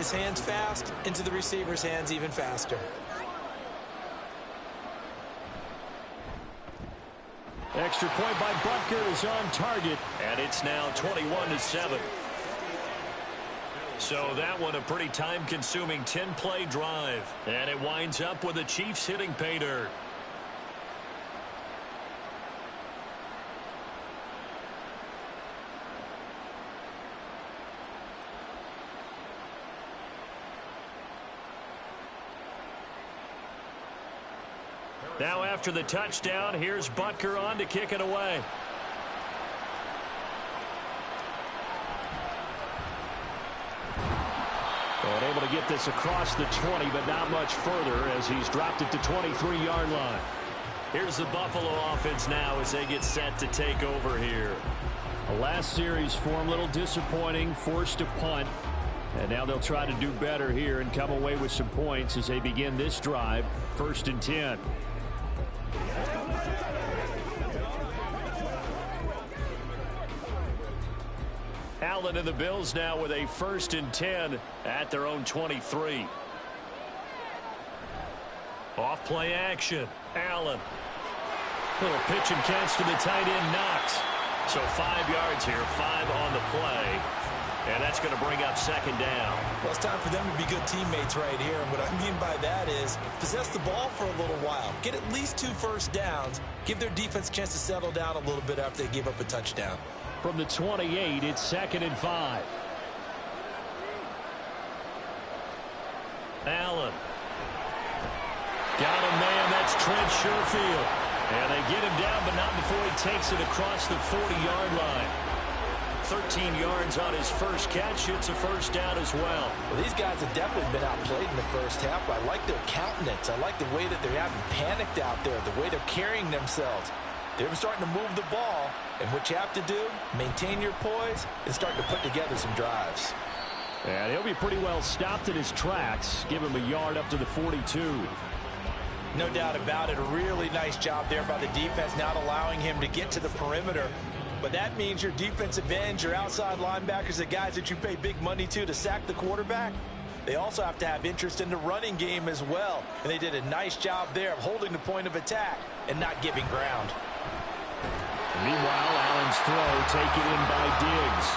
his hands fast, into the receiver's hands even faster. Extra point by Butker is on target. And it's now 21-7. So that one a pretty time-consuming 10-play drive. And it winds up with the Chiefs hitting pay dirt. Now after the touchdown, here's Butker on to kick it away. And able to get this across the 20, but not much further as he's dropped it to 23-yard line. Here's the Buffalo offense now as they get set to take over here. The last series for him, a little disappointing, forced a punt. And now they'll try to do better here and come away with some points as they begin this drive, 1st and 10. Allen and the Bills now with a 1st and 10 at their own 23. Off play action. Allen. Little pitch and catch to the tight end, Knox. So 5 yards here, 5 on the play. And that's going to bring up 2nd down. Well, it's time for them to be good teammates right here. And what I mean by that is possess the ball for a little while. Get at least 2 first downs. Give their defense a chance to settle down a little bit after they give up a touchdown. From the 28, it's 2nd and 5. Allen. Got him, man. That's Trent Sherfield. And they get him down, but not before he takes it across the 40-yard line. 13 yards on his first catch. It's a 1st down as well. Well, these guys have definitely been outplayed in the first half. I like their countenance. I like the way that they haven't panicked out there, the way they're carrying themselves. They're starting to move the ball, and what you have to do, maintain your poise, and start to put together some drives. And he'll be pretty well stopped in his tracks. Give him a yard up to the 42. No doubt about it. A really nice job there by the defense, not allowing him to get to the perimeter. But that means your defensive ends, your outside linebackers, the guys that you pay big money to sack the quarterback, they also have to have interest in the running game as well. And they did a nice job there of holding the point of attack and not giving ground. Meanwhile, Allen's throw taken in by Diggs.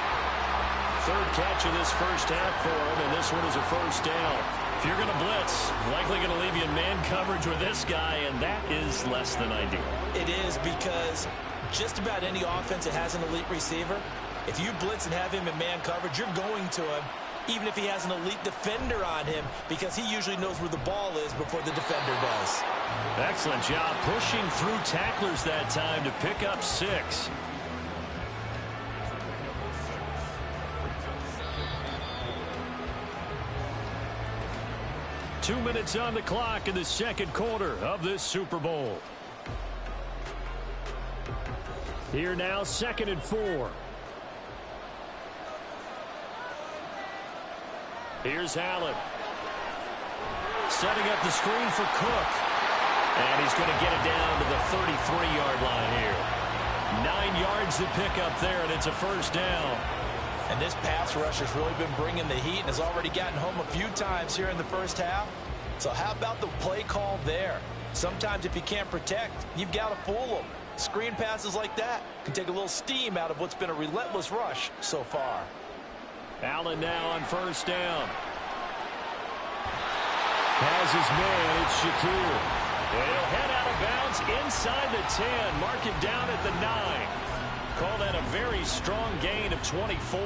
3rd catch of this first half for him, and this one is a 1st down. If you're going to blitz, likely going to leave you in man coverage with this guy, and that is less than ideal. It is, because just about any offense that has an elite receiver, if you blitz and have him in man coverage, you're going to him, even if he has an elite defender on him, because he usually knows where the ball is before the defender does. Excellent job pushing through tacklers that time to pick up 6. Two minutes on the clock in the 2nd quarter of this Super Bowl. Here now, 2nd and 4. Here's Allen. Setting up the screen for Cook. And he's going to get it down to the 33-yard line here. 9 yards to pick up there, and it's a 1st down. And this pass rush has really been bringing the heat and has already gotten home a few times here in the first half. So how about the play call there? Sometimes if you can't protect, you've got to fool them. Screen passes like that can take a little steam out of what's been a relentless rush so far. Allen now on 1st down. Has his man, it's Shakir. He'll head out of bounds inside the 10. Mark him down at the 9. Call that a very strong gain of 24.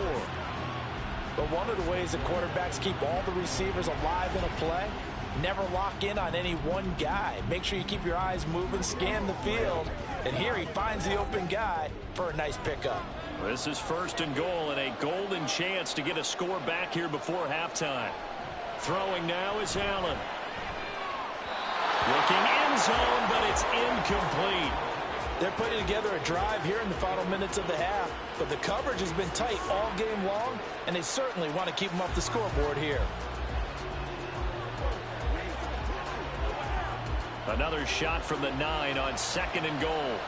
But one of the ways that quarterbacks keep all the receivers alive in a play, never lock in on any one guy. Make sure you keep your eyes moving, scan the field. And here he finds the open guy for a nice pickup. This is 1st and goal and a golden chance to get a score back here before halftime. Throwing now is Allen. Looking end zone, but it's incomplete. They're putting together a drive here in the final minutes of the half, but the coverage has been tight all game long, and they certainly want to keep them off the scoreboard here. Another shot from the 9 on 2nd and goal.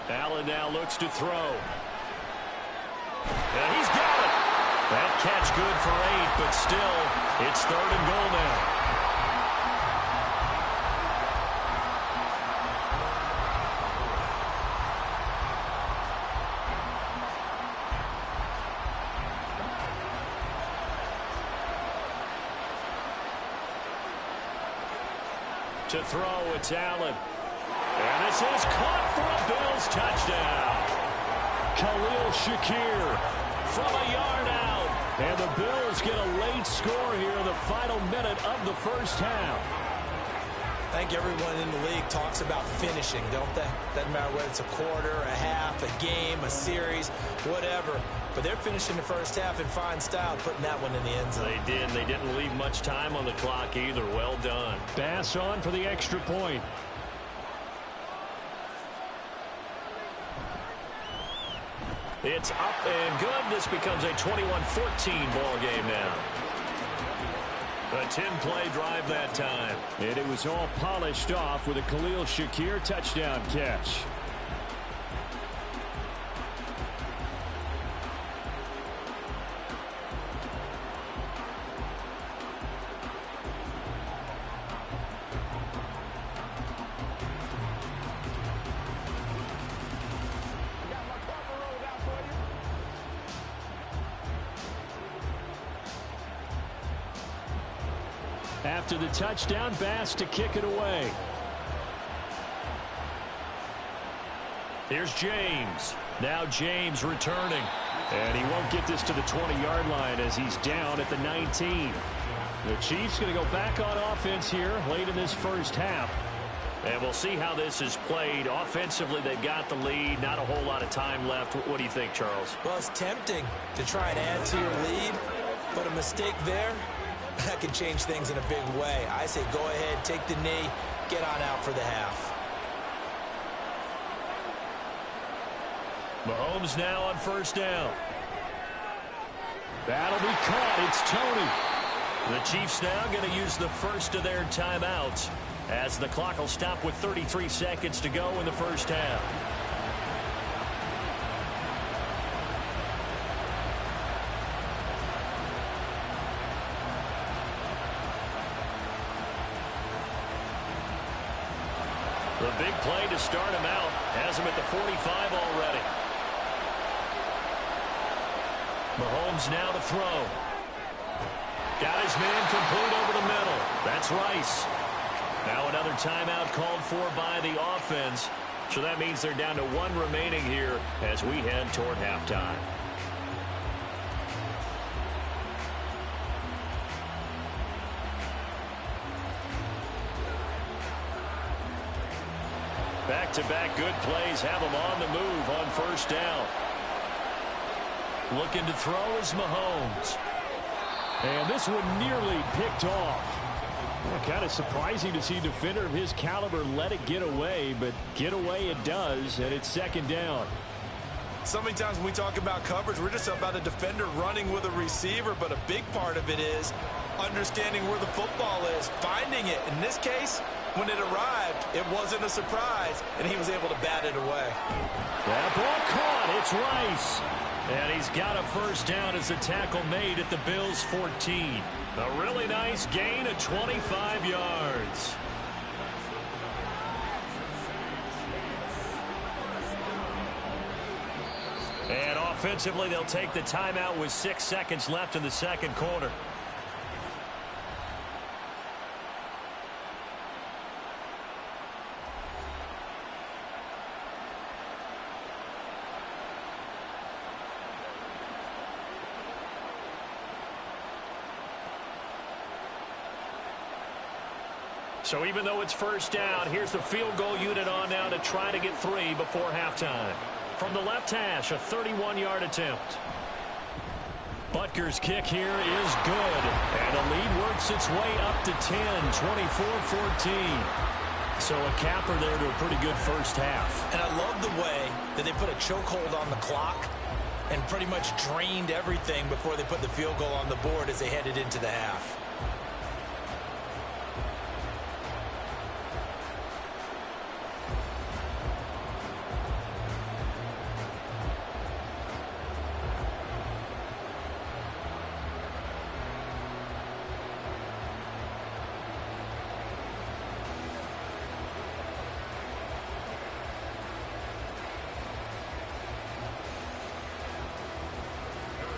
Allen now looks to throw. And catch good for 8, but still, it's 3rd and goal now. To throw, it's Allen. And this is caught for a Bills touchdown. Khalil Shakir from a yard out. And the Bills get a late score here in the final minute of the first half. I think everyone in the league talks about finishing, don't they? Doesn't matter whether it's a quarter, a half, a game, a series, whatever. But they're finishing the first half in fine style, putting that one in the end zone. They did. They didn't leave much time on the clock either. Well done. Bass on for the extra point. It's up and good. This becomes a 21-14 ball game now. A 10-play drive that time. And it was all polished off with a Khalil Shakir touchdown catch. After the touchdown, Bass to kick it away. Here's James. Now James returning. And he won't get this to the 20-yard line as he's down at the 19. The Chiefs going to go back on offense here late in this first half. And we'll see how this is played. Offensively, they've got the lead. Not a whole lot of time left. What do you think, Charles? Well, it's tempting to try and add to your lead, but a mistake there, that could change things in a big way. I say go ahead, take the knee, get on out for the half. Mahomes now on first down. That'll be caught. It's Tony. The Chiefs now going to use the first of their timeouts as the clock will stop with 33 seconds to go in the first half. The big play to start him out has him at the 45 already. Mahomes now to throw. Got his man complete over the middle. That's Rice. Now another timeout called for by the offense. So that means they're down to 1 remaining here as we head toward halftime. Back-to-back good plays have them on the move on first down. Looking to throw is Mahomes. And this one nearly picked off. Well, kind of surprising to see a defender of his caliber let it get away, but get away it does, and it's second down. So many times when we talk about coverage, we're just about a defender running with a receiver, but a big part of it is understanding where the football is, finding it. In this case, when it arrived, it wasn't a surprise, and he was able to bat it away. That ball caught. It's Rice. And he's got a first down as a tackle made at the Bills' 14. A really nice gain of 25 yards. And offensively, they'll take the timeout with 6 seconds left in the second quarter. So even though it's first down, here's the field goal unit on now to try to get 3 before halftime. From the left hash, a 31-yard attempt. Butker's kick here is good. And the lead works its way up to 10, 24-14. So a capper there to a pretty good first half. And I love the way that they put a chokehold on the clock and pretty much drained everything before they put the field goal on the board as they headed into the half.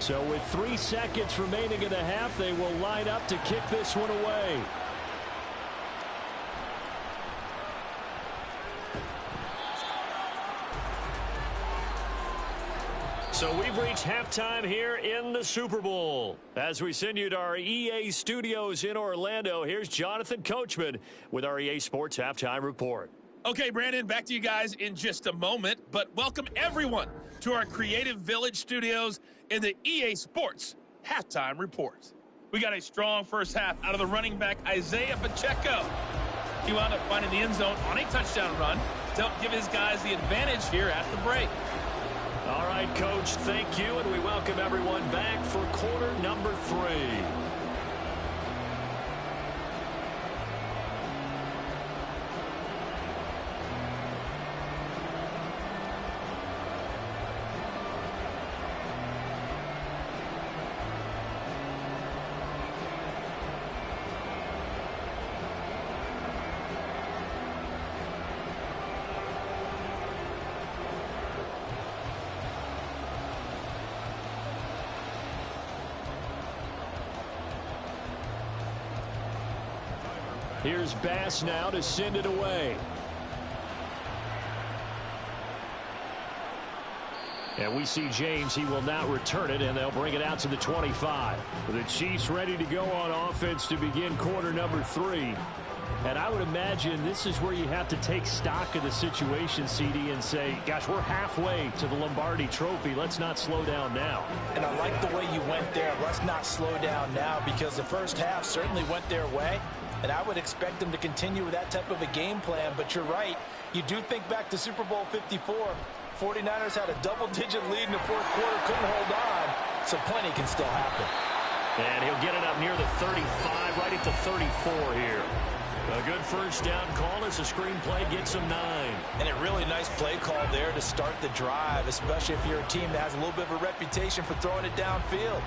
So with 3 seconds remaining in the half, they will line up to kick this one away. So we've reached halftime here in the Super Bowl. As we send you to our EA studios in Orlando, here's Jonathan Coachman with our EA Sports Halftime Report. Okay, Brandon, back to you guys in just a moment, but welcome everyone to our Creative Village studios in the EA Sports Halftime Report. We got a strong first half out of the running back Isaiah Pacheco. He wound up finding the end zone on a touchdown run to help give his guys the advantage here at the break. All right, Coach, thank you, and we welcome everyone back for quarter number 3. Here's Bass now to send it away. And we see James. He will not return it, and they'll bring it out to the 25. The Chiefs ready to go on offense to begin quarter number 3. And I would imagine this is where you have to take stock of the situation, CD, and say, gosh, we're halfway to the Lombardi Trophy. Let's not slow down now. And I like the way you went there. Let's not slow down now, because the first half certainly went their way. And I would expect them to continue with that type of a game plan. But you're right. You do think back to Super Bowl 54. 49ers had a double-digit lead in the fourth quarter, couldn't hold on. So plenty can still happen. And he'll get it up near the 35, right at the 34 here. A good first down call as the screen play gets him 9. And a really nice play call there to start the drive, especially if you're a team that has a little bit of a reputation for throwing it downfield.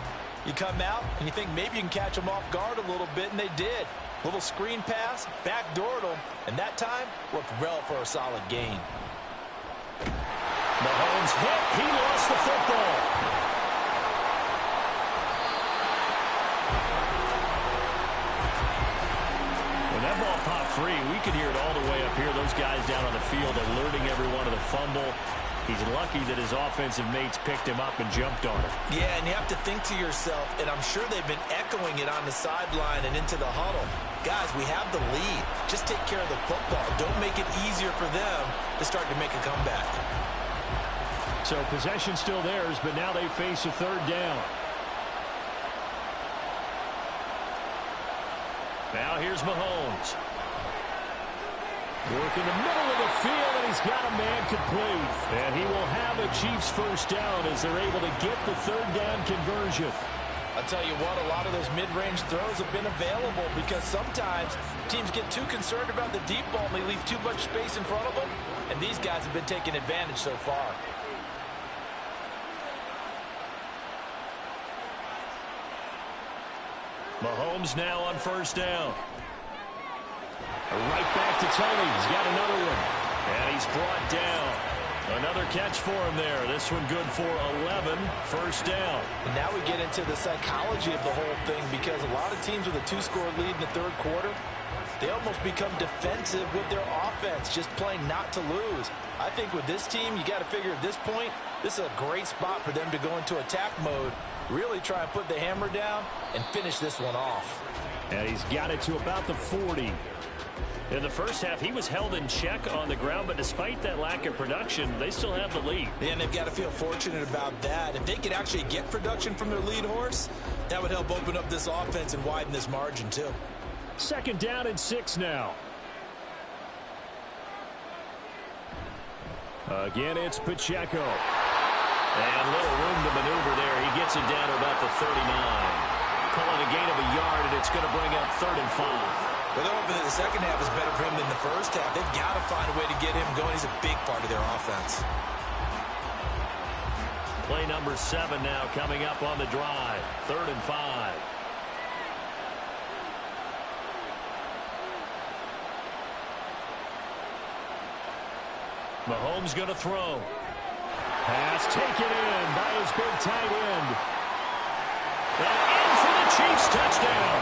You come out and you think maybe you can catch them off guard a little bit, and they did. Little screen pass, backdoored them, and that time worked well for a solid gain. Mahomes hit. He lost the football. When that ball popped free, we could hear it all the way up here. Those guys down on the field alerting everyone of the fumble. He's lucky that his offensive mates picked him up and jumped on it. Yeah, and you have to think to yourself, and I'm sure they've been echoing it on the sideline and into the huddle. Guys, we have the lead. Just take care of the football. Don't make it easier for them to start to make a comeback. So possession still theirs, but now they face a third down. Now here's Mahomes. Work in the middle of the field, and he's got a man complete. And he will have a Chiefs first down as they're able to get the third down conversion. I'll tell you what, a lot of those mid-range throws have been available because sometimes teams get too concerned about the deep ball and they leave too much space in front of them. And these guys have been taking advantage so far. Mahomes now on first down. Right back to Tony. He's got another one. And he's brought down. Another catch for him there. This one good for 11. First down. And now we get into the psychology of the whole thing, because a lot of teams with a 2-score lead in the third quarter, they almost become defensive with their offense, just playing not to lose. I think with this team, you got to figure at this point, this is a great spot for them to go into attack mode, really try and put the hammer down and finish this one off. And he's got it to about the 40. In the first half, he was held in check on the ground, but despite that lack of production, they still have the lead. And they've got to feel fortunate about that. If they could actually get production from their lead horse, that would help open up this offense and widen this margin too. Second down and 6 now. Again, it's Pacheco. And little room to maneuver there. He gets it down to about the 39. Calling a gain of a yard, and it's going to bring up 3rd and 5. Well, they're hoping that the second half is better for him than the first half. They've got to find a way to get him going. He's a big part of their offense. Play number 7 now coming up on the drive. 3rd and 5. Mahomes going to throw. Pass taken in by his big tight end. Chiefs touchdown.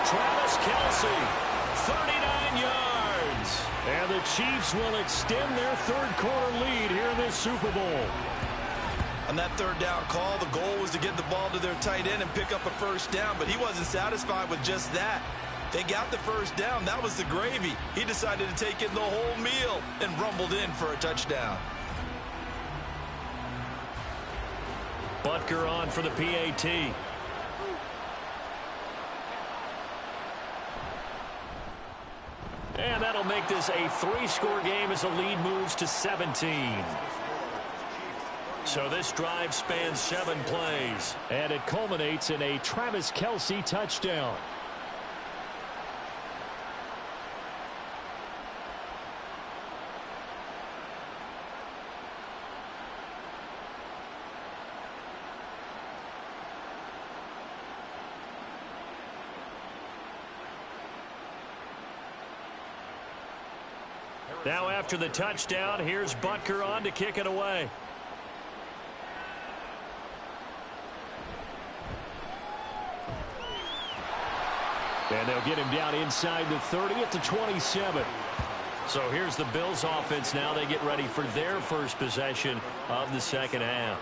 Travis Kelce, 39 yards. And the Chiefs will extend their third-quarter lead here in this Super Bowl. On that third down call, the goal was to get the ball to their tight end and pick up a first down, but he wasn't satisfied with just that. They got the first down. That was the gravy. He decided to take in the whole meal and rumbled in for a touchdown. Butker on for the PAT. And that'll make this a 3-score game as the lead moves to 17. So this drive spans 7 plays. And it culminates in a Travis Kelce touchdown. Now after the touchdown, here's Butker on to kick it away. And they'll get him down inside the 30 at the 27. So here's the Bills offense now. They get ready for their first possession of the second half.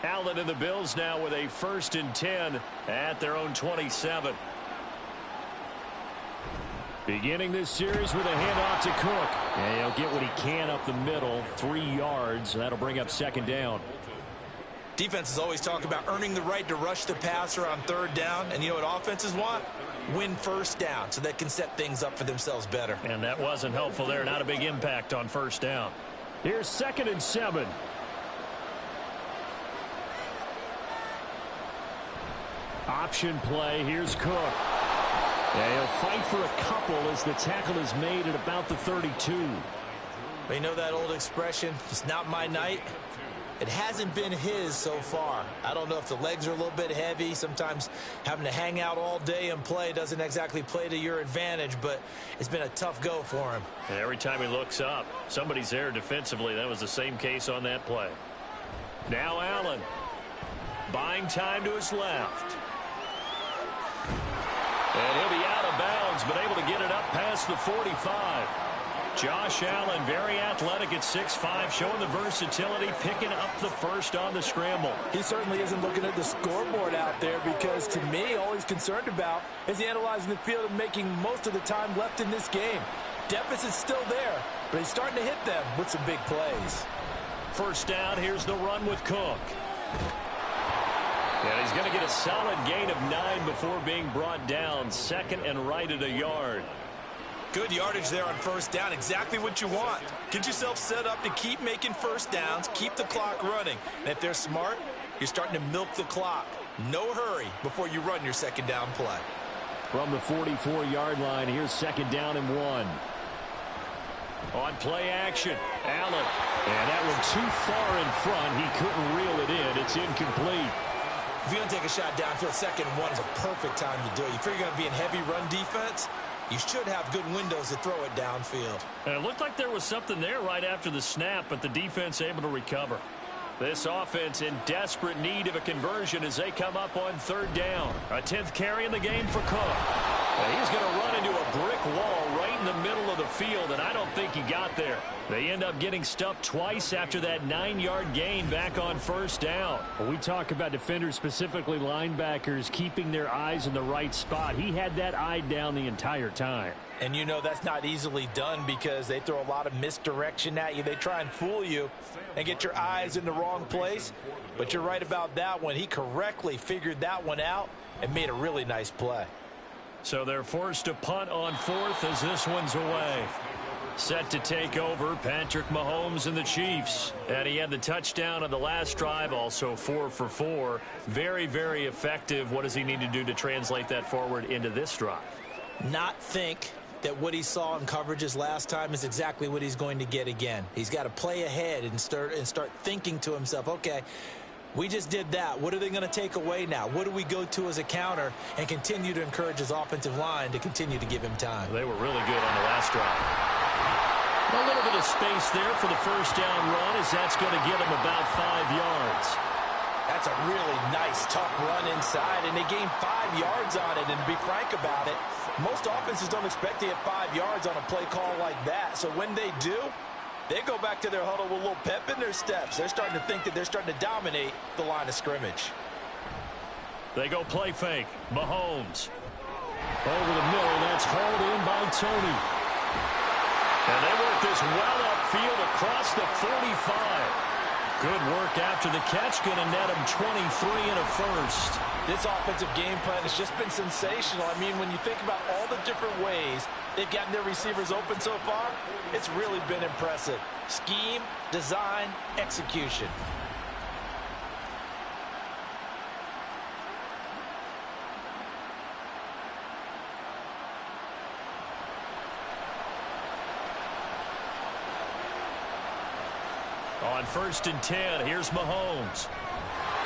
Allen and the Bills now with a 1st and 10 at their own 27. Beginning this series with a handoff to Cook. And he'll get what he can up the middle, 3 yards. That'll bring up second down. Defenses always talk about earning the right to rush the passer on third down. And you know what offenses want? Win first down so they can set things up for themselves better. And that wasn't helpful there. Not a big impact on first down. Here's 2nd and 7. Option play. Here's Cook. And he'll fight for a couple as the tackle is made at about the 32. You know that old expression, it's not my night? It hasn't been his so far. I don't know if the legs are a little bit heavy. Sometimes having to hang out all day and play doesn't exactly play to your advantage, but it's been a tough go for him. And every time he looks up, somebody's there defensively. That was the same case on that play. Now Allen. Buying time to his left. And he'll be out of bounds, but able to get it up past the 45. Josh Allen, very athletic at 6'5", showing the versatility, picking up the first on the scramble. He certainly isn't looking at the scoreboard out there because, to me, all he's concerned about is analyzing the field and making most of the time left in this game. Deficit's still there, but he's starting to hit them with some big plays. First down, here's the run with Cook. And he's going to get a solid gain of 9 before being brought down. 2nd and right at a yard. Good yardage there on first down. Exactly what you want. Get yourself set up to keep making first downs, keep the clock running. And if they're smart, you're starting to milk the clock. No hurry before you run your second down play. From the 44-yard line, here's 2nd down and 1. On play action, Allen. And that one too far in front. He couldn't reel it in. It's incomplete. If you're going to take a shot downfield, 2nd and 1 is a perfect time to do it. You figure you're going to be in heavy run defense, you should have good windows to throw it downfield. And it looked like there was something there right after the snap, but the defense able to recover. This offense in desperate need of a conversion as they come up on 3rd down. A 10th carry in the game for Cook. And he's going to run into a brick wall right in the middle of the field, and I don't think he got there. They end up getting stuffed twice after that 9-yard gain back on first down. When we talk about defenders, specifically linebackers, keeping their eyes in the right spot, he had that eye down the entire time. And you know that's not easily done because they throw a lot of misdirection at you. They try and fool you and get your eyes in the wrong place. But you're right about that one. He correctly figured that one out and made a really nice play. So they're forced to punt on 4th as this one's away. Set to take over, Patrick Mahomes and the Chiefs. And he had the touchdown on the last drive, also 4 for 4. Very, very effective. What does he need to do to translate that forward into this drive? Not think that what he saw in coverages last time is exactly what he's going to get again. He's got to play ahead and start thinking to himself, okay, We just did that. What are they going to take away now? What do we go to as a counter and continue to encourage his offensive line to continue to give him time? They were really good on the last drive. A little bit of space there for the first down run, as that's going to get him about 5 yards. That's a really nice, tough run inside, and they gained 5 yards on it. And to be frank about it, most offenses don't expect to get 5 yards on a play call like that. So when they do, they go back to their huddle with a little pep in their steps. They're starting to think that they're starting to dominate the line of scrimmage. They go play fake. Mahomes. Over the middle. That's hauled in by Tony. And they work this well upfield across the 45. Good work after the catch. Going to net him 23 and a first. This offensive game plan has just been sensational. I mean, when you think about all the different ways they've gotten their receivers open so far, it's really been impressive. Scheme, design, execution. On 1st and 10, here's Mahomes.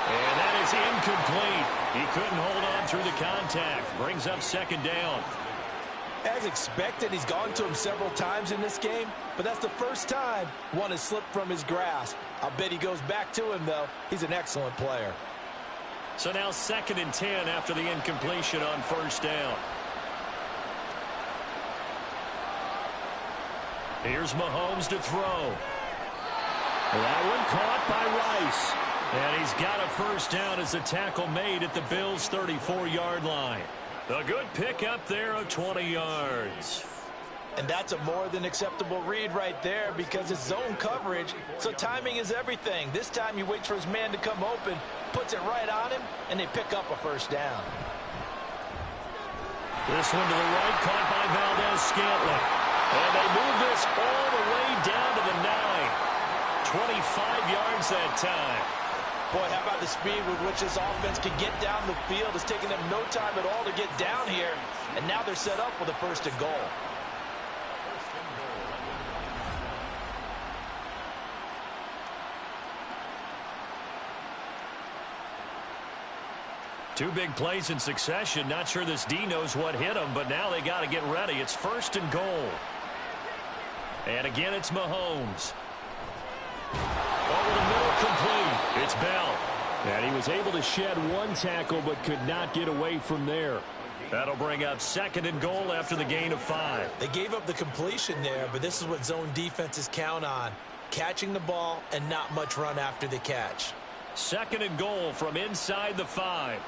And that is incomplete. He couldn't hold on through the contact. Brings up 2nd down. As expected, he's gone to him several times in this game, but that's the first time one has slipped from his grasp. I'll bet he goes back to him, though. He's an excellent player. So now 2nd and 10 after the incompletion on 1st down. Here's Mahomes to throw. That one caught by Rice. And he's got a 1st down as the tackle made at the Bills' 34-yard line. A good pickup there of 20 yards. And that's a more than acceptable read right there because it's zone coverage, so timing is everything. This time he waits for his man to come open, puts it right on him, and they pick up a 1st down. This one to the right, caught by Valdez-Scantling. And they move this all the way down to the 9. 25 yards that time. Boy, how about the speed with which this offense can get down the field? It's taken them no time at all to get down here, and now they're set up with a 1st and goal. Two big plays in succession. Not sure this D knows what hit him, but now they got to get ready. It's 1st and goal. And again, it's Mahomes. Over the middle, complete. It's Bell. And he was able to shed one tackle, but could not get away from there. That'll bring up 2nd and goal after the gain of 5. They gave up the completion there, but this is what zone defenses count on. Catching the ball and not much run after the catch. 2nd and goal from inside the 5.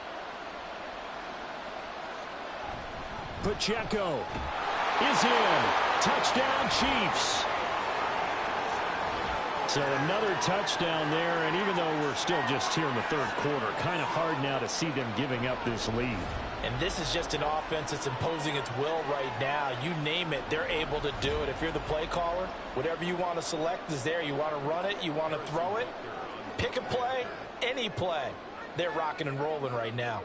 Pacheco is in. Touchdown, Chiefs. So another touchdown there, and even though we're still just here in the 3rd quarter, kind of hard now to see them giving up this lead. And this is just an offense that's imposing its will right now. You name it, they're able to do it. If you're the play caller, whatever you want to select is there. You want to run it, you want to throw it, pick a play, any play. They're rocking and rolling right now.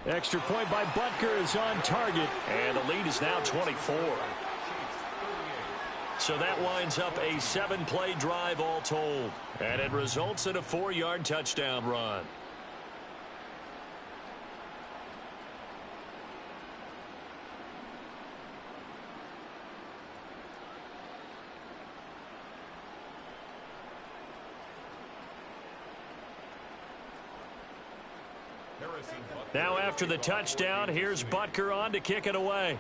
Extra point by Butker is on target. And the lead is now 24. So that winds up a 7-play drive all told. And it results in a 4-yard touchdown run. Now after the touchdown, here's Butker on to kick it away.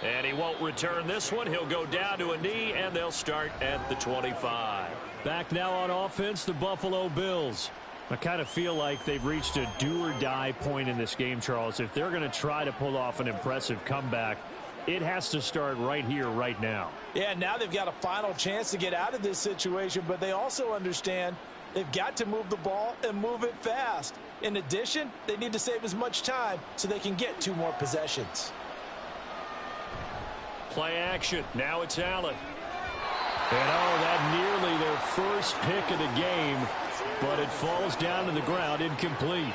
And he won't return this one. He'll go down to a knee, and they'll start at the 25. Back now on offense, the Buffalo Bills. I kind of feel like they've reached a do-or-die point in this game, Charles. If they're going to try to pull off an impressive comeback, it has to start right here, right now. Yeah, now they've got a final chance to get out of this situation, but they also understand they've got to move the ball and move it fast. In addition, they need to save as much time so they can get 2 more possessions. Play action. Now it's Allen. And that nearly their first pick of the game, but it falls down to the ground incomplete.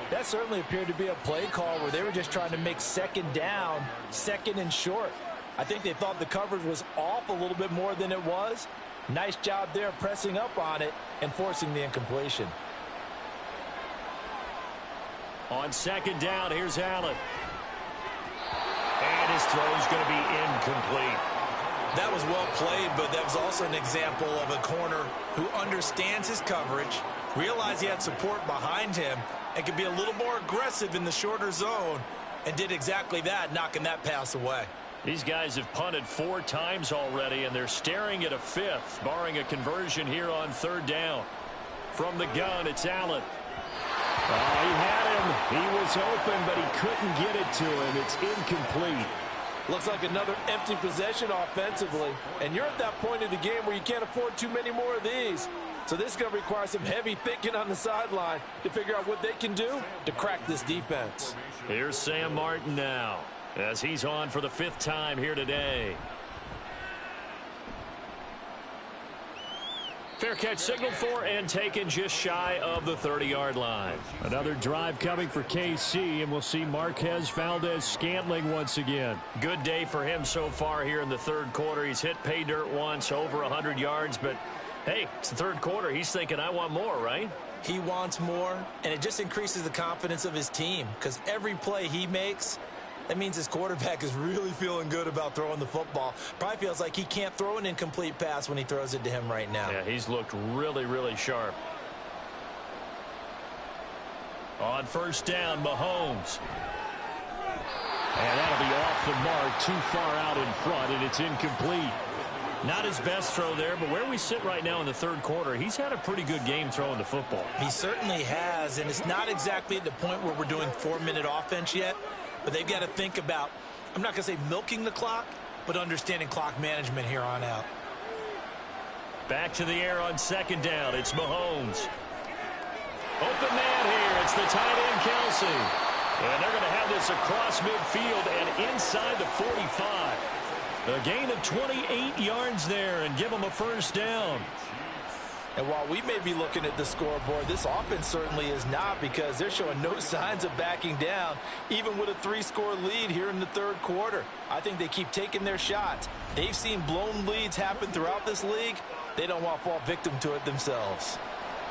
That certainly appeared to be a play call where they were just trying to make 2nd down, 2nd and short. I think they thought the coverage was off a little bit more than it was. Nice job there pressing up on it and forcing the incompletion. On second down, here's Allen. And his throw's going to be incomplete. That was well played, but that was also an example of a corner who understands his coverage, realized he had support behind him, and could be a little more aggressive in the shorter zone, and did exactly that, knocking that pass away. These guys have punted 4 times already, and they're staring at a 5th, barring a conversion here on third down. From the gun, it's Allen. He had him. He was open, but he couldn't get it to him. It's incomplete. Looks like another empty possession offensively. And you're at that point in the game where you can't afford too many more of these. So this is going to require some heavy thinking on the sideline to figure out what they can do to crack this defense. Here's Sam Martin now, as he's on for the 5th time here today. Fair catch signaled for and taken just shy of the 30-yard line. Another drive coming for KC, and we'll see Marquez Valdes-Scantling once again. Good day for him so far here in the third quarter. He's hit pay dirt once, over 100 yards, but hey, it's the third quarter. He's thinking, I want more, right? He wants more, and it just increases the confidence of his team because every play he makes, that means his quarterback is really feeling good about throwing the football. Probably feels like he can't throw an incomplete pass when he throws it to him right now. Yeah, he's looked really, really sharp. On first down, Mahomes. And that'll be off the mark, too far out in front, and it's incomplete. Not his best throw there, but where we sit right now in the third quarter, he's had a pretty good game throwing the football. He certainly has, and it's not exactly at the point where we're doing 4-minute offense yet. But they've got to think about, I'm not going to say milking the clock, but understanding clock management here on out. Back to the air on second down. It's Mahomes. Open man here. It's the tight end, Kelsey. And they're going to have this across midfield and inside the 45. A gain of 28 yards there and give them a first down. And while we may be looking at the scoreboard, this offense certainly is not because they're showing no signs of backing down, even with a 3-score lead here in the third quarter. I think they keep taking their shots. They've seen blown leads happen throughout this league. They don't want to fall victim to it themselves.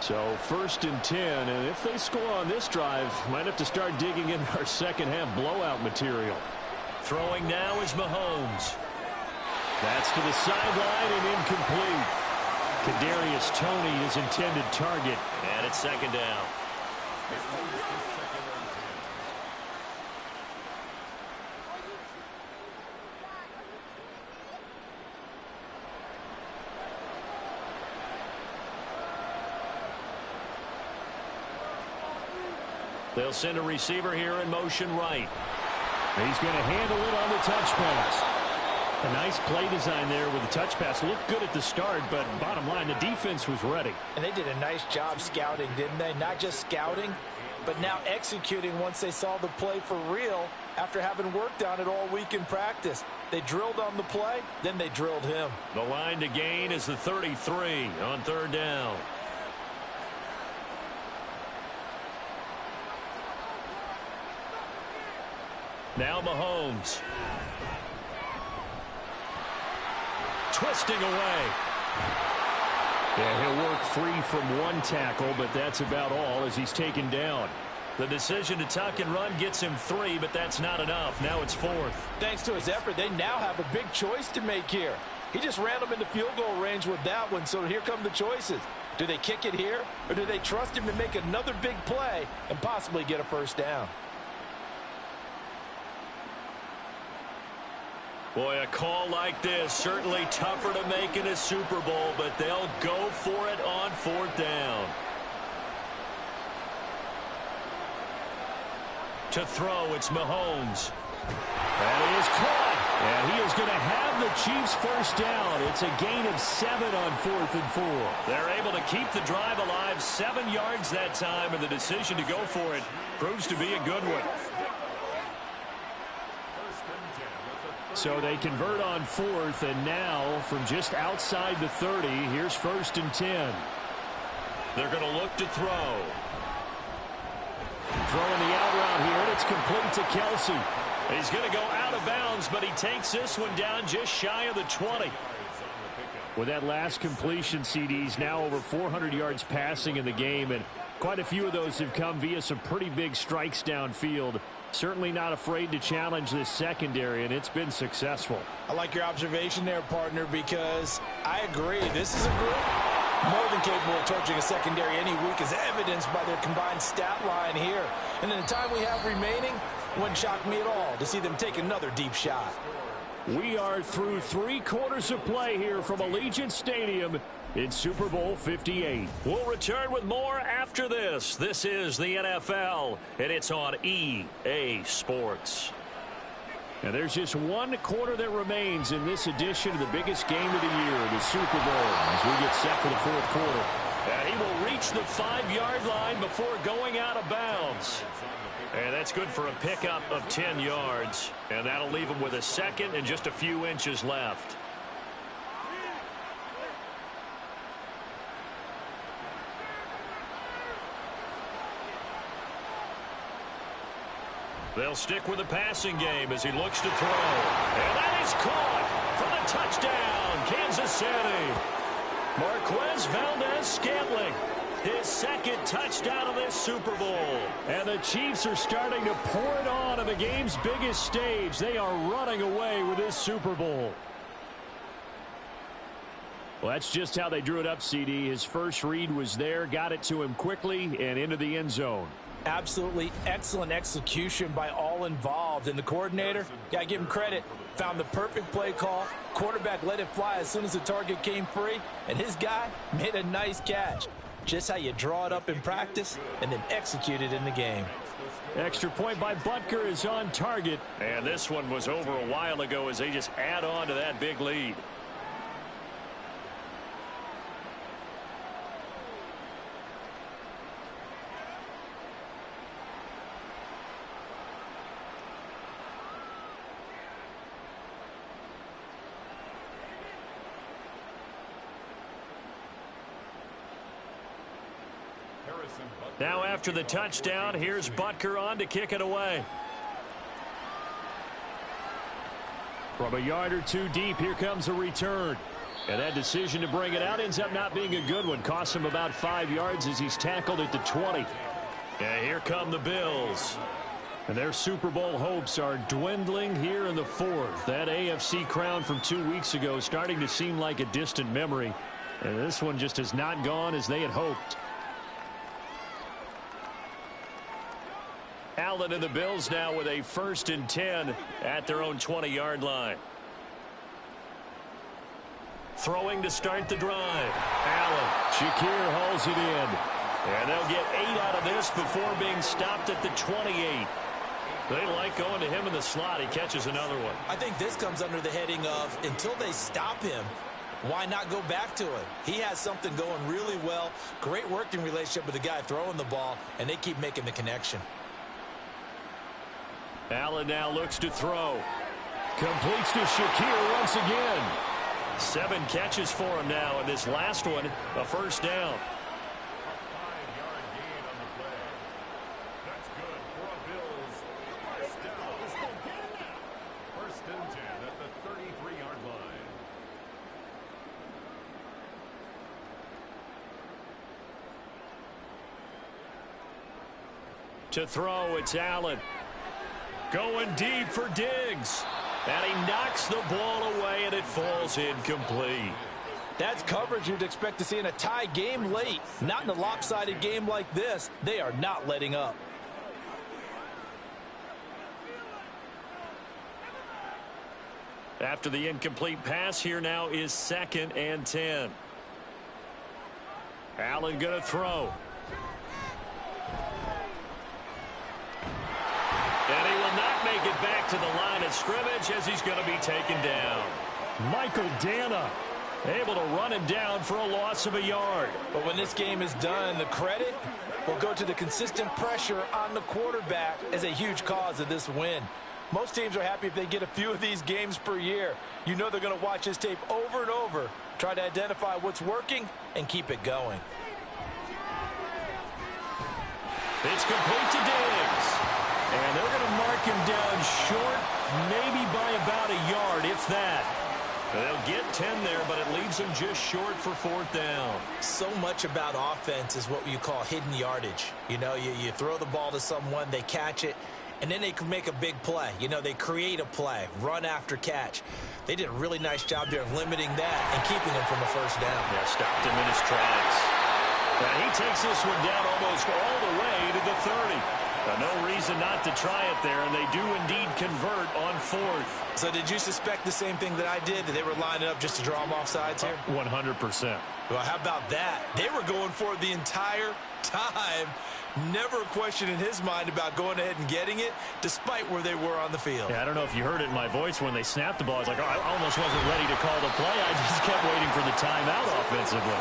So first and 10, and if they score on this drive, might have to start digging in our second half blowout material. Throwing now is Mahomes. That's to the sideline and incomplete. Kadarius Toney, his intended target. And it's second down. They'll send a receiver here in motion right. He's going to handle it on the touch pass. A nice play design there with the touch pass. Looked good at the start, but bottom line, the defense was ready. And they did a nice job scouting, didn't they? Not just scouting, but now executing once they saw the play for real after having worked on it all week in practice. They drilled on the play, then they drilled him. The line to gain is the 33 on third down. Now Mahomes. Twisting away. Yeah, he'll work free from one tackle, but that's about all as he's taken down. The decision to tuck and run gets him 3, but that's not enough. Now it's 4th. Thanks to his effort, they now have a big choice to make here. He just ran them into field goal range with that one, so here come the choices. Do they kick it here, or do they trust him to make another big play and possibly get a first down? Boy, a call like this, certainly tougher to make in a Super Bowl, but they'll go for it on fourth down. To throw, it's Mahomes. That is caught. And he is going to have the Chiefs first down. It's a gain of 7 on 4th and 4. They're able to keep the drive alive, 7 yards that time, and the decision to go for it proves to be a good one. So they convert on 4th, and now from just outside the 30, here's 1st and 10. They're going to look to throw. Throwing the out route here, and it's complete to Kelsey. He's going to go out of bounds, but he takes this one down just shy of the 20. With that last completion, CD's now over 400 yards passing in the game, and quite a few of those have come via some pretty big strikes downfield. Certainly not afraid to challenge this secondary, and it's been successful. I like your observation there, partner, because I agree. This is a group more than capable of torching a secondary any week, as evidenced by their combined stat line here. And in the time we have remaining, wouldn't shock me at all to see them take another deep shot. We are through 3 quarters of play here from Allegiant Stadium in Super Bowl 58. We'll return with more after this. This is the NFL, and it's on EA Sports. And there's just 1 quarter that remains in this edition of the biggest game of the year, the Super Bowl, as we get set for the 4th quarter. And he will reach the 5-yard line before going out of bounds. And that's good for a pickup of 10 yards. And that'll leave him with a second and just a few inches left. They'll stick with the passing game as he looks to throw. And that is caught for the touchdown, Kansas City. Marquez Valdez-Scantling, his 2nd touchdown of this Super Bowl. And the Chiefs are starting to pour it on the game's biggest stage. They are running away with this Super Bowl. Well, that's just how they drew it up, CD. His first read was there, got it to him quickly, and into the end zone. Absolutely excellent execution by all involved. And the coordinator, got to give him credit, found the perfect play call. Quarterback let it fly as soon as the target came free, and his guy made a nice catch. Just how you draw it up in practice and then execute it in the game. Extra point by Butker is on target. And this one was over a while ago as they just add on to that big lead. Now after the touchdown, here's Butker on to kick it away. From a yard or 2 deep, here comes a return. And that decision to bring it out ends up not being a good one. Costs him about 5 yards as he's tackled at the 20. Yeah, here come the Bills. And their Super Bowl hopes are dwindling here in the 4th. That AFC crown from 2 weeks ago starting to seem like a distant memory. And this one just has not gone as they had hoped. Allen and the Bills now with a 1st and 10 at their own 20-yard line. Throwing to start the drive. Allen. Shakir hauls it in. And they'll get 8 out of this before being stopped at the 28. They like going to him in the slot. He catches another one. I think this comes under the heading of until they stop him, why not go back to him? He has something going really well. Great working relationship with the guy throwing the ball, and they keep making the connection. Allen now looks to throw. Completes to Shakir once again. 7 catches for him now, and this last one, a 1st down. To throw, it's Allen. Going deep for Diggs. And he knocks the ball away, and it falls incomplete. That's coverage you'd expect to see in a tie game late. Not in a lopsided game like this. They are not letting up. After the incomplete pass, here now is 2nd and 10. Allen going to throw. And he will not make it back to the line of scrimmage as he's going to be taken down. Michael Dana able to run him down for a loss of a yard. But when this game is done, the credit will go to the consistent pressure on the quarterback as a huge cause of this win. Most teams are happy if they get a few of these games per year. You know they're going to watch this tape over and over, try to identify what's working, and keep it going. It's complete to Diggs. And they're going to mark him down short, maybe by about a yard, if that. They'll get 10 there, but it leaves them just short for 4th down. So much about offense is what you call hidden yardage. You know, you throw the ball to someone, they catch it, and then they can make a big play. You know, they create a play, run after catch. They did a really nice job there of limiting that and keeping him from a first down. Yeah, stopped him in his tracks. And he takes this one down almost all the way to the 30. No reason not to try it there, and they do indeed convert on 4th. So did you suspect the same thing that I did, that they were lining up just to draw them off sides here? 100%. Well, how about that? They were going for it the entire time. Never a question in his mind about going ahead and getting it, despite where they were on the field. Yeah, I don't know if you heard it in my voice when they snapped the ball. I was like, oh, I almost wasn't ready to call the play. I just kept waiting for the timeout offensively.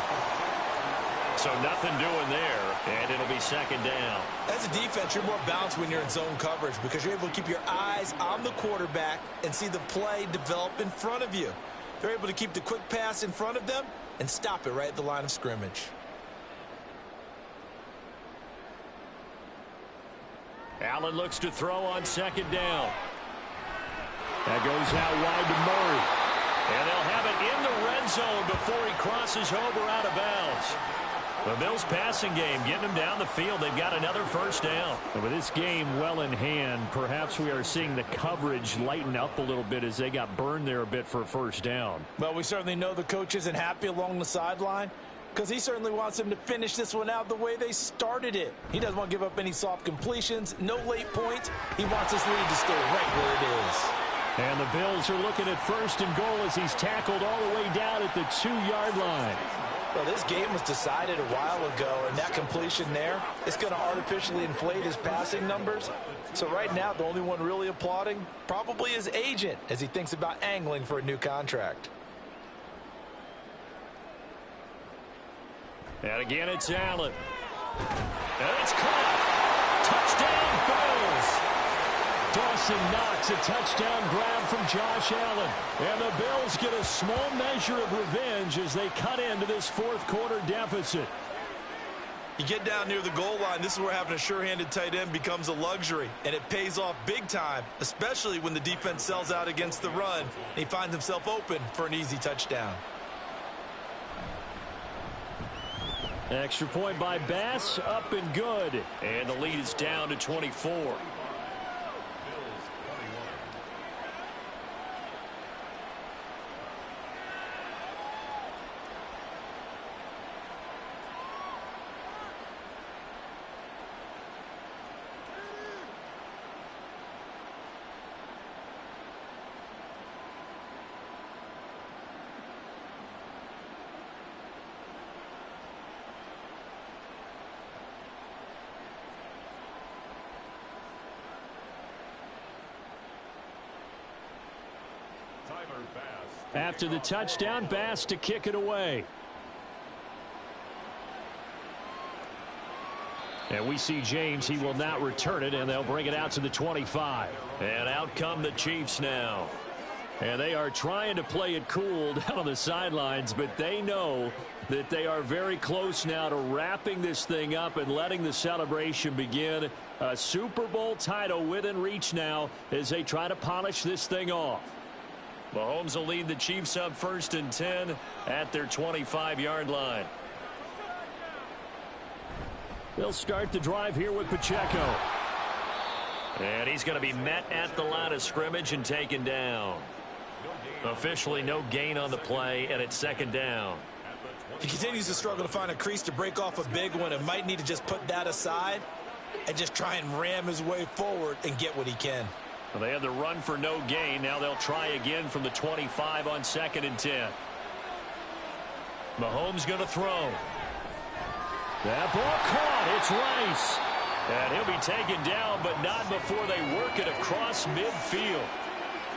So nothing doing there, and it'll be 2nd down. As a defense, you're more balanced when you're in zone coverage because you're able to keep your eyes on the quarterback and see the play develop in front of you. They're able to keep the quick pass in front of them and stop it right at the line of scrimmage. Allen looks to throw on 2nd down. That goes out wide to Murray. And they'll have it in the red zone before he crosses over out of bounds. The Bills passing game getting them down the field. They've got another 1st down. And with this game well in hand, perhaps we are seeing the coverage lighten up a little bit as they got burned there a bit for a 1st down. Well, we certainly know the coach isn't happy along the sideline because he certainly wants them to finish this one out the way they started it. He doesn't want to give up any soft completions, no late points. He wants his lead to stay right where it is. And the Bills are looking at 1st and goal as he's tackled all the way down at the 2-yard line. Well, this game was decided a while ago, and that completion there is going to artificially inflate his passing numbers. So right now, the only one really applauding probably his agent as he thinks about angling for a new contract. And again, it's Allen. And it's caught. Touchdown, Bills. Dawson Knox, a touchdown grab from Josh Allen. And the Bills get a small measure of revenge as they cut into this 4th quarter deficit. You get down near the goal line, this is where having a sure-handed tight end becomes a luxury, and it pays off big time, especially when the defense sells out against the run, and he finds himself open for an easy touchdown. Extra point by Bass, up and good. And the lead is down to 24. After the touchdown, Bass to kick it away. And we see James. He will not return it, and they'll bring it out to the 25. And out come the Chiefs now. And they are trying to play it cool down on the sidelines, but they know that they are very close now to wrapping this thing up and letting the celebration begin. A Super Bowl title within reach now as they try to polish this thing off. Mahomes will lead the Chiefs up 1st and 10 at their 25-yard line. They'll start the drive here with Pacheco. And he's going to be met at the line of scrimmage and taken down. Officially no gain on the play, and it's 2nd down. He continues to struggle to find a crease to break off a big one and might need to just put that aside and just try and ram his way forward and get what he can. Well, they had the run for no gain. Now they'll try again from the 25 on 2nd and 10. Mahomes going to throw. That ball caught. It's Rice. And he'll be taken down, but not before they work it across midfield.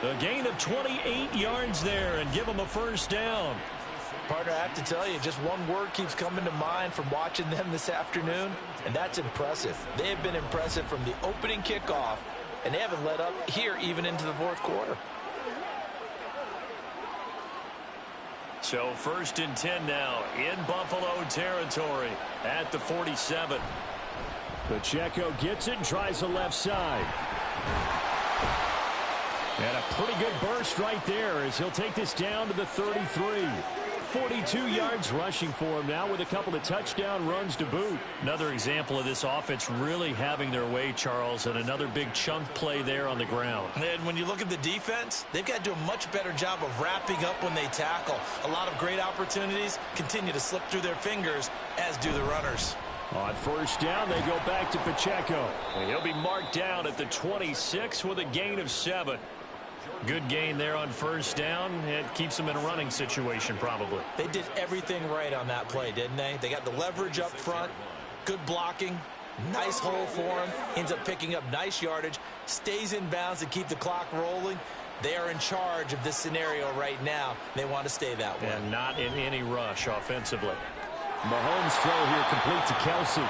A gain of 28 yards there and give them a 1st down. Partner, I have to tell you, just one word keeps coming to mind from watching them this afternoon, and that's impressive. They have been impressive from the opening kickoff, and they haven't let up here even into the 4th quarter. So 1st and 10 now in Buffalo territory at the 47. Pacheco gets it and tries the left side. And a pretty good burst right there as he'll take this down to the 33. 42 yards rushing for him now with a couple of touchdown runs to boot. Another example of this offense really having their way, Charles, and another big chunk play there on the ground. And when you look at the defense, they've got to do a much better job of wrapping up when they tackle. A lot of great opportunities continue to slip through their fingers, as do the runners. On first down, they go back to Pacheco. And he'll be marked down at the 26 with a gain of 7. Good gain there on first down. It keeps them in a running situation probably. They did everything right on that play, didn't they? They got the leverage up front, good blocking, nice hole for him, ends up picking up nice yardage, stays in bounds to keep the clock rolling. They are in charge of this scenario right now. They want to stay that way. And not in any rush offensively. Mahomes' throw here complete to Kelsey.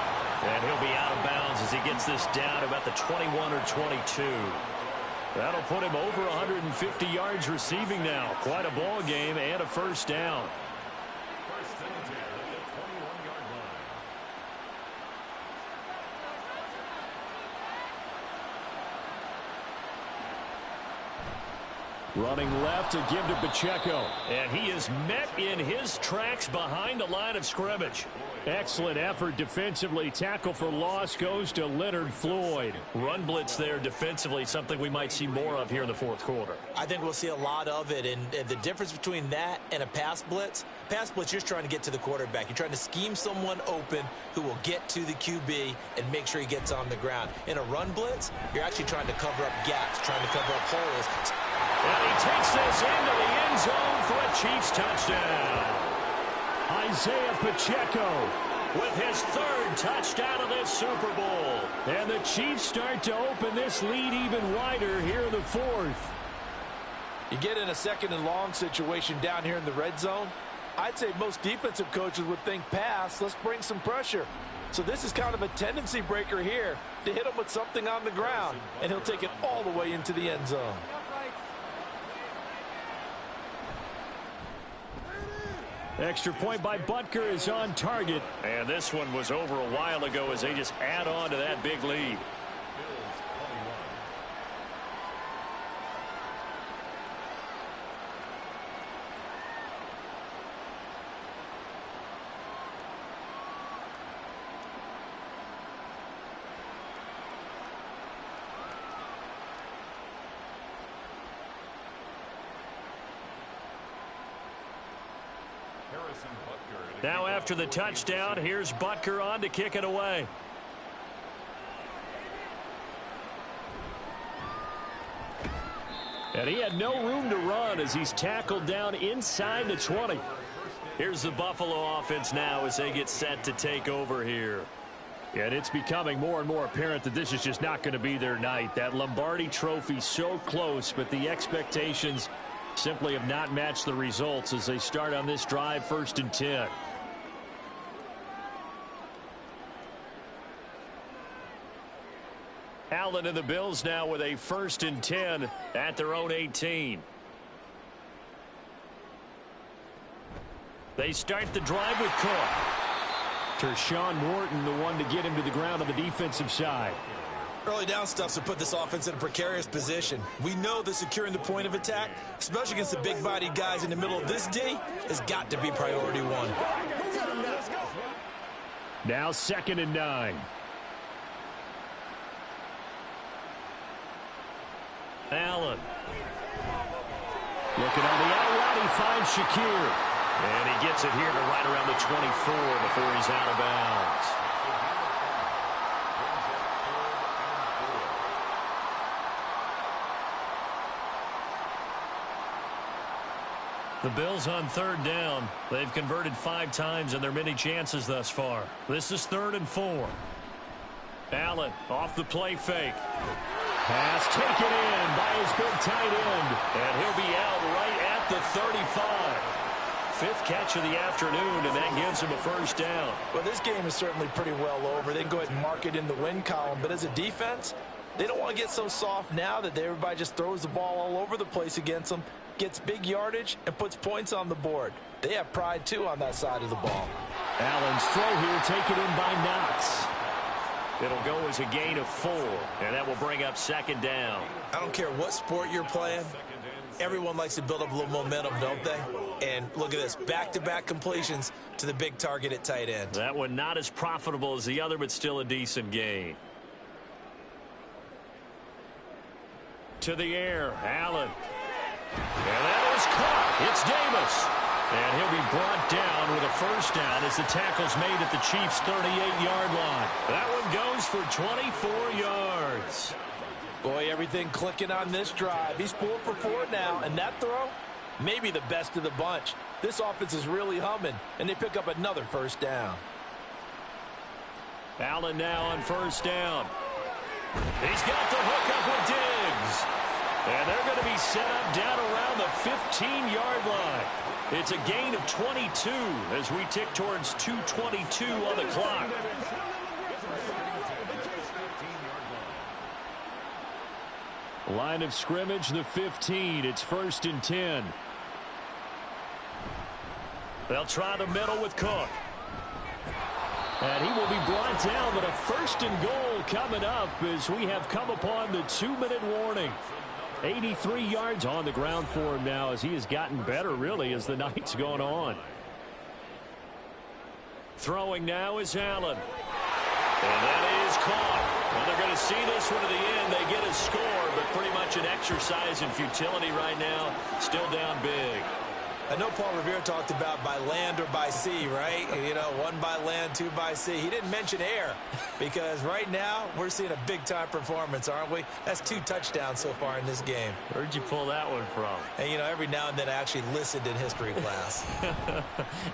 And he'll be out of bounds as he gets this down about the 21 or 22. That'll put him over 150 yards receiving now. Quite a ball game and a first down. Running left to give to Pacheco. And he is met in his tracks behind the line of scrimmage. Excellent effort defensively. Tackle for loss goes to Leonard Floyd. Run blitz there defensively, something we might see more of here in the fourth quarter. I think we'll see a lot of it, and the difference between that and a pass blitz, you're just trying to get to the quarterback. You're trying to scheme someone open who will get to the QB and make sure he gets on the ground. In a run blitz, you're actually trying to cover up gaps, trying to cover up holes. And he takes this into the end zone for a Chiefs touchdown. Isaiah Pacheco with his third touchdown of this Super Bowl. And the Chiefs start to open this lead even wider here in the fourth. You get in a second and long situation down here in the red zone. I'd say most defensive coaches would think pass, let's bring some pressure. So this is kind of a tendency breaker here to hit him with something on the ground, and he'll take it all the way into the end zone. Extra point by Butker is on target. And this one was over a while ago as they just add on to that big lead. Now after the touchdown, here's Butker on to kick it away. And he had no room to run as he's tackled down inside the 20. Here's the Buffalo offense now as they get set to take over here. And it's becoming more and more apparent that this is just not going to be their night. That Lombardi trophy so close, but the expectations simply have not matched the results as they start on this drive, 1st and 10. Allen and the Bills now with a 1st and 10 at their own 18. They start the drive with Cook. Tershawn Morton, the one to get him to the ground on the defensive side. Early down stuff to put this offense in a precarious position. We know that securing the point of attack, especially against the big-bodied guys in the middle of this D, has got to be priority one. Now 2nd and 9. Allen. Looking on the out route, he finds Shakir. And he gets it here to right around the 24 before he's out of bounds. The Bills on 3rd down. They've converted 5 times in their many chances thus far. This is 3rd and 4. Allen off the play fake. Pass taken in by his big tight end. And he'll be out right at the 35. 5th catch of the afternoon, and that gives him a 1st down. Well, this game is certainly pretty well over. They can go ahead and mark it in the win column. But as a defense, they don't want to get so soft now that everybody just throws the ball all over the place against them, gets big yardage, and puts points on the board. They have pride, too, on that side of the ball. Allen's throw here taken in by Knox. It'll go as a gain of 4, and that will bring up second down. I don't care what sport you're playing. Everyone likes to build up a little momentum, don't they? And look at this, back-to-back completions to the big target at tight end. That one not as profitable as the other, but still a decent gain. To the air, Allen. And that is caught. It's Davis. And he'll be brought down with a first down as the tackle's made at the Chiefs' 38-yard line. That one goes for 24 yards. Boy, everything clicking on this drive. He's 4 for 4 now, and that throw, maybe the best of the bunch. This offense is really humming, and they pick up another first down. Allen now on first down. He's got the hook up with Diggs. And they're going to be set up down around the 15-yard line. It's a gain of 22 as we tick towards 2:22 on the clock. Line of scrimmage, the 15. It's 1st and 10. They'll try the middle with Cook. And he will be brought down, but a 1st and goal coming up as we have come upon the 2-minute warning. 83 yards on the ground for him now as he has gotten better, really, as the night's gone on. Throwing now is Allen. And that is caught. Well, they're going to see this one to the end. They get a score, but pretty much an exercise in futility right now. Still down big. I know Paul Revere talked about by land or by sea, right? You know, 1 by land, 2 by sea. He didn't mention air because right now we're seeing a big-time performance, aren't we? That's 2 touchdowns so far in this game. Where'd you pull that one from? And, you know, every now and then I actually listened in history class.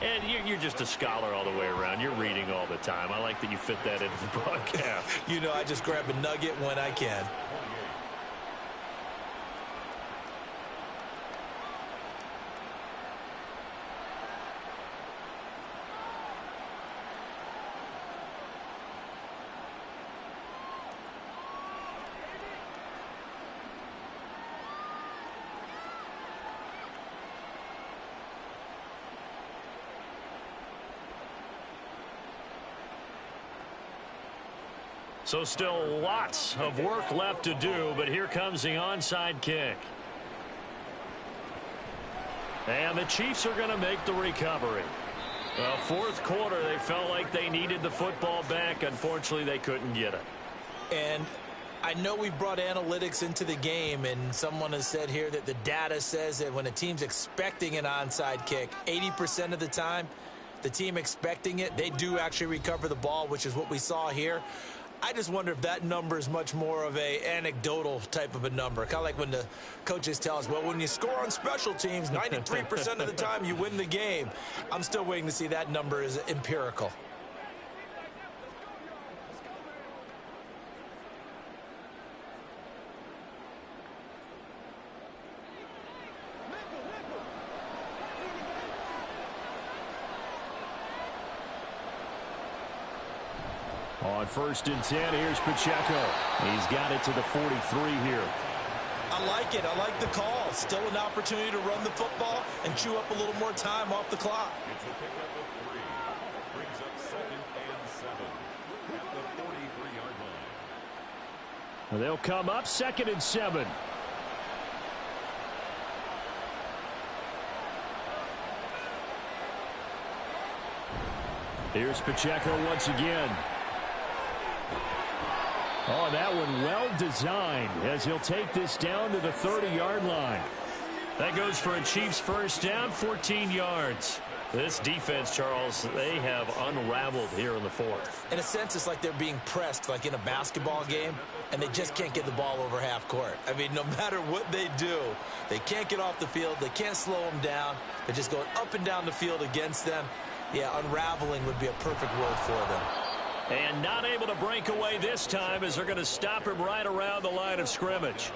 And you're just a scholar all the way around. You're reading all the time. I like that you fit that into the broadcast. You know, I just grab a nugget when I can. So still lots of work left to do, but here comes the onside kick. And the Chiefs are going to make the recovery. Fourth quarter, they felt like they needed the football back. Unfortunately, they couldn't get it. And I know we've brought analytics into the game, and someone has said here that the data says that when a team's expecting an onside kick, 80% of the time, the team expecting it, they do actually recover the ball, which is what we saw here. I just wonder if that number is much more of a anecdotal type of a number. Kind of like when the coaches tell us, well, when you score on special teams, 93% of the time you win the game. I'm still waiting to see that number is empirical. On 1st and 10, here's Pacheco. He's got it to the 43 here. I like it. I like the call. Still an opportunity to run the football and chew up a little more time off the clock. It's a pickup of 3. Brings up 2nd and 7 at the 43-yard line. They'll come up 2nd and 7. Here's Pacheco once again. Oh, that one well designed as he'll take this down to the 30-yard line. That goes for a Chiefs first down, 14 yards. This defense, Charles, they have unraveled here in the fourth. In a sense, it's like they're being pressed like in a basketball game, and they just can't get the ball over half court. I mean, no matter what they do, they can't get off the field. They can't slow them down. They're just going up and down the field against them. Yeah, unraveling would be a perfect word for them. And not able to break away this time as they're going to stop him right around the line of scrimmage.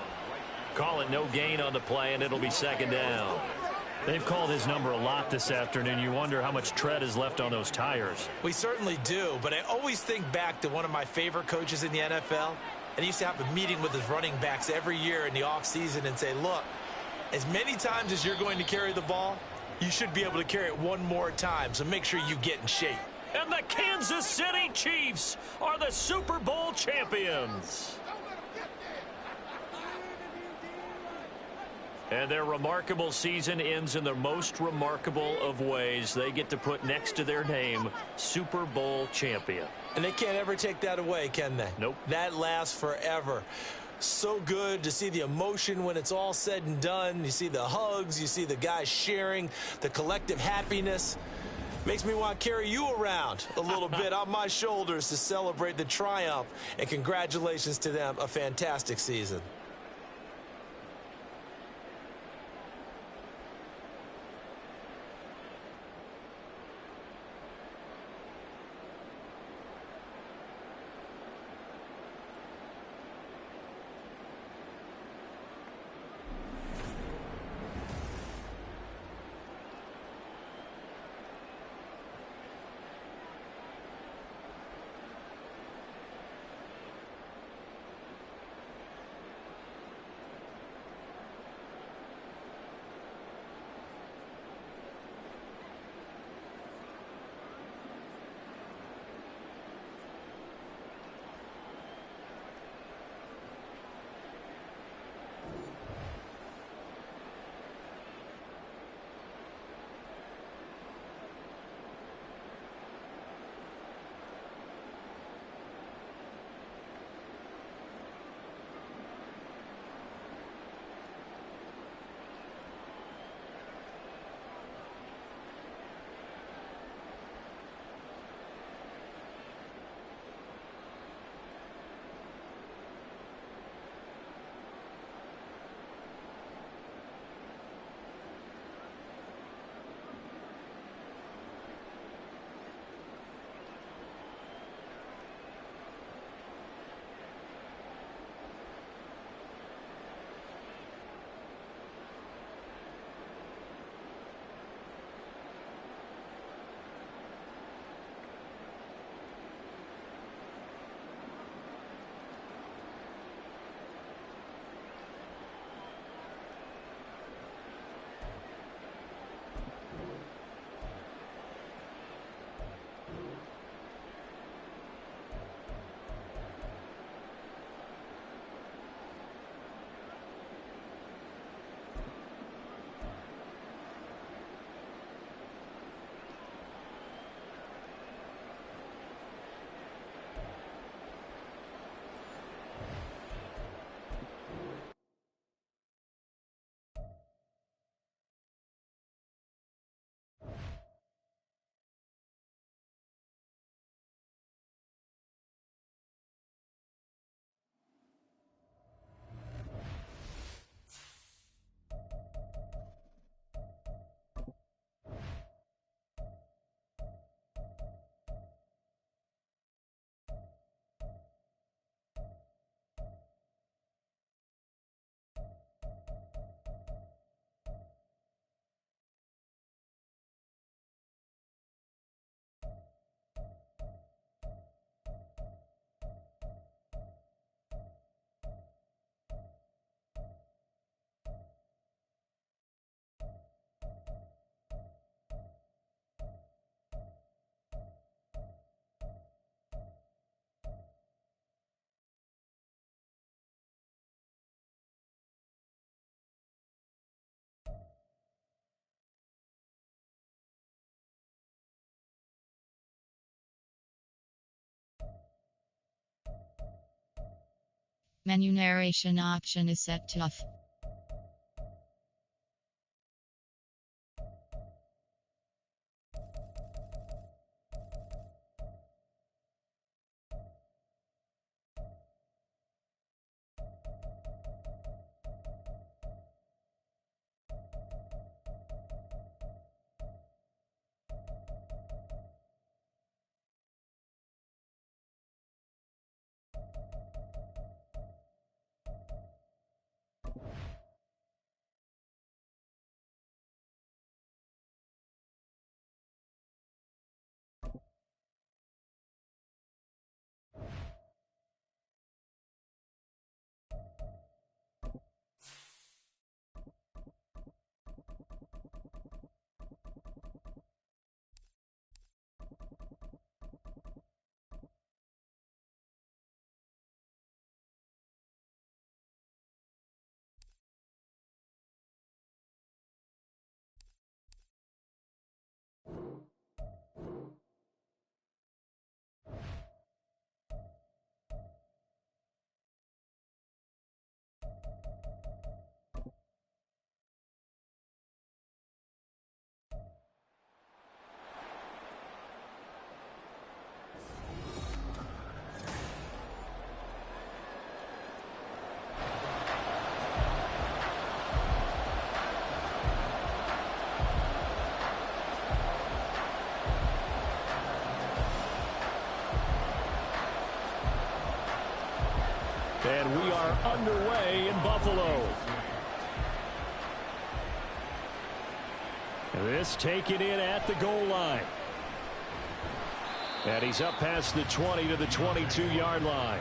Call it no gain on the play, and it'll be 2nd down. They've called his number a lot this afternoon. You wonder how much tread is left on those tires. We certainly do, but I always think back to one of my favorite coaches in the NFL, and he used to have a meeting with his running backs every year in the offseason and say, look, as many times as you're going to carry the ball, you should be able to carry it one more time, so make sure you get in shape. And the Kansas City Chiefs are the Super Bowl champions. And their remarkable season ends in the most remarkable of ways. They get to put next to their name, Super Bowl champion. And they can't ever take that away, can they? Nope. That lasts forever. So good to see the emotion when it's all said and done. You see the hugs, you see the guys sharing, the collective happiness. Makes me want to carry you around a little bit on my shoulders to celebrate the triumph. And congratulations to them, a fantastic season. Menu narration option is set to off. And we are underway in Buffalo. This taken in at the goal line. And he's up past the 20 to the 22-yard line.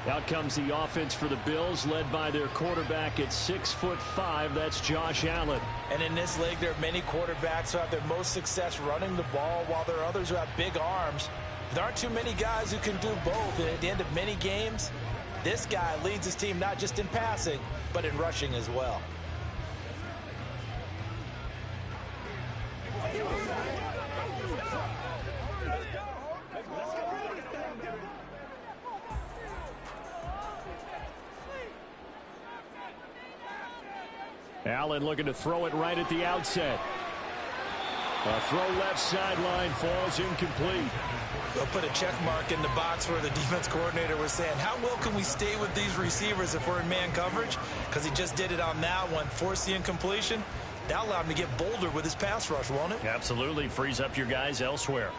Out comes the offense for the Bills, led by their quarterback at 6'5". That's Josh Allen. And in this league, there are many quarterbacks who have their most success running the ball, while there are others who have big arms. There aren't too many guys who can do both. And at the end of many games, this guy leads his team not just in passing, but in rushing as well. Allen looking to throw it right at the outset. A throw left sideline, falls incomplete. They'll put a check mark in the box where the defense coordinator was saying, how well can we stay with these receivers if we're in man coverage? Because he just did it on that one, forced the incompletion. That allowed him to get bolder with his pass rush, won't it? Absolutely, frees up your guys elsewhere.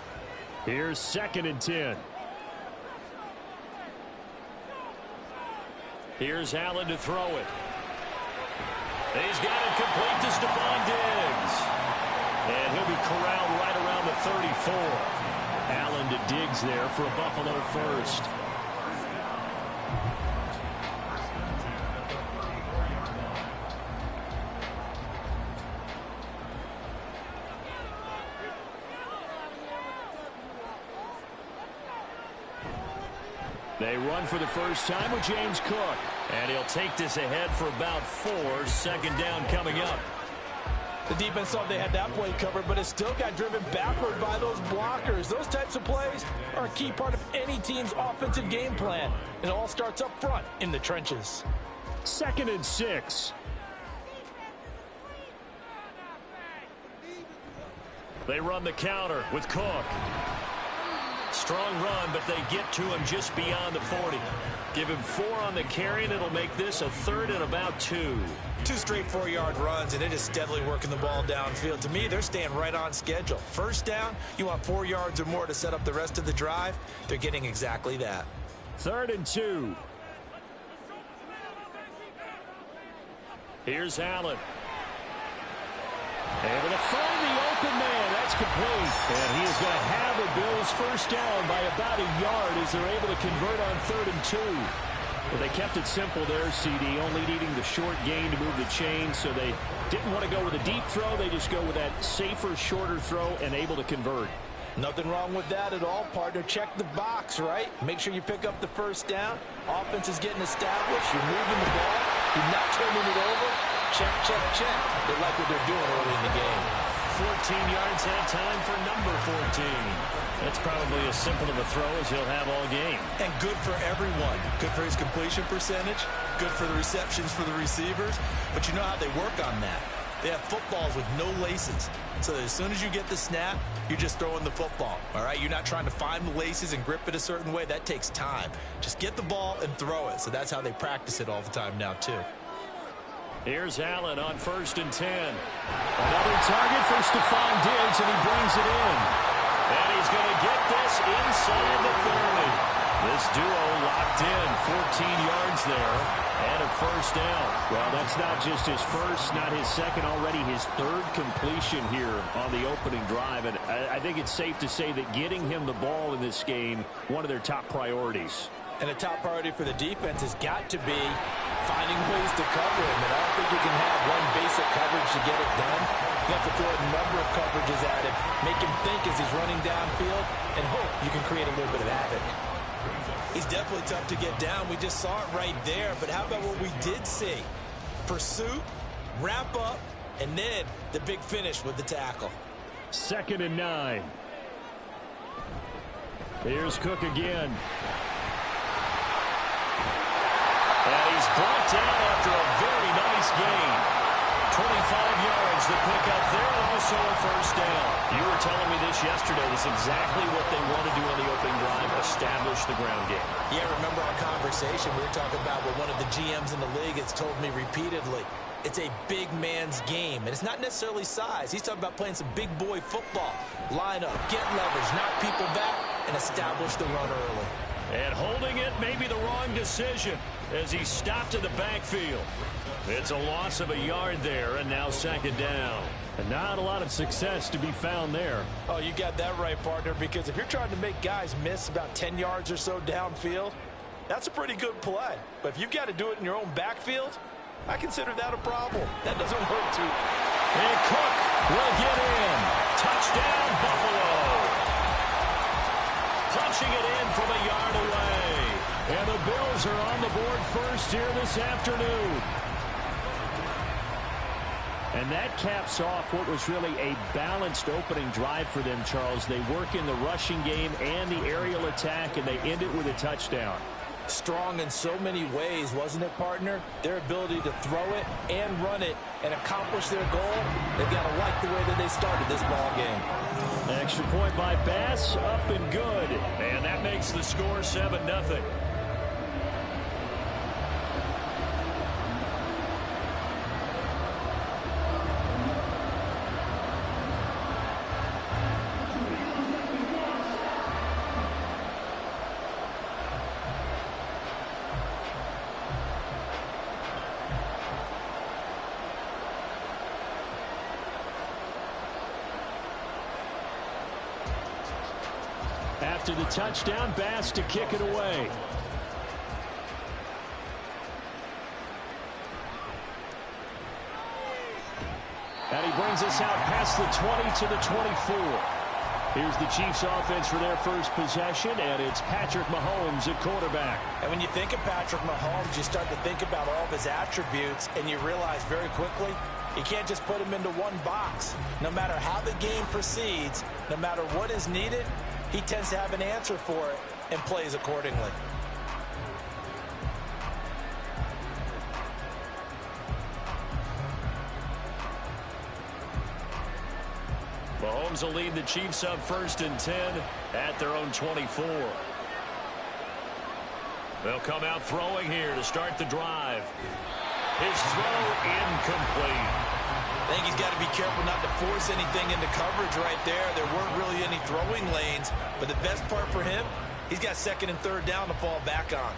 Here's 2nd and 10. Here's Allen to throw it. He's got it complete to Stephon Diggs. And he'll be corralled right around the 34. Allen to Diggs there for a Buffalo first. They run for the first time with James Cook. And he'll take this ahead for about 4. 2nd down coming up. The defense thought they had that play covered, but it still got driven backward by those blockers. Those types of plays are a key part of any team's offensive game plan. It all starts up front in the trenches. 2nd and 6. They run the counter with Cook. Strong run, but they get to him just beyond the 40. Give him 4 on the carry, and it'll make this a 3rd and about 2. 2 straight 4-yard runs, and it is steadily working the ball downfield. To me, they're staying right on schedule. First down, you want 4 yards or more to set up the rest of the drive. They're getting exactly that. 3rd and 2. Here's Allen. Able to find the open man. That's complete. And he is going to have a Bills first down by about a yard as they're able to convert on 3rd and 2. Well, they kept it simple there, CD, only needing the short gain to move the chain, so they didn't want to go with a deep throw. They just go with that safer, shorter throw and able to convert. Nothing wrong with that at all, partner. Check the box, right? Make sure you pick up the first down. Offense is getting established. You're moving the ball. You're not turning it over. Check, check, check. They like what they're doing early in the game. 14 yards at a time for number 14. That's probably as simple of a throw as he'll have all game. And good for everyone. Good for his completion percentage. Good for the receptions for the receivers. But you know how they work on that. They have footballs with no laces. So that as soon as you get the snap, you're just throwing the football. All right? You're not trying to find the laces and grip it a certain way. That takes time. Just get the ball and throw it. So that's how they practice it all the time now, too. Here's Allen on 1st and 10. Another target for Stephon Diggs, and he brings it in. And he's going to get this inside the 30. This duo locked in, 14 yards there, and a first down. Well, that's not just his first, not his second, already his 3rd completion here on the opening drive. And I think it's safe to say that getting him the ball in this game, one of their top priorities. And a top priority for the defense has got to be finding ways to cover him. And I don't think you can have one basic coverage to get it done. You have to throw a number of coverages at him, make him think as he's running downfield, and hope you can create a little bit of havoc. He's definitely tough to get down. We just saw it right there. But how about what we did see? Pursuit, wrap up, and then the big finish with the tackle. 2nd and 9. Here's Cook again. And he's brought down after a very nice gain. 25 yards, the pickup there, also a first down. You were telling me this yesterday. This is exactly what they want to do on the opening drive, establish the ground game. Yeah, remember our conversation. We were talking about what one of the GMs in the league has told me repeatedly. It's a big man's game, and it's not necessarily size. He's talking about playing some big boy football. Line up, get leverage, knock people back, and establish the run early. And holding it may be the wrong decision as he stopped in the backfield. It's a loss of a yard there, and now second down. And not a lot of success to be found there. Oh, you got that right, partner, because if you're trying to make guys miss about 10 yards or so downfield, that's a pretty good play. But if you've got to do it in your own backfield, I consider that a problem. That doesn't work too. And Cook will get in. Touchdown, Buffalo. Punching it in from a yard away. And the Bills are on the board first here this afternoon. And that caps off what was really a balanced opening drive for them, Charles. They work in the rushing game and the aerial attack, and they end it with a touchdown. Strong in so many ways, wasn't it, partner? Their ability to throw it and run it and accomplish their goal, they've got to like the way that they started this ball game. Extra point by Bass, up and good. And that makes the score 7-0. After the touchdown, Bass to kick it away. And he brings us out past the 20 to the 24. Here's the Chiefs offense for their first possession, and it's Patrick Mahomes at quarterback. And when you think of Patrick Mahomes, you start to think about all of his attributes, and you realize very quickly, you can't just put him into one box. No matter how the game proceeds, no matter what is needed, he tends to have an answer for it and plays accordingly. Mahomes will lead the Chiefs up 1st and 10 at their own 24. They'll come out throwing here to start the drive. His throw incomplete. I think he's got to be careful not to force anything into coverage right there. There weren't really any throwing lanes, but the best part for him, he's got 2nd and 3rd down to fall back on.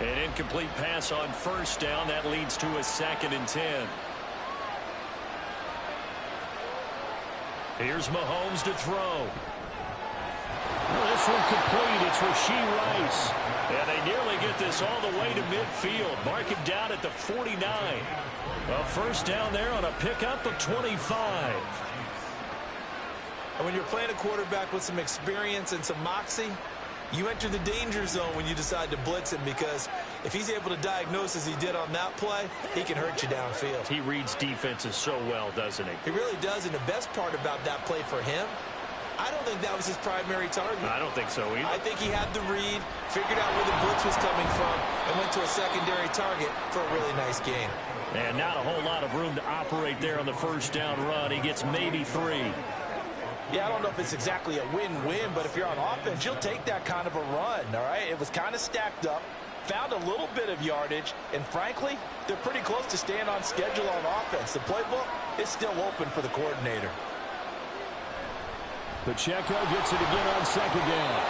An incomplete pass on 1st down. That leads to a 2nd and 10. Here's Mahomes to throw. This one complete. It's Rashee Rice. And they nearly get this all the way to midfield. Mark him down at the 49. A 1st down there on a pickup of 25. And when you're playing a quarterback with some experience and some moxie, you enter the danger zone when you decide to blitz him, because if he's able to diagnose as he did on that play, he can hurt you downfield. He reads defenses so well, doesn't he? He really does, and the best part about that play for him, I don't think that was his primary target. I don't think so either. I think he had the read, figured out where the blitz was coming from, and went to a secondary target for a really nice gain. And not a whole lot of room to operate there on the 1st down run. He gets maybe 3. Yeah, I don't know if it's exactly a win-win, but if you're on offense, you'll take that kind of a run, all right? It was kind of stacked up, found a little bit of yardage, and frankly, they're pretty close to staying on schedule on offense. The playbook is still open for the coordinator. Pacheco gets it again on 2nd down.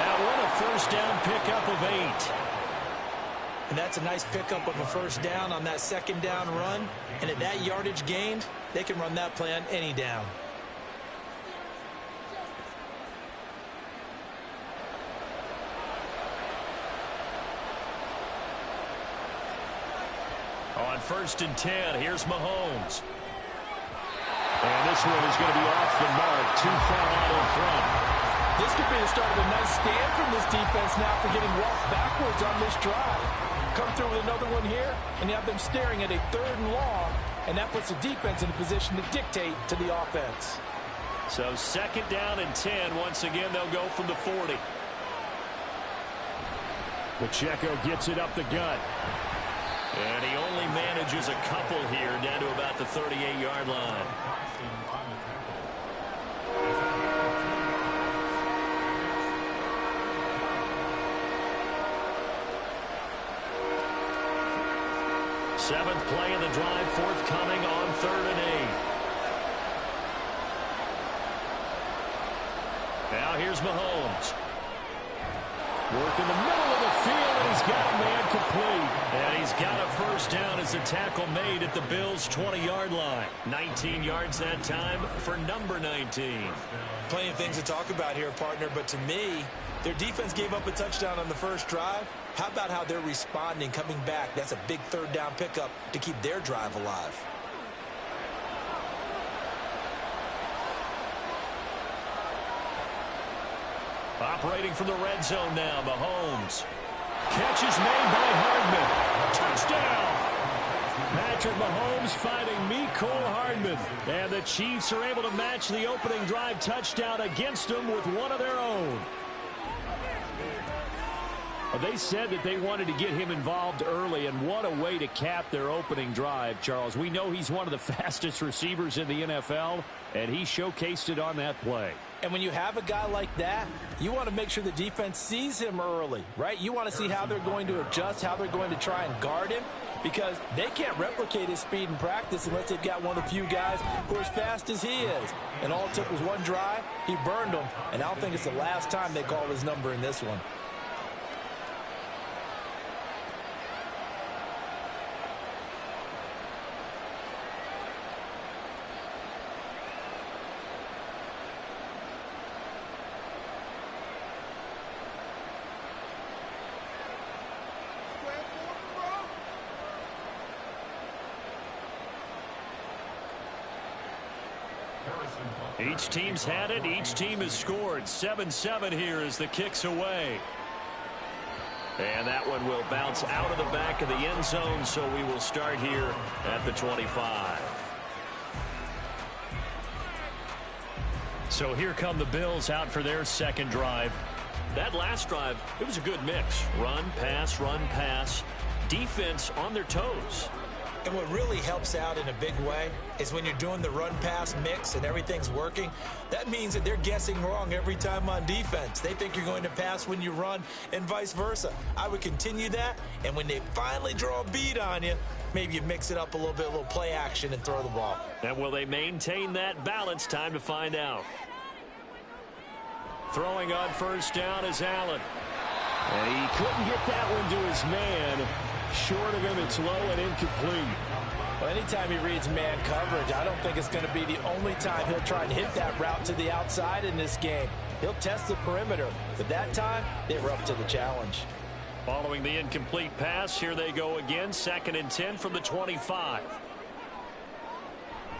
That one a 1st down pickup of 8. And that's a nice pickup of a 1st down on that 2nd down run. And at that yardage gained, they can run that play on any down. On 1st and 10, here's Mahomes. And this one is going to be off the mark, too far out in front. This could be the start of a nice stand from this defense now for getting walked backwards on this drive. Come through with another one here, and you have them staring at a 3rd and long, and that puts the defense in a position to dictate to the offense. So 2nd down and 10. Once again, they'll go from the 40. Pacheco gets it up the gut. And he only manages a couple here down to about the 38-yard line. Seventh play of the drive forthcoming on 3rd and 8. Now here's Mahomes. Work in the middle of the field, and he's got a man complete. And he's got a first down as the tackle made at the Bills' 20-yard line. 19 yards that time for number 19. Plenty of things to talk about here, partner, but to me, their defense gave up a touchdown on the first drive. How about how they're responding, coming back? That's a big third down pickup to keep their drive alive. Operating from the red zone now, Mahomes. Catch is made by Hardman. Touchdown! Patrick Mahomes finding Mecole Hardman. And the Chiefs are able to match the opening drive touchdown against them with one of their own. They said that they wanted to get him involved early, and what a way to cap their opening drive, Charles. We know he's one of the fastest receivers in the NFL, and he showcased it on that play. And when you have a guy like that, you want to make sure the defense sees him early, right? You want to see how they're going to adjust, how they're going to try and guard him, because they can't replicate his speed in practice unless they've got one of the few guys who are as fast as he is. And all it took was one drive. He burned them, and I don't think it's the last time they call his number in this one. Each team's had it. Each team has scored. 7-7 here as the kick's away. And that one will bounce out of the back of the end zone, so we will start here at the 25. So here come the Bills out for their second drive. That last drive, it was a good mix. Run, pass, defense on their toes. And what really helps out in a big way is when you're doing the run-pass mix and everything's working, that means that they're guessing wrong every time on defense. They think you're going to pass when you run and vice versa. I would continue that, and when they finally draw a beat on you, maybe you mix it up a little bit, a little play action and throw the ball. And will they maintain that balance? Time to find out. Throwing on first down is Allen. And he couldn't get that one to his man. Short of him, it's low and incomplete. Well, anytime he reads man coverage, I don't think it's going to be the only time he'll try and hit that route to the outside in this game. He'll test the perimeter, but that time, they were up to the challenge. Following the incomplete pass, here they go again. 2nd and 10 from the 25.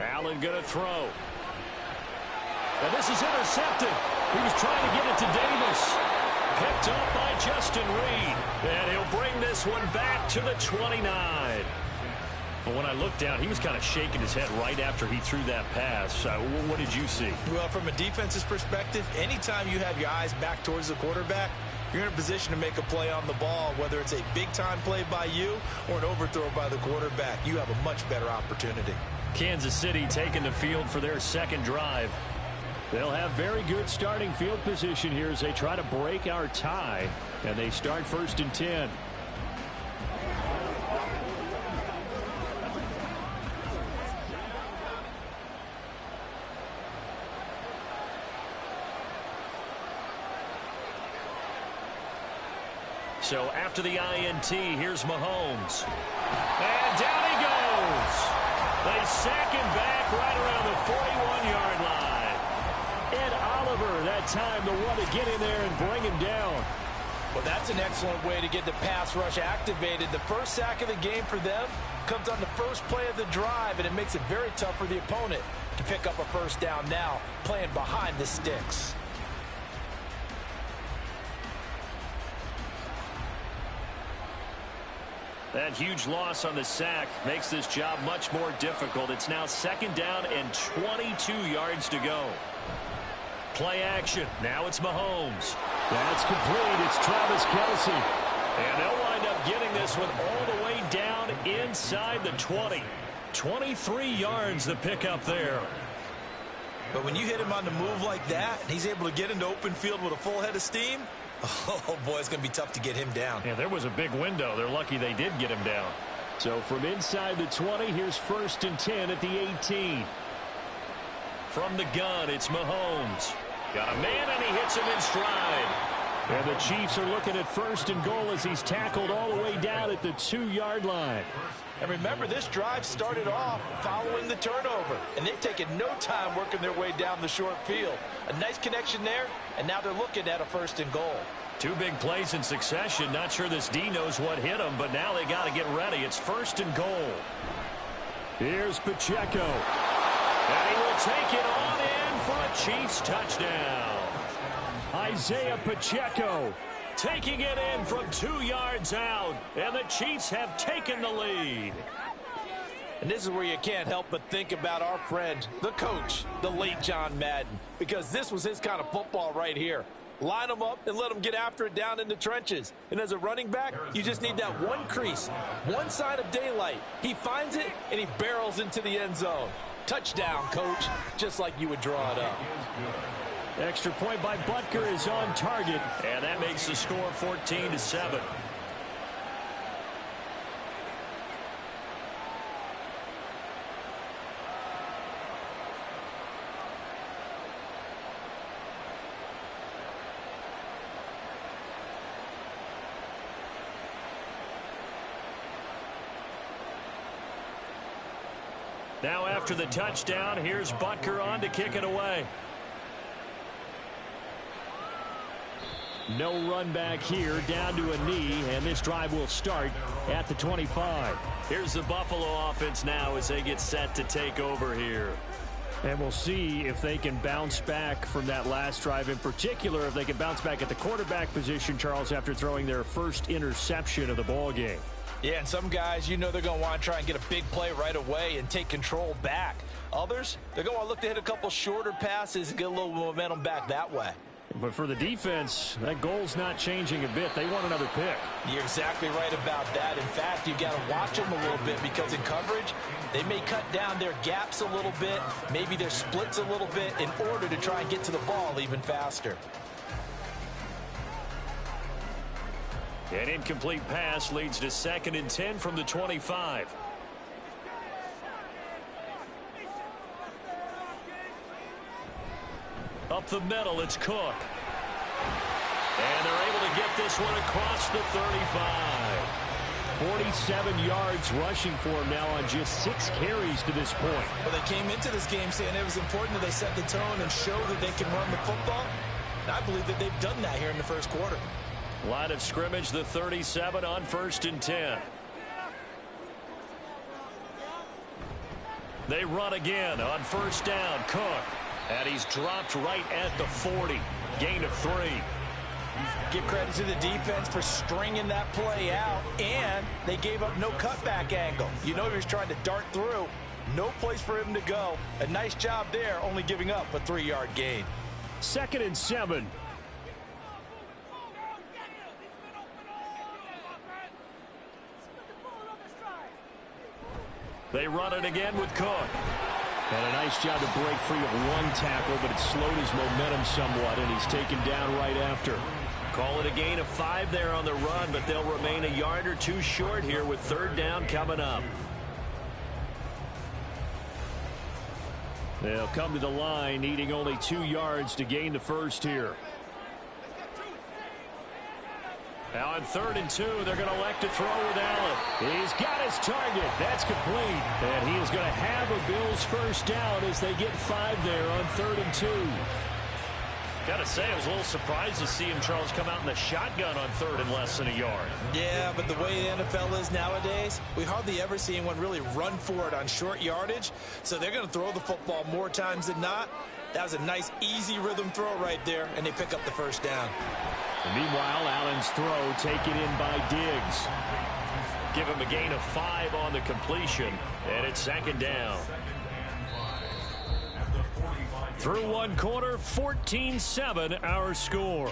Allen going to throw. And this is intercepted. He was trying to get it to Davis. Picked up by Justin Reed. And he'll bring this one back to the 29. But when I looked down, he was kind of shaking his head right after he threw that pass. What did you see? Well, from a defense's perspective, anytime you have your eyes back towards the quarterback, you're in a position to make a play on the ball, whether it's a big-time play by you or an overthrow by the quarterback. You have a much better opportunity. Kansas City taking the field for their second drive. They'll have very good starting field position here as they try to break our tie. And they start 1st and 10. So after the INT, here's Mahomes. And down he goes. They sack him back right around the 41-yard line. Ed Oliver, that time, the one to get in there and bring him down. Well, that's an excellent way to get the pass rush activated. The first sack of the game for them comes on the first play of the drive, and it makes it very tough for the opponent to pick up a first down now, playing behind the sticks. That huge loss on the sack makes this job much more difficult. It's now 2nd down and 22 yards to go. Play action. Now it's Mahomes. That's complete. It's Travis Kelce. And they'll wind up getting this one all the way down inside the 20. 23 yards the pickup there. But when you hit him on the move like that, and he's able to get into open field with a full head of steam, oh, boy, it's going to be tough to get him down. Yeah, there was a big window. They're lucky they did get him down. So from inside the 20, here's 1st and 10 at the 18. From the gun, it's Mahomes. Got a man, and he hits him in stride. And the Chiefs are looking at 1st and goal as he's tackled all the way down at the 2-yard line. And remember, this drive started off following the turnover, and they've taken no time working their way down the short field. A nice connection there, and now they're looking at a 1st and goal. 2 big plays in succession. Not sure this D knows what hit him, but now they got to get ready. It's 1st and goal. Here's Pacheco. And he will take it on in for a Chiefs touchdown. Isaiah Pacheco taking it in from 2 yards out, and the Chiefs have taken the lead. And this is where you can't help but think about our friend, the coach, the late John Madden, because this was his kind of football right here. Line them up and let them get after it down in the trenches. And as a running back, you just need that one crease, one sign of daylight. He finds it, and he barrels into the end zone. Touchdown, coach, just like you would draw it up. Extra point by Butker is on target. And that makes the score 14-7. Now after the touchdown, here's Butker on to kick it away. No run back here, down to a knee, and this drive will start at the 25. Here's the Buffalo offense now as they get set to take over here. And we'll see if they can bounce back from that last drive, in particular if they can bounce back at the quarterback position, Charles, after throwing their first interception of the ball game. Yeah, and some guys, you know, they're going to want to try and get a big play right away and take control back. Others, they're going to look to hit a couple shorter passes and get a little momentum back that way. But for the defense, that goal's not changing a bit. They want another pick. You're exactly right about that. In fact, you've got to watch them a little bit because in coverage, they may cut down their gaps a little bit, maybe their splits a little bit in order to try and get to the ball even faster. An incomplete pass leads to 2nd and 10 from the 25. Up the middle, it's Cook. And they're able to get this one across the 35. 47 yards rushing for him now on just 6 carries to this point. Well, they came into this game saying it was important that they set the tone and show that they can run the football. And I believe that they've done that here in the first quarter. Line of scrimmage, the 37 on 1st and 10. They run again on 1st down. Cook. And he's dropped right at the 40. Gain of 3. Give credit to the defense for stringing that play out, and they gave up no cutback angle. You know he was trying to dart through. No place for him to go. A nice job there, only giving up a 3-yard gain. 2nd and 7. They run it again with Cook. And a nice job to break free of one tackle, but it slowed his momentum somewhat, and he's taken down right after. Call it a gain of 5 there on the run, but they'll remain a yard or 2 short here with 3rd down coming up. They'll come to the line, needing only 2 yards to gain the first here. Now on 3rd and 2, they're going to elect to throw with Allen. He's got his target. That's complete. And he is going to have a Bills first down as they get 5 there on 3rd and 2. Got to say, I was a little surprised to see him, Charles, come out in the shotgun on 3rd and less than a yard. Yeah, but the way the NFL is nowadays, we hardly ever see anyone really run for it on short yardage. So they're going to throw the football more times than not. That was a nice, easy rhythm throw right there, and they pick up the first down. And meanwhile, Allen's throw taken in by Diggs. Give him a gain of 5 on the completion, and it's 2nd down. Through one quarter, 14-7 our score.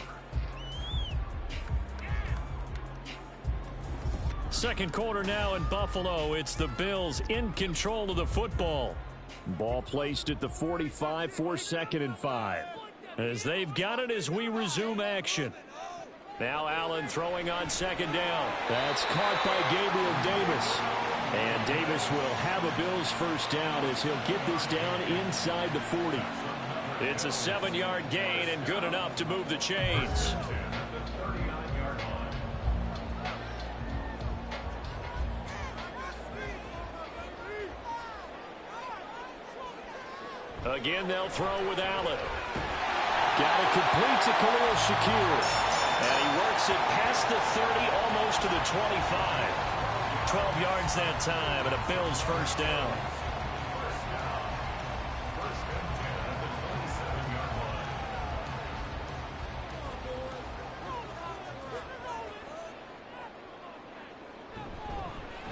Second quarter now in Buffalo. It's the Bills in control of the football. Ball placed at the 45 for 2nd and 5. As they've got it as we resume action. Now Allen throwing on 2nd down. That's caught by Gabriel Davis. And Davis will have a Bills first down as he'll get this down inside the 40. It's a 7-yard gain and good enough to move the chains. Again, they'll throw with Allen. Got it complete to Khalil Shakir. And he works it past the 30, almost to the 25. 12 yards that time, and a Bills first down.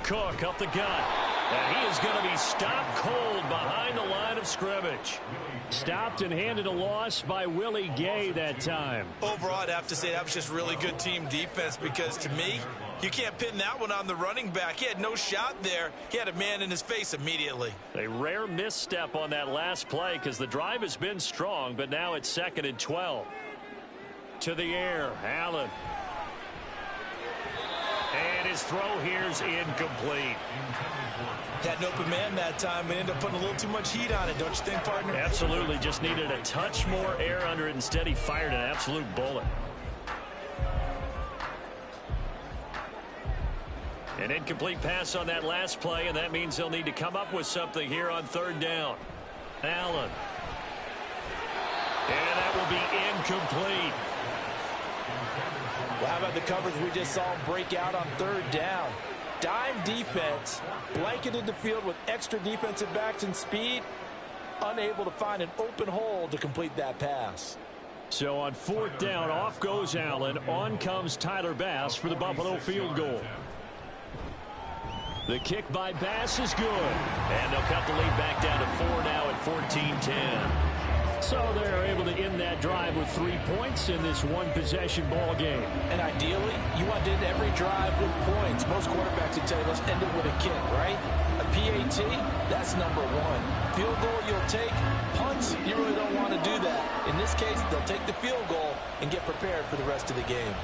Cook up the gut. And he is going to be stopped cold behind the line of scrimmage. Stopped and handed a loss by Willie Gay that time. Overall, I'd have to say that was just really good team defense because, to me, you can't pin that one on the running back. He had no shot there. He had a man in his face immediately. A rare misstep on that last play because the drive has been strong, but now it's 2nd and 12. To the air, Allen. And his throw here's incomplete. Had an open man that time and ended up putting a little too much heat on it, don't you think, partner? Absolutely. Just needed a touch more air under it. Instead, he fired an absolute bullet. An incomplete pass on that last play, and that means they'll need to come up with something here on 3rd down. Allen. And that will be incomplete. Well, how about the coverage we just saw him break out on 3rd down? Dime defense, blanketed the field with extra defensive backs and speed, unable to find an open hole to complete that pass. So on 4th down, off goes Allen. On comes Tyler Bass for the Buffalo field goal. The kick by Bass is good. And they'll cut the lead back down to 4 now at 14-10. So they're able to end that drive with 3 points in this one-possession ball game. And ideally, you want to end every drive with points. Most quarterbacks would tell you, let's end it with a kick, right? A PAT, that's number 1. Field goal you'll take. Punts, you really don't want to do that. In this case, they'll take the field goal and get prepared for the rest of the game.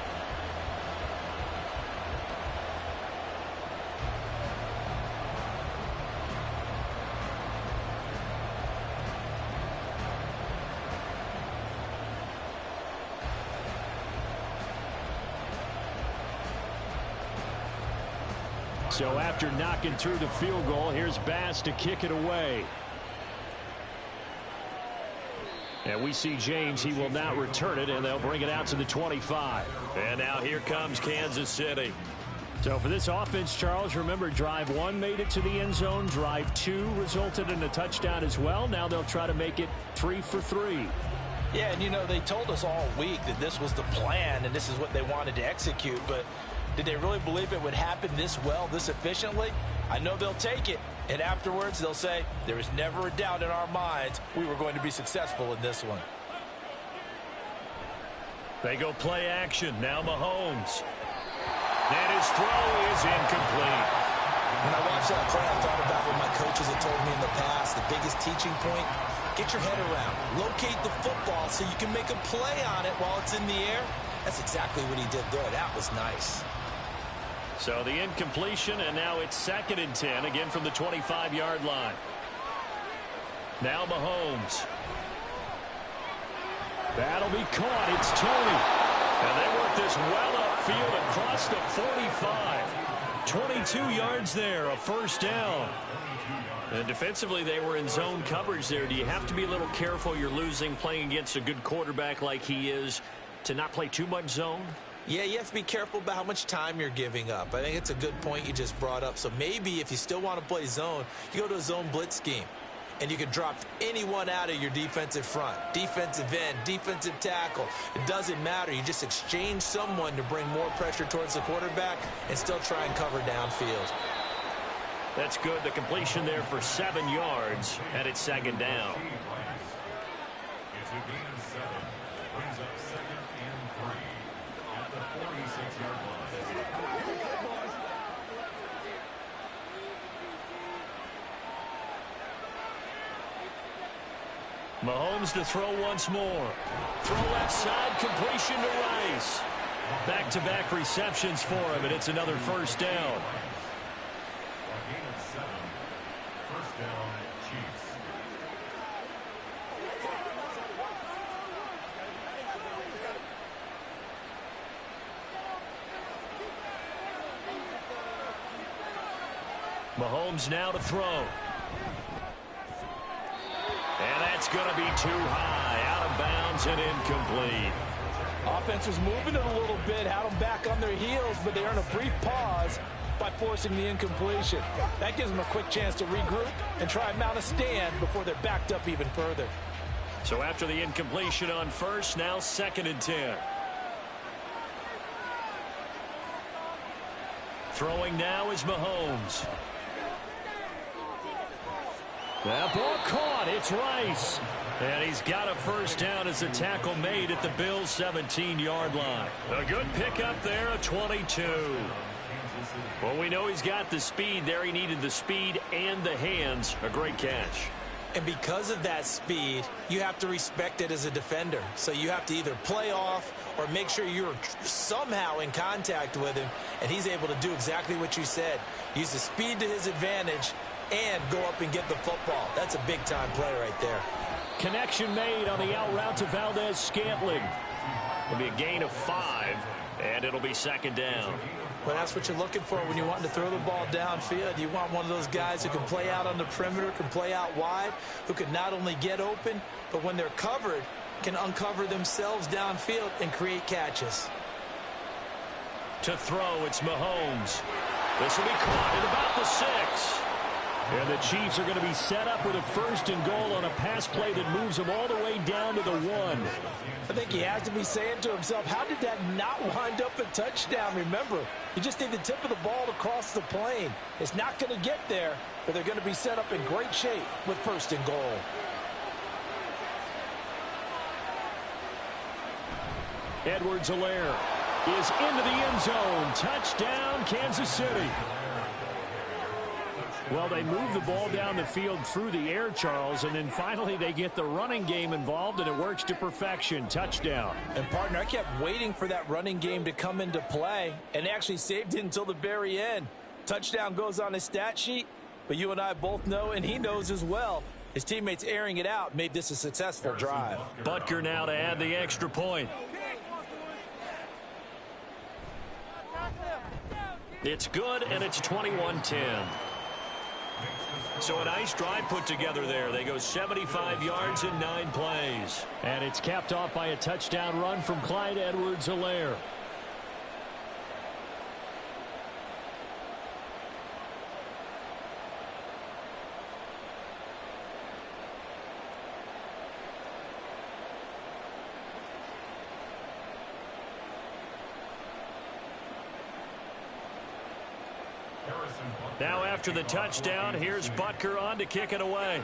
So after knocking through the field goal, here's Bass to kick it away. And we see James. He will now return it, and they'll bring it out to the 25. And now here comes Kansas City. So for this offense, Charles, remember drive 1 made it to the end zone. Drive 2 resulted in a touchdown as well. Now they'll try to make it 3 for 3. Yeah, and you know, they told us all week that this was the plan and this is what they wanted to execute, but did they really believe it would happen this well, this efficiently? I know they'll take it, and afterwards they'll say, there was never a doubt in our minds we were going to be successful in this one. They go play action. Now Mahomes. And his throw is incomplete. When I watched that play, I thought about what my coaches had told me in the past. The biggest teaching point, get your head around. Locate the football so you can make a play on it while it's in the air. That's exactly what he did there. That was nice. So the incompletion, and now it's 2nd and 10, again from the 25-yard line. Now Mahomes. That'll be caught. It's Tony. And they work this well upfield across the 45. 22 yards there, a first down. And defensively, they were in zone coverage there. Do you have to be a little careful? You're losing, playing against a good quarterback like he is, to not play too much zone? Yeah, you have to be careful about how much time you're giving up. I think it's a good point you just brought up. So maybe if you still want to play zone, you go to a zone blitz scheme. And you can drop anyone out of your defensive front. Defensive end, defensive tackle. It doesn't matter. You just exchange someone to bring more pressure towards the quarterback and still try and cover downfield. That's good. The completion there for 7 yards, and it's 2nd down. It's a gain of 7. Brings up 2nd and 3 at the 46-yard line. Mahomes to throw once more. Throw left side, completion to Rice. Back-to-back receptions for him, and it's another first down. A gain of 7. First down, Chiefs. Mahomes now to throw. And that's going to be too high. Out of bounds and incomplete. Offense was moving it a little bit, had them back on their heels, but they earned a brief pause by forcing the incompletion. That gives them a quick chance to regroup and try and mount a stand before they're backed up even further. So after the incompletion on first, now 2nd and 10. Throwing now is Mahomes. That ball caught. It's Rice. And he's got a first down as a tackle made at the Bills' 17-yard line. A good pickup there, a 22. Well, we know he's got the speed there. He needed the speed and the hands. A great catch. And because of that speed, you have to respect it as a defender. So you have to either play off or make sure you're somehow in contact with him, and he's able to do exactly what you said. Use the speed to his advantage and go up and get the football. That's a big-time play right there. Connection made on the out route to Valdez-Scantling. It'll be a gain of 5, and it'll be 2nd down. Well, that's what you're looking for when you want to throw the ball downfield. You want one of those guys who can play out on the perimeter, can play out wide, who can not only get open, but when they're covered, can uncover themselves downfield and create catches. To throw, it's Mahomes. This will be caught at about the 6. And the Chiefs are going to be set up with a 1st and goal on a pass play that moves them all the way down to the 1. I think he has to be saying to himself, how did that not wind up a touchdown? Remember, you just need the tip of the ball to cross the plane. It's not going to get there, but they're going to be set up in great shape with 1st and goal. Edwards-Helaire is into the end zone. Touchdown, Kansas City. Well, they move the ball down the field through the air, Charles, and then finally they get the running game involved, and it works to perfection. Touchdown. And, partner, I kept waiting for that running game to come into play, and actually saved it until the very end. Touchdown goes on his stat sheet, but you and I both know, and he knows as well, his teammates airing it out made this a successful drive. Butker now to add the extra point. It's good, and it's 21-10. So a nice drive put together there. They go 75 yards in 9 plays. And it's capped off by a touchdown run from Clyde Edwards-Helaire. Now after the touchdown, here's Butker on to kick it away.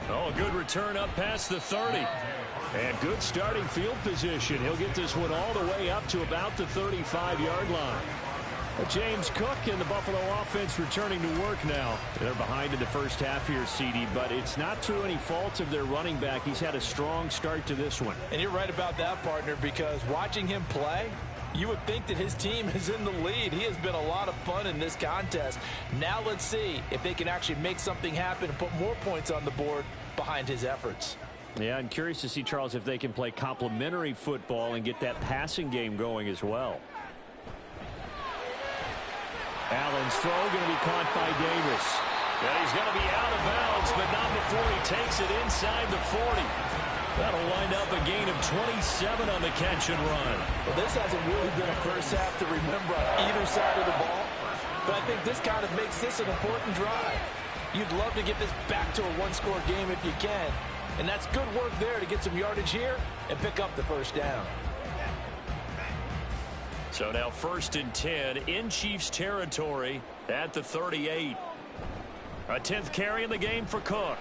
Oh, a good return up past the 30. And good starting field position. He'll get this one all the way up to about the 35-yard line. James Cook and the Buffalo offense returning to work now. They're behind in the first half here, CD, but it's not through any fault of their running back. He's had a strong start to this one. And you're right about that, partner, because watching him play, you would think that his team is in the lead. He has been a lot of fun in this contest. Now let's see if they can actually make something happen and put more points on the board behind his efforts. Yeah, I'm curious to see, Charles, if they can play complementary football and get that passing game going as well. Allen's throw going to be caught by Davis. And he's going to be out of bounds, but not before he takes it inside the 40. That'll wind up a gain of 27 on the catch and run. Well, this hasn't really been a first half to remember on either side of the ball, but I think this kind of makes this an important drive. You'd love to get this back to a one-score game if you can, and that's good work there to get some yardage here and pick up the first down. So now 1st and 10 in Chiefs territory at the 38. A 10th carry in the game for Cook.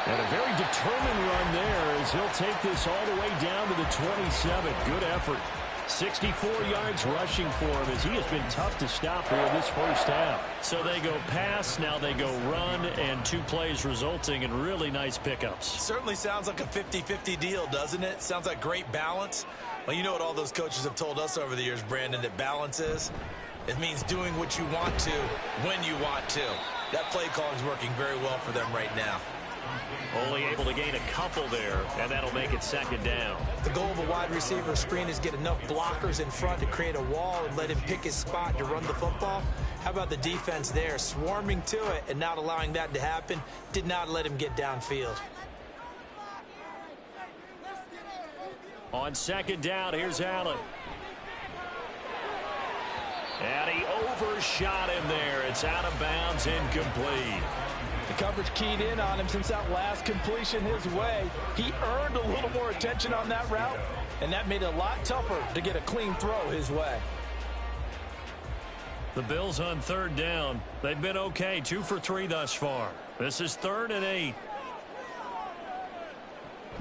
And a very determined run there as he'll take this all the way down to the 27. Good effort. 64 yards rushing for him as he has been tough to stop here in this first half. So they go pass, now they go run, and 2 plays resulting in really nice pickups. Certainly sounds like a 50-50 deal, doesn't it? Sounds like great balance. Well, you know what all those coaches have told us over the years, Brandon, that balance is? It means doing what you want to when you want to. That play calling is working very well for them right now. Only able to gain a couple there, and that'll make it second down. The goal of a wide receiver screen is get enough blockers in front to create a wall and let him pick his spot to run the football. How about the defense there, swarming to it and not allowing that to happen? Did not let him get downfield. On second down, here's Allen. And he overshot him there. It's out of bounds, incomplete. The coverage keyed in on him since that last completion his way. He earned a little more attention on that route, and that made it a lot tougher to get a clean throw his way. The Bills on third down. They've been okay, 2 for 3 thus far. This is 3rd and 8.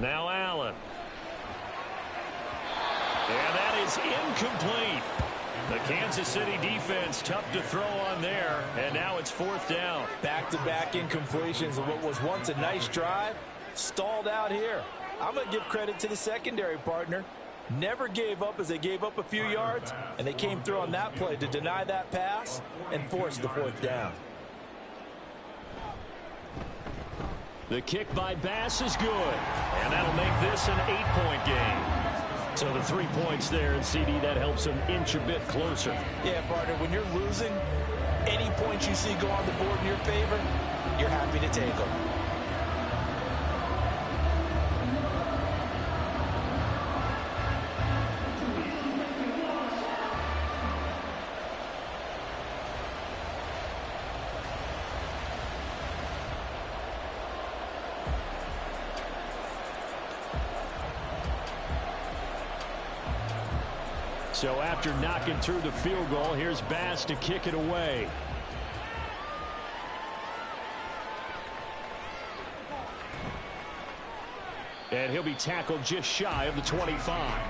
Now Allen. And that is incomplete. The Kansas City defense tough to throw on there, and now it's 4th down. Back-to-back incompletions of what was once a nice drive, stalled out here. I'm going to give credit to the secondary partner. Never gave up as they gave up a few yards, and they came through on that play to deny that pass and force the 4th down. The kick by Bass is good, and that'll make this an 8-point game. So the 3 points there, and CD, that helps them inch a bit closer. Yeah, partner, when you're losing, any points you see go on the board in your favor, you're happy to take them. So after knocking through the field goal, here's Bass to kick it away. And he'll be tackled just shy of the 25.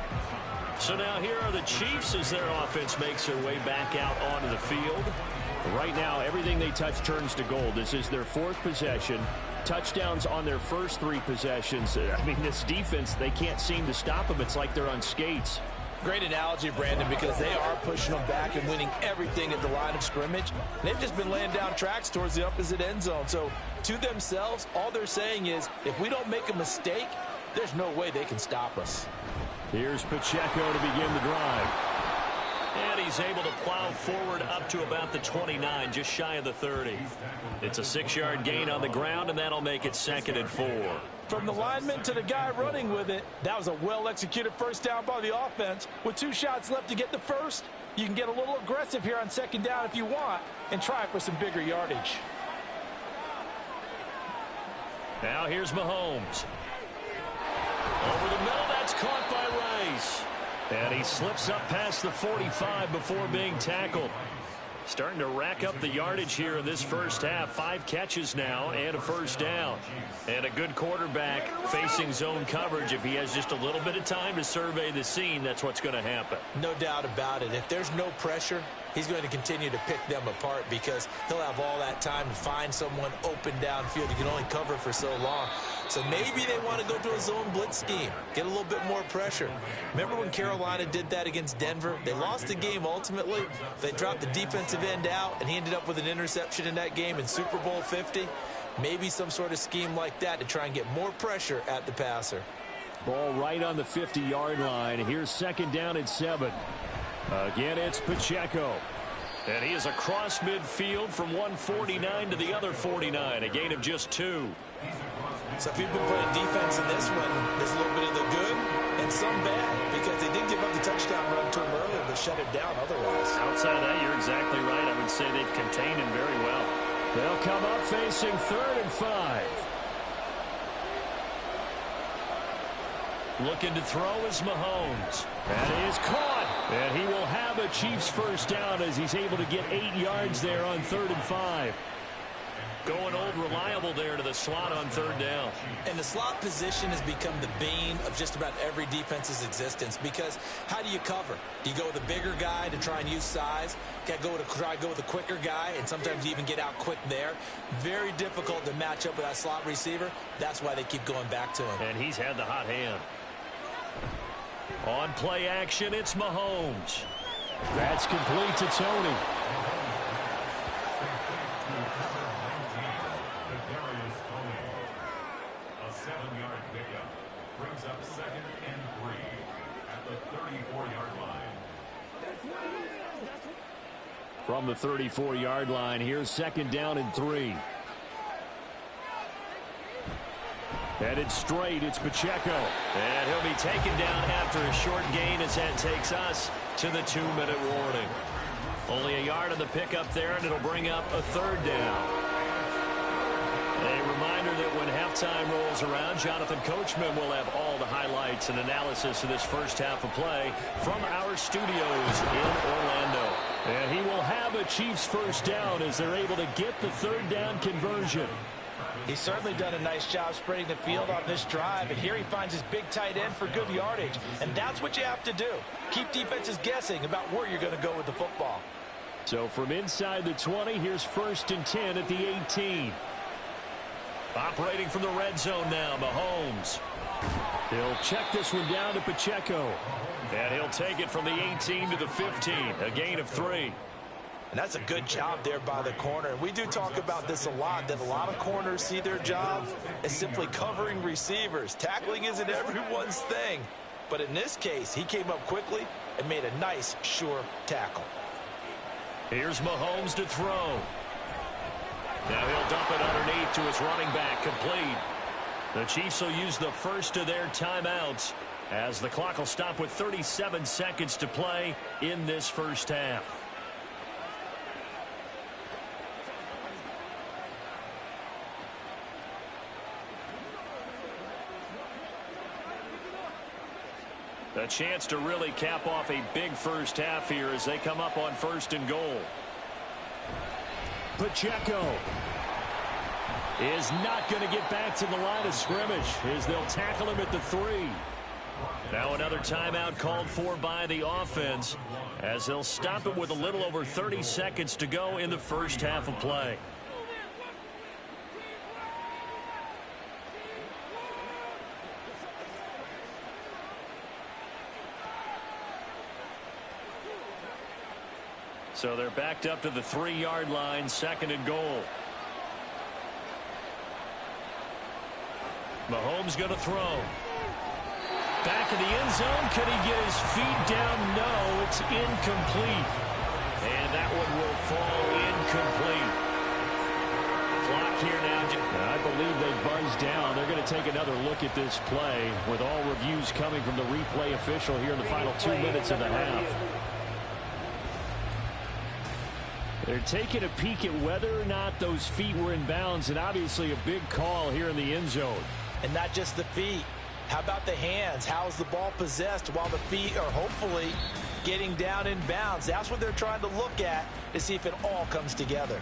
So now here are the Chiefs as their offense makes their way back out onto the field. Right now, everything they touch turns to gold. This is their 4th possession. Touchdowns on their first 3 possessions. I mean, this defense, they can't seem to stop them. It's like they're on skates. Great analogy, Brandon, because they are pushing them back and winning everything at the line of scrimmage. They've just been laying down tracks towards the opposite end zone. So to themselves, all they're saying is, if we don't make a mistake, there's no way they can stop us. Here's Pacheco to begin the drive. And he's able to plow forward up to about the 29, just shy of the 30. It's a 6-yard gain on the ground, and that'll make it 2nd and 4. From the lineman to the guy running with it, that was a well-executed first down by the offense. With 2 shots left to get the first, you can get a little aggressive here on second down if you want and try for some bigger yardage. Now here's Mahomes. Over the middle, that's caught by Rice. And he slips up past the 45 before being tackled. Starting to rack up the yardage here in this first half. 5 catches now and a first down. And a good quarterback facing zone coverage. If he has just a little bit of time to survey the scene, that's what's going to happen. No doubt about it. If there's no pressure, he's going to continue to pick them apart because he'll have all that time to find someone open downfield. He can only cover for so long. So maybe they want to go to a zone blitz scheme, get a little bit more pressure. Remember when Carolina did that against Denver? They lost the game ultimately. They dropped the defensive end out, and he ended up with an interception in that game in Super Bowl 50. Maybe some sort of scheme like that to try and get more pressure at the passer. Ball right on the 50-yard line. Here's 2nd down and 7. Again, it's Pacheco. And he is across midfield from 149 to the other 49, a gain of just 2. So if you've been playing defense in this one, there's a little bit of the good and some bad because they did give up the touchdown run to him earlier but shut it down otherwise. Outside of that, you're exactly right. I would say they've contained him very well. They'll come up facing 3rd and 5. Looking to throw is Mahomes. That is caught. And he will have a Chiefs first down as he's able to get 8 yards there on 3rd and 5. Going old reliable there to the slot on 3rd down. And the slot position has become the bane of just about every defense's existence because how do you cover? Do you go with a bigger guy to try and use size? Try to go with a quicker guy, and sometimes you even get out quick there. Very difficult to match up with that slot receiver. That's why they keep going back to him. And he's had the hot hand. On play action, it's Mahomes. That's complete to Tony. pickup. Brings up 2nd and 3 at the 34-yard line. From the 34-yard line, here's 2nd down and 3. Headed straight, it's Pacheco. And he'll be taken down after a short gain as that takes us to the 2-minute warning. Only a yard on the pickup there, and it'll bring up a 3rd down. A reminder that when halftime rolls around, Jonathan Coachman will have all the highlights and analysis of this first half of play from our studios in Orlando. And he will have a Chiefs first down as they're able to get the 3rd down conversion. He's certainly done a nice job spreading the field on this drive, and here he finds his big tight end for good yardage. And that's what you have to do. Keep defenses guessing about where you're going to go with the football. So from inside the 20, here's 1st and 10 at the 18. Operating from the red zone now, Mahomes. He'll check this one down to Pacheco. And he'll take it from the 18 to the 15, a gain of 3. And that's a good job there by the corner. And we do talk about this a lot, that a lot of corners see their job as simply covering receivers. Tackling isn't everyone's thing. But in this case, he came up quickly and made a nice, sure tackle. Here's Mahomes to throw. Now he'll dump it underneath to his running back, complete. The Chiefs will use the first of their timeouts as the clock will stop with 37 seconds to play in this first half. A chance to really cap off a big first half here as they come up on 1st and goal. Pacheco is not going to get back to the line of scrimmage as they'll tackle him at the 3. Now another timeout called for by the offense as they'll stop it with a little over 30 seconds to go in the first half of play. So they're backed up to the 3-yard line, 2nd and goal. Mahomes going to throw. Back in the end zone. Could he get his feet down? No, it's incomplete. And that one will fall incomplete. Clock here now. I believe they buzzed down. They're going to take another look at this play with all reviews coming from the replay official here in the final 2 minutes of the half. They're taking a peek at whether or not those feet were in bounds, and obviously a big call here in the end zone. And not just the feet. How about the hands? How is the ball possessed while the feet are hopefully getting down in bounds? That's what they're trying to look at to see if it all comes together.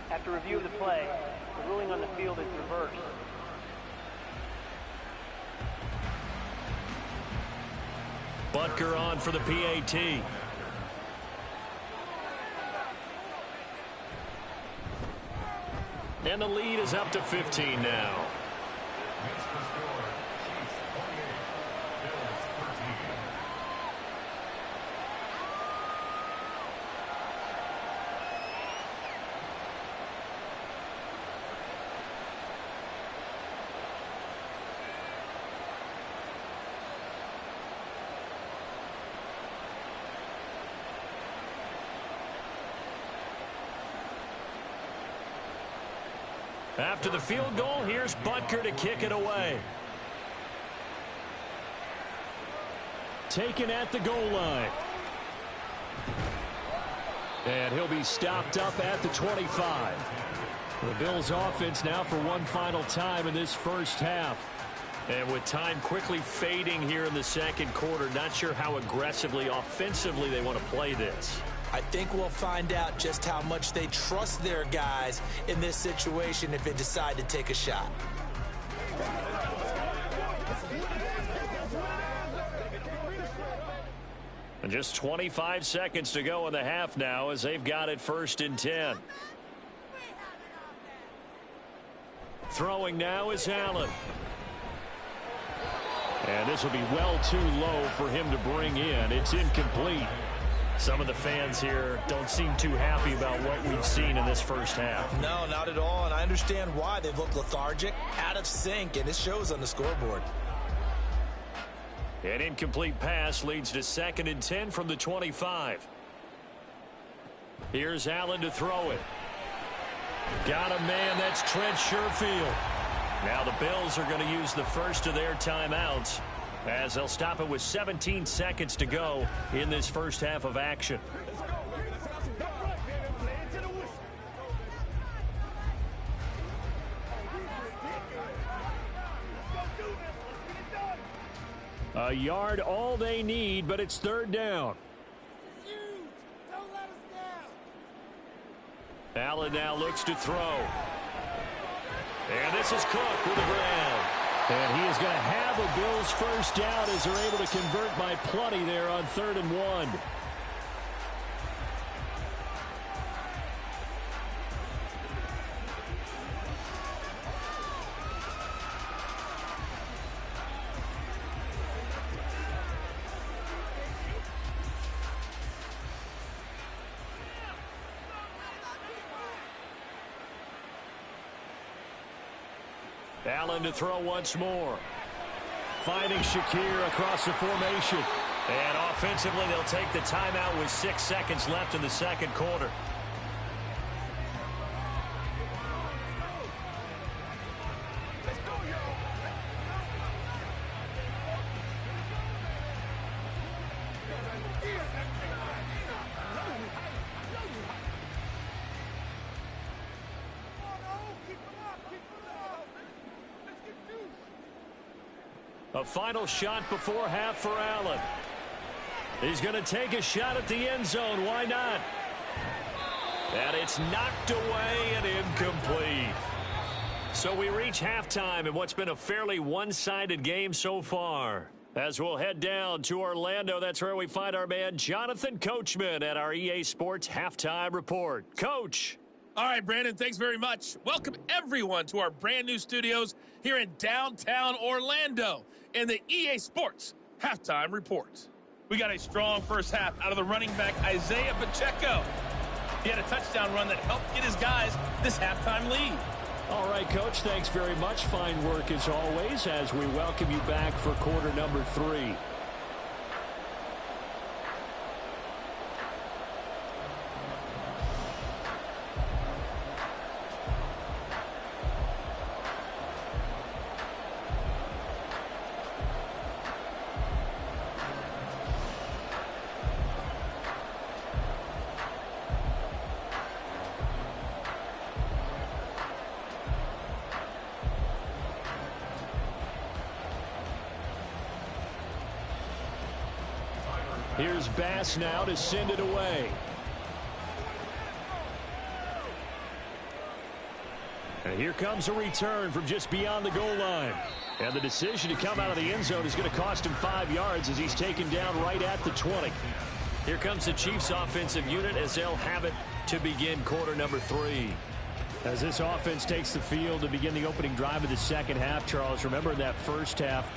After review of the play, the ruling on the field is reversed. Butker on for the PAT. And the lead is up to 15 now. After the field goal, here's Butker to kick it away. Taken at the goal line. And he'll be stopped up at the 25. The Bills offense now for one final time in this first half. And with time quickly fading here in the second quarter, not sure how aggressively, offensively they want to play this. I think we'll find out just how much they trust their guys in this situation if they decide to take a shot. And just 25 seconds to go in the half now as they've got it 1st and 10. Throwing now is Allen. And this will be well too low for him to bring in. It's incomplete. Some of the fans here don't seem too happy about what we've seen in this first half. No, not at all, and I understand why. They've looked lethargic, out of sync, and it shows on the scoreboard. An incomplete pass leads to 2nd and 10 from the 25. Here's Allen to throw it. Got a man, that's Trent Sherfield. Now the Bills are going to use the first of their timeouts as they'll stop it with 17 seconds to go in this first half of action. A yard all they need, but it's 3rd down. Allen now looks to throw. And this is Cook with the ground. And he is going to have a Bills first down as they're able to convert by plenty there on 3rd and 1. Allen to throw once more. Finding Shakir across the formation. And offensively, they'll take the timeout with 6 seconds left in the second quarter. A final shot before half for Allen. He's going to take a shot at the end zone. Why not? And it's knocked away and incomplete. So we reach halftime in what's been a fairly one-sided game so far. As we'll head down to Orlando, that's where we find our man Jonathan Coachman at our EA Sports Halftime Report. Coach. All right, Brandon, thanks very much. Welcome, everyone, to our brand-new studios here in downtown Orlando in the EA Sports Halftime Report. We got a strong first half out of the running back, Isaiah Pacheco. He had a touchdown run that helped get his guys this halftime lead. All right, Coach, thanks very much. Fine work as always as we welcome you back for quarter number 3. Here's Bass now to send it away. And here comes a return from just beyond the goal line. And the decision to come out of the end zone is going to cost him 5 yards as he's taken down right at the 20. Here comes the Chiefs offensive unit as they'll have it to begin quarter number 3. As this offense takes the field to begin the opening drive of the second half, Charles, remember in that first half,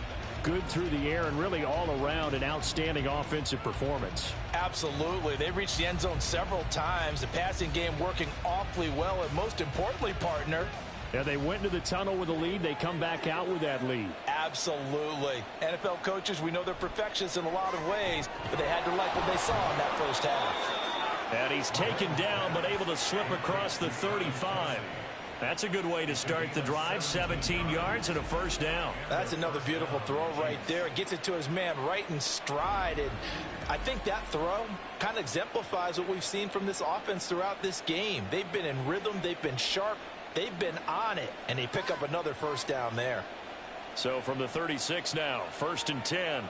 good through the air and really all around an outstanding offensive performance. Absolutely. They reached the end zone several times. The passing game working awfully well, and most importantly, partner. Yeah, they went into the tunnel with a lead. They come back out with that lead. Absolutely. NFL coaches, we know they're perfectionists in a lot of ways, but they had to like what they saw in that first half. And he's taken down, but able to slip across the 35. That's a good way to start the drive. 17 yards and a first down. That's another beautiful throw right there. Gets it to his man right in stride. And I think that throw kind of exemplifies what we've seen from this offense throughout this game. They've been in rhythm. They've been sharp. They've been on it. And they pick up another first down there. So from the 36 now, 1st and 10.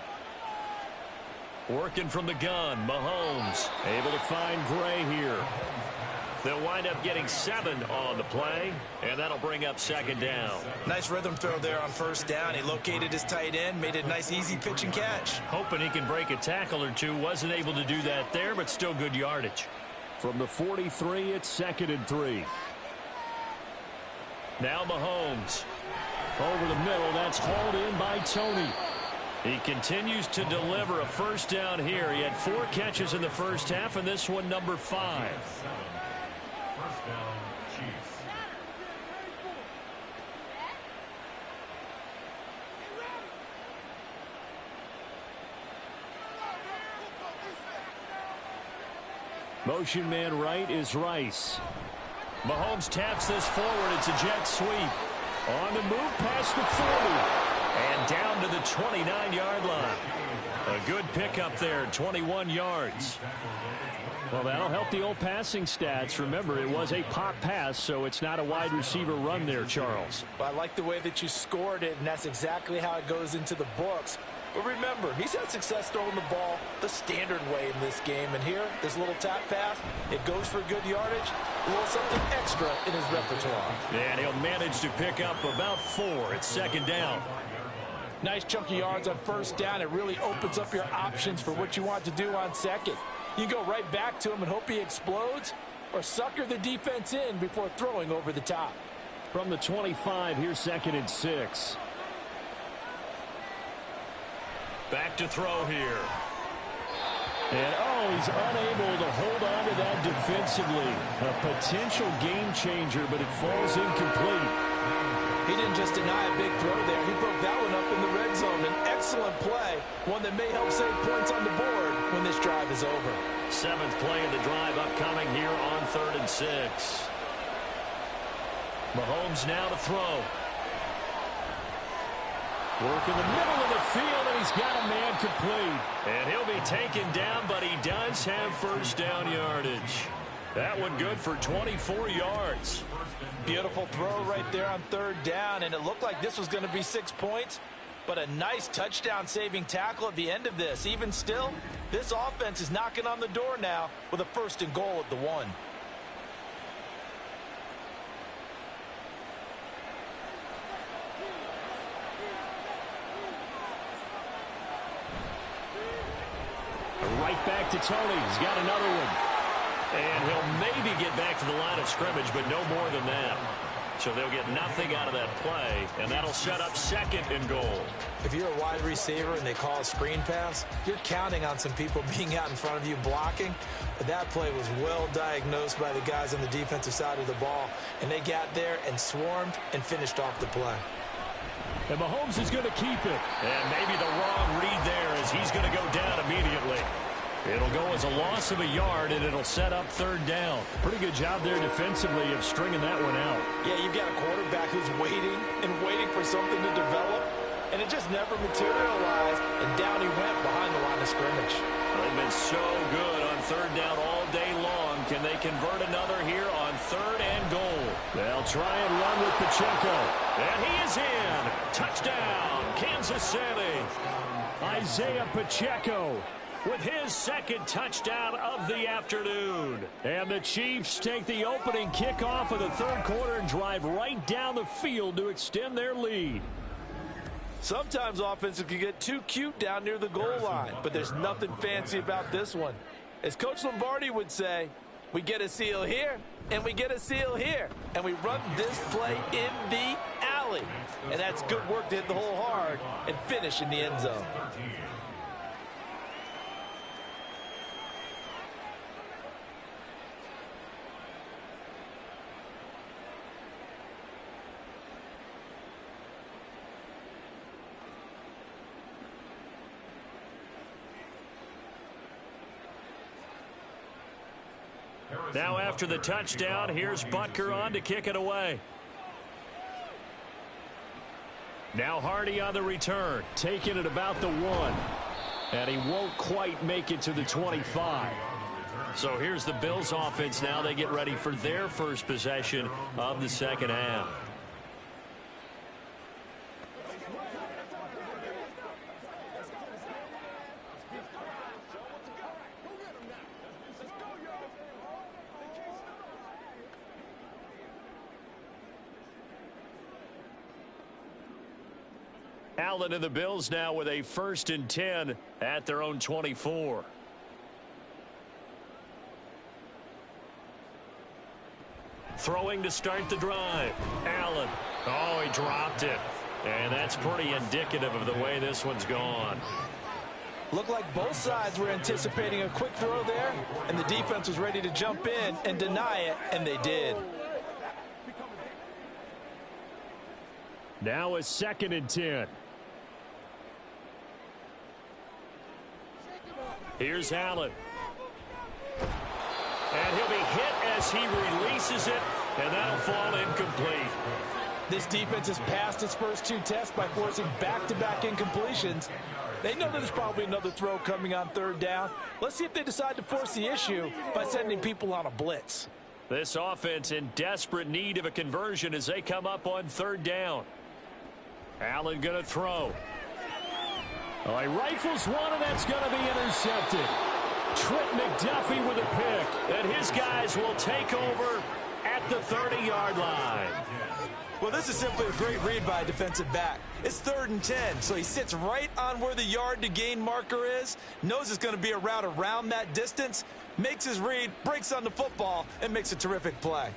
Working from the gun, Mahomes able to find Gray here. They'll wind up getting 7 on the play, and that'll bring up 2nd down. Nice rhythm throw there on first down. He located his tight end, made a nice easy pitch and catch. Hoping he can break a tackle or two. Wasn't able to do that there, but still good yardage. From the 43, it's 2nd and 3. Now Mahomes. Over the middle, that's hauled in by Tony. He continues to deliver a first down here. He had 4 catches in the first half, and this one number 5. First down, Chiefs. Motion man right is Rice. Mahomes taps this forward. It's a jet sweep. On the move past the 40. And down to the 29-yard line. A good pickup there, 21 yards. Well, that'll help the old passing stats. Remember, it was a pop pass, so it's not a wide receiver run there, Charles. Well, I like the way that you scored it, and that's exactly how it goes into the books. But remember, he's had success throwing the ball the standard way in this game. And here, this little tap pass, it goes for good yardage, a little something extra in his repertoire. And he'll manage to pick up about 4 at second down. Nice chunky yards on first down. It really opens up your options for what you want to do on second. You go right back to him and hope he explodes, or sucker the defense in before throwing over the top. From the 25, here's 2nd and 6. Back to throw here. And, he's unable to hold on to that defensively. A potential game changer, but it falls incomplete. He didn't just deny a big throw there. He broke that one up in the red zone. An excellent play, one that may help save points on the board when this drive is over. 7th play of the drive upcoming here on 3rd and 6. Mahomes now to throw. Work in the middle of the field, and he's got a man complete. And he'll be taken down, but he does have first down yardage. That one good for 24 yards. Beautiful throw right there on 3rd down, and it looked like this was going to be 6 points, but a nice touchdown-saving tackle at the end of this. Even still, this offense is knocking on the door now with a 1st and goal at the 1. Right back to Tony. He's got another one. And he'll maybe get back to the line of scrimmage, but no more than that. So they'll get nothing out of that play, and that'll set up 2nd and goal. If you're a wide receiver and they call a screen pass, you're counting on some people being out in front of you blocking. But that play was well diagnosed by the guys on the defensive side of the ball, and they got there and swarmed and finished off the play. And Mahomes is going to keep it. And maybe the wrong read there as he's going to go down immediately. It'll go as a loss of a yard, and it'll set up 3rd down. Pretty good job there defensively of stringing that one out. Yeah, you've got a quarterback who's waiting and waiting for something to develop, and it just never materialized, and down he went behind the line of scrimmage. They've been so good on 3rd down all day long. Can they convert another here on 3rd and goal? They'll try and run with Pacheco. And he is in. Touchdown, Kansas City. Isaiah Pacheco with his 2nd touchdown of the afternoon. And the Chiefs take the opening kickoff of the 3rd quarter and drive right down the field to extend their lead. Sometimes offenses can get too cute down near the goal line, but there's nothing fancy about this one. As Coach Lombardi would say, we get a seal here, and we get a seal here, and we run this play in the alley. And that's good work to hit the hole hard and finish in the end zone. Now after the touchdown, here's Butker on to kick it away. Now Hardy on the return, taking it about the 1. And he won't quite make it to the 25. So here's the Bills offense now. They get ready for their first possession of the 2nd half. Allen and the Bills now with a 1st and 10 at their own 24. Throwing to start the drive. Allen. Oh, he dropped it. And that's pretty indicative of the way this one's gone. Looked like both sides were anticipating a quick throw there, and the defense was ready to jump in and deny it, and they did. Now a 2nd and 10. Here's Allen. And he'll be hit as he releases it, and that'll fall incomplete. This defense has passed its first 2 tests by forcing back-to-back incompletions. They know that there's probably another throw coming on 3rd down. Let's see if they decide to force the issue by sending people on a blitz. This offense in desperate need of a conversion as they come up on 3rd down. Allen going to throw. Oh, he rifles one, and that's going to be intercepted. Trent McDuffie with a pick. And his guys will take over at the 30-yard line. Well, this is simply a great read by a defensive back. It's 3rd and 10, so he sits right on where the yard-to-gain marker is, knows it's going to be a route around that distance, makes his read, breaks on the football, and makes a terrific play.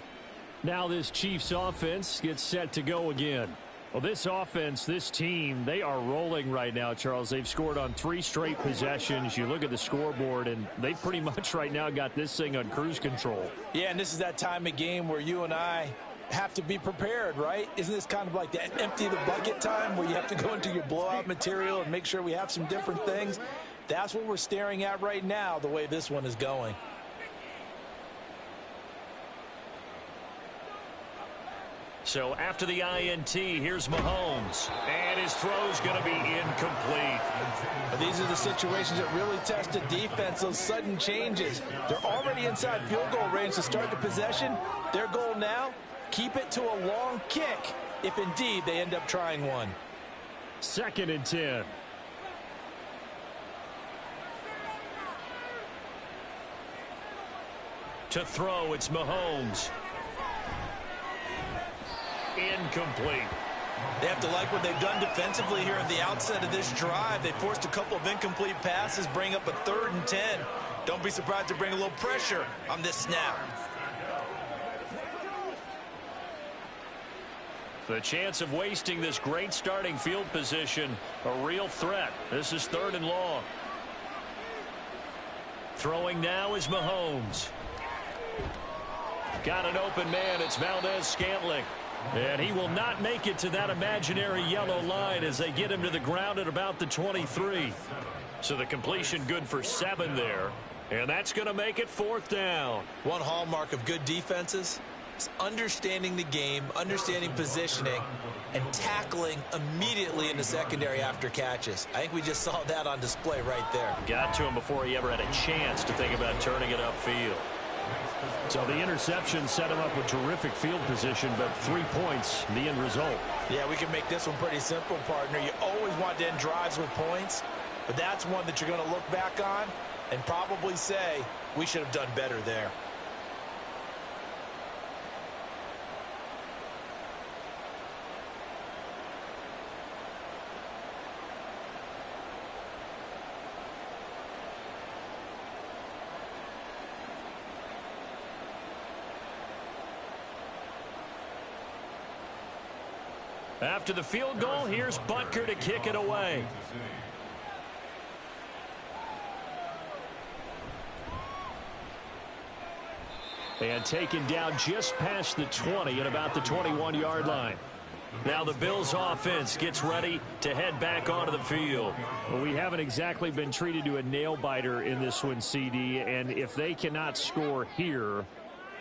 Now this Chiefs offense gets set to go again. Well, this offense, this team, they are rolling right now, Charles. They've scored on 3 straight possessions. You look at the scoreboard, and they pretty much right now got this thing on cruise control. Yeah, and this is that time of game where you and I have to be prepared, right? Isn't this kind of like that empty the bucket time where you have to go into your blowout material and make sure we have some different things? That's what we're staring at right now, the way this one is going. So after the INT, here's Mahomes. And his throw's going to be incomplete. These are the situations that really test a defense, those sudden changes. They're already inside field goal range to start the possession. Their goal now, keep it to a long kick, if indeed they end up trying one. 2nd and 10. To throw, it's Mahomes. Incomplete. They have to like what they've done defensively here at the outset of this drive. They forced a couple of incomplete passes, bring up a 3rd and 10. Don't be surprised to bring a little pressure on this snap. The chance of wasting this great starting field position, a real threat. This is 3rd and long. Throwing now is Mahomes. Got an open man. It's Valdez-Scantling. And he will not make it to that imaginary yellow line as they get him to the ground at about the 23. So the completion good for 7 there. And that's going to make it 4th down. One hallmark of good defenses is understanding the game, understanding positioning, and tackling immediately in the secondary after catches. I think we just saw that on display right there. Got to him before he ever had a chance to think about turning it upfield. So the interception set him up with terrific field position, but 3 points, the end result. Yeah, we can make this one pretty simple, partner. You always want to end drives with points, but that's one that you're going to look back on and probably say, we should have done better there. After the field goal, here's Butker to kick it away. And taken down just past the 20 at about the 21-yard line. Now the Bills offense gets ready to head back onto the field. Well, we haven't exactly been treated to a nail-biter in this one, CD, and if they cannot score here,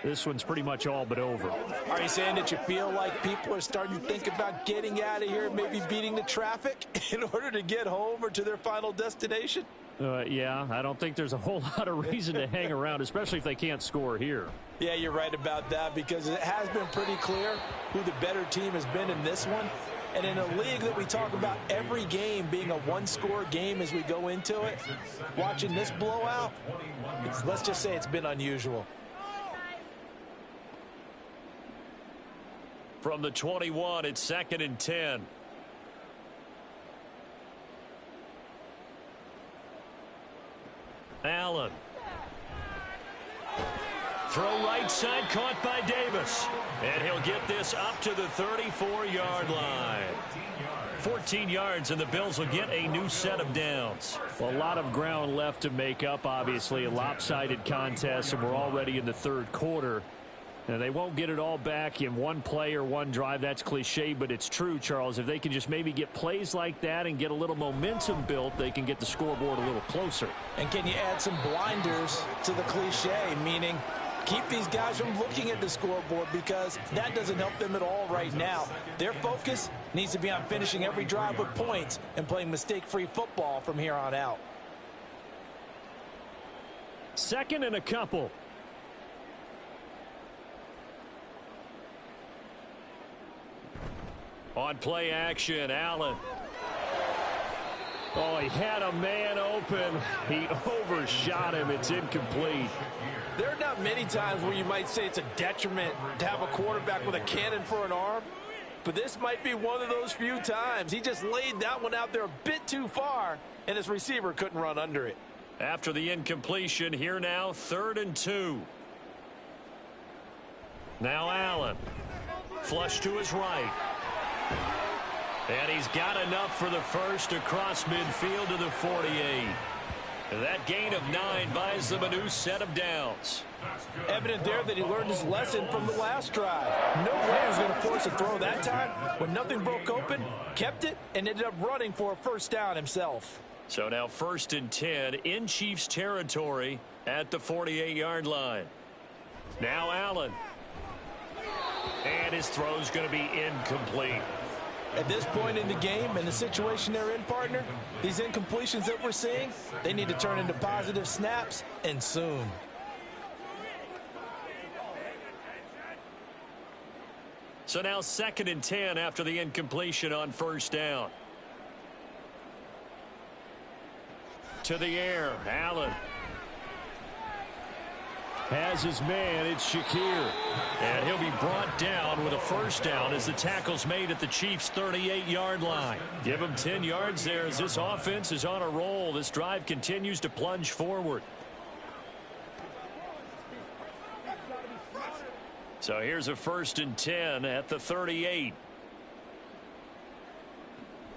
this one's pretty much all but over. Are you saying that you feel like people are starting to think about getting out of here, maybe beating the traffic in order to get home or to their final destination? Yeah, I don't think there's a whole lot of reason to hang around, especially if they can't score here. Yeah, you're right about that, because it has been pretty clear who the better team has been in this one. And in a league that we talk about every game being a one-score game as we go into it, watching this blowout, let's just say it's been unusual. From the 21, it's 2nd and 10. Allen. Throw right side, caught by Davis. And he'll get this up to the 34-yard line. 14 yards, and the Bills will get a new set of downs. Well, a lot of ground left to make up, obviously. A lopsided contest, and we're already in the third quarter. Now, they won't get it all back in one play or one drive. That's cliche, but it's true, Charles. If they can just maybe get plays like that and get a little momentum built, they can get the scoreboard a little closer. And can you add some blinders to the cliche, meaning keep these guys from looking at the scoreboard, because that doesn't help them at all right now. Their focus needs to be on finishing every drive with points and playing mistake-free football from here on out. Second and a couple. On play action, Allen. Oh, he had a man open. He overshot him. It's incomplete. There are not many times where you might say it's a detriment to have a quarterback with a cannon for an arm, but this might be one of those few times. He just laid that one out there a bit too far, and his receiver couldn't run under it. After the incompletion, here now, 3rd and 2. Now Allen. Flush to his right. And he's got enough for the first across midfield to the 48. That gain of 9 buys them a new set of downs. Evident there that he learned his lesson from the last drive. No way he was going to force a throw that time. When nothing broke open, kept it, and ended up running for a first down himself. So now 1st and 10 in Chiefs territory at the 48-yard line. Now Allen. And his throw's going to be incomplete. At this point in the game and the situation they're in, partner, these incompletions that we're seeing, they need to turn into positive snaps, and soon. So now 2nd and 10 after the incompletion on 1st down. To the air, Allen. Has his man, it's Shakir. And he'll be brought down with a first down as the tackle's made at the Chiefs' 38-yard line. Give him 10 yards there as this offense is on a roll. This drive continues to plunge forward. So here's a 1st and 10 at the 38.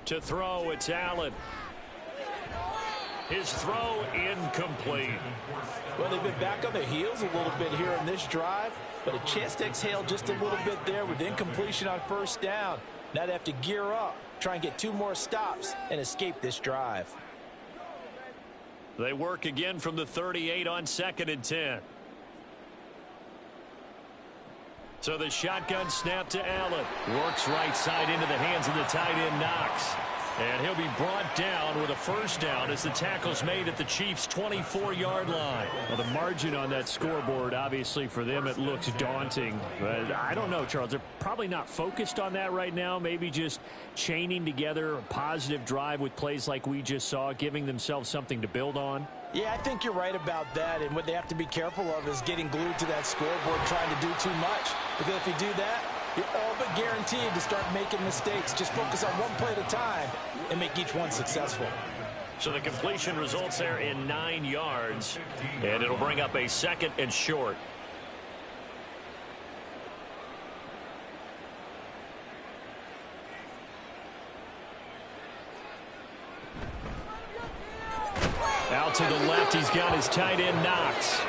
To throw, it's Allen. His throw incomplete. Well, they've been back on their heels a little bit here in this drive, but a chance to exhale just a little bit there with incompletion on 1st down. Now they have to gear up, try and get 2 more stops, and escape this drive. They work again from the 38 on 2nd and 10. So the shotgun snap to Allen. Works right side into the hands of the tight end Knox. And he'll be brought down with a first down as the tackle's made at the Chiefs' 24-yard line. Well, the margin on that scoreboard, obviously for them, it looks daunting. But I don't know, Charles. They're probably not focused on that right now. Maybe just chaining together a positive drive with plays like we just saw, giving themselves something to build on. Yeah, I think you're right about that. And what they have to be careful of is getting glued to that scoreboard, trying to do too much. Because if you do that, you're all but guaranteed to start making mistakes. Just focus on one play at a time and make each one successful. So the completion results there in 9 yards, and it'll bring up a 2nd and short. Out to the left, he's got his tight end Knox.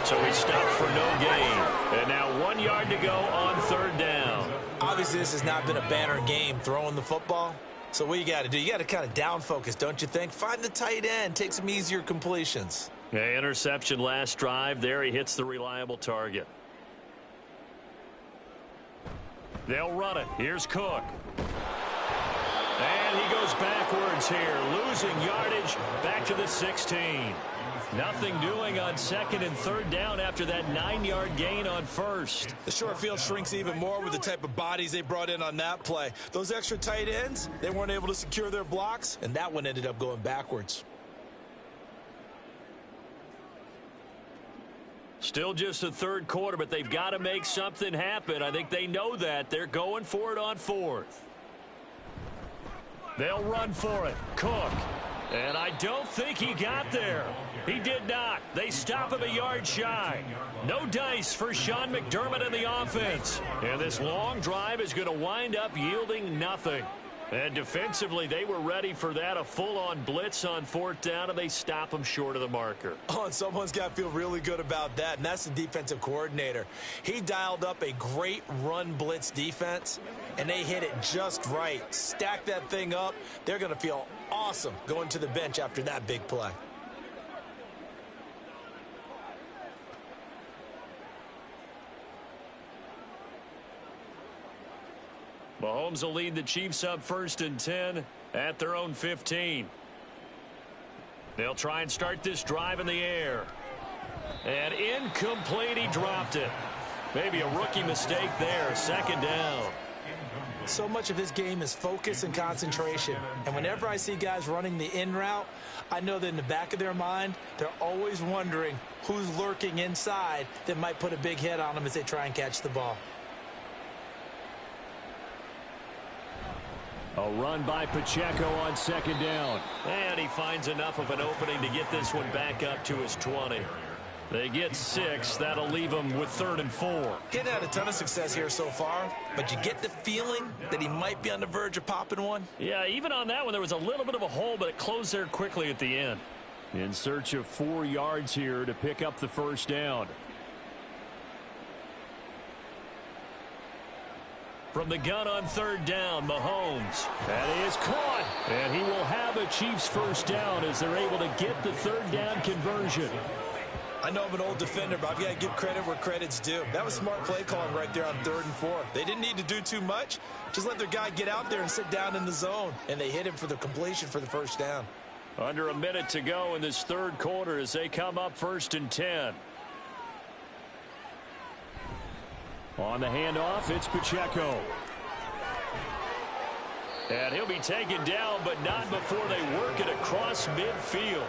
So he stopped for no gain. And now 1 yard to go on 3rd down. Obviously, this has not been a banner game throwing the football. So what you got to do, you got to kind of down focus, don't you think? Find the tight end, take some easier completions. Yeah, interception last drive. There he hits the reliable target. They'll run it. Here's Cook. And he goes backwards here, losing yardage back to the 16. Nothing doing on 2nd and 3rd down after that 9-yard gain on 1st. The short field shrinks even more with the type of bodies they brought in on that play. Those extra tight ends, they weren't able to secure their blocks, and that one ended up going backwards. Still just the 3rd quarter, but they've got to make something happen. I think they know that. They're going for it on 4th. They'll run for it. Cook. And I don't think he got there. He did not. They stop him a yard shy. No dice for Sean McDermott and the offense. And this long drive is going to wind up yielding nothing. And defensively, they were ready for that, a full-on blitz on 4th down, and they stop them short of the marker. Oh, and someone's got to feel really good about that, and that's the defensive coordinator. He dialed up a great run blitz defense, and they hit it just right. Stack that thing up. They're going to feel awesome going to the bench after that big play. Mahomes will lead the Chiefs up 1st and 10 at their own 15. They'll try and start this drive in the air. And incomplete, he dropped it. Maybe a rookie mistake there, 2nd down. So much of his game is focus and concentration. And whenever I see guys running the in route, I know that in the back of their mind, they're always wondering who's lurking inside that might put a big hit on them as they try and catch the ball. A run by Pacheco on 2nd down. And he finds enough of an opening to get this one back up to his 20. They get 6. That'll leave them with 3rd and 4. He hadn't had a ton of success here so far, but you get the feeling that he might be on the verge of popping one. Yeah, even on that one, there was a little bit of a hole, but it closed there quickly at the end. In search of 4 yards here to pick up the 1st down. From the gun on 3rd down, Mahomes. That is caught. And he will have a Chiefs 1st down as they're able to get the 3rd down conversion. I know I'm an old defender, but I've got to give credit where credit's due. That was smart play calling right there on 3rd and 4. They didn't need to do too much. Just let their guy get out there and sit down in the zone. And they hit him for the completion for the 1st down. Under a minute to go in this 3rd quarter as they come up 1st and 10. On the handoff, it's Pacheco. And he'll be taken down, but not before they work it across midfield.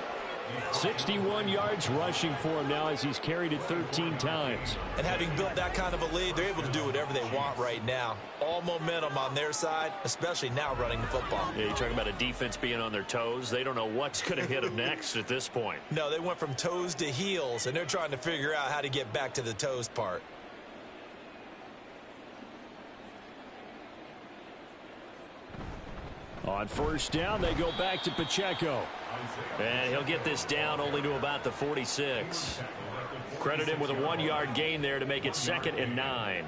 61 yards rushing for him now as he's carried it 13 times. And having built that kind of a lead, they're able to do whatever they want right now. All momentum on their side, especially now running the football. Yeah, you're talking about a defense being on their toes. They don't know what's going to hit them next at this point. No, they went from toes to heels, and they're trying to figure out how to get back to the toes part. On 1st down, they go back to Pacheco. And he'll get this down only to about the 46. Credit him with a 1-yard gain there to make it 2nd and 9.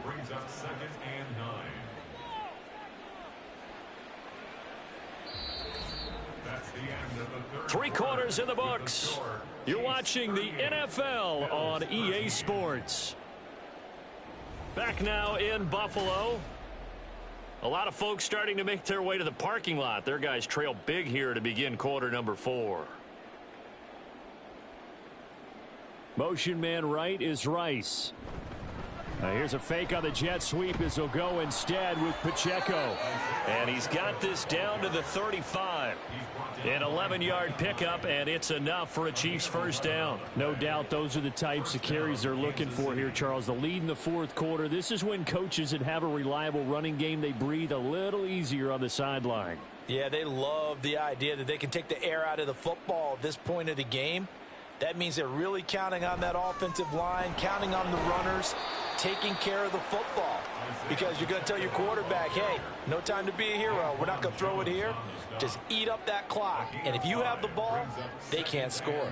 3 quarters in the books. You're watching the NFL on EA Sports. Back now in Buffalo. A lot of folks starting to make their way to the parking lot. Their guys trail big here to begin quarter number 4. Motion man right is Rice. Here's a fake on the jet sweep as he'll go instead with Pacheco. And he's got this down to the 35. An 11-yard pickup, and it's enough for a Chiefs 1st down. No doubt those are the types of carries they're looking for here, Charles. The lead in the 4th quarter. This is when coaches that have a reliable running game, they breathe a little easier on the sideline. Yeah, they love the idea that they can take the air out of the football at this point of the game. That means they're really counting on that offensive line, counting on the runners, taking care of the football. Because you're going to tell your quarterback, hey, no time to be a hero. We're not going to throw it here. Just eat up that clock. And if you have the ball, they can't score.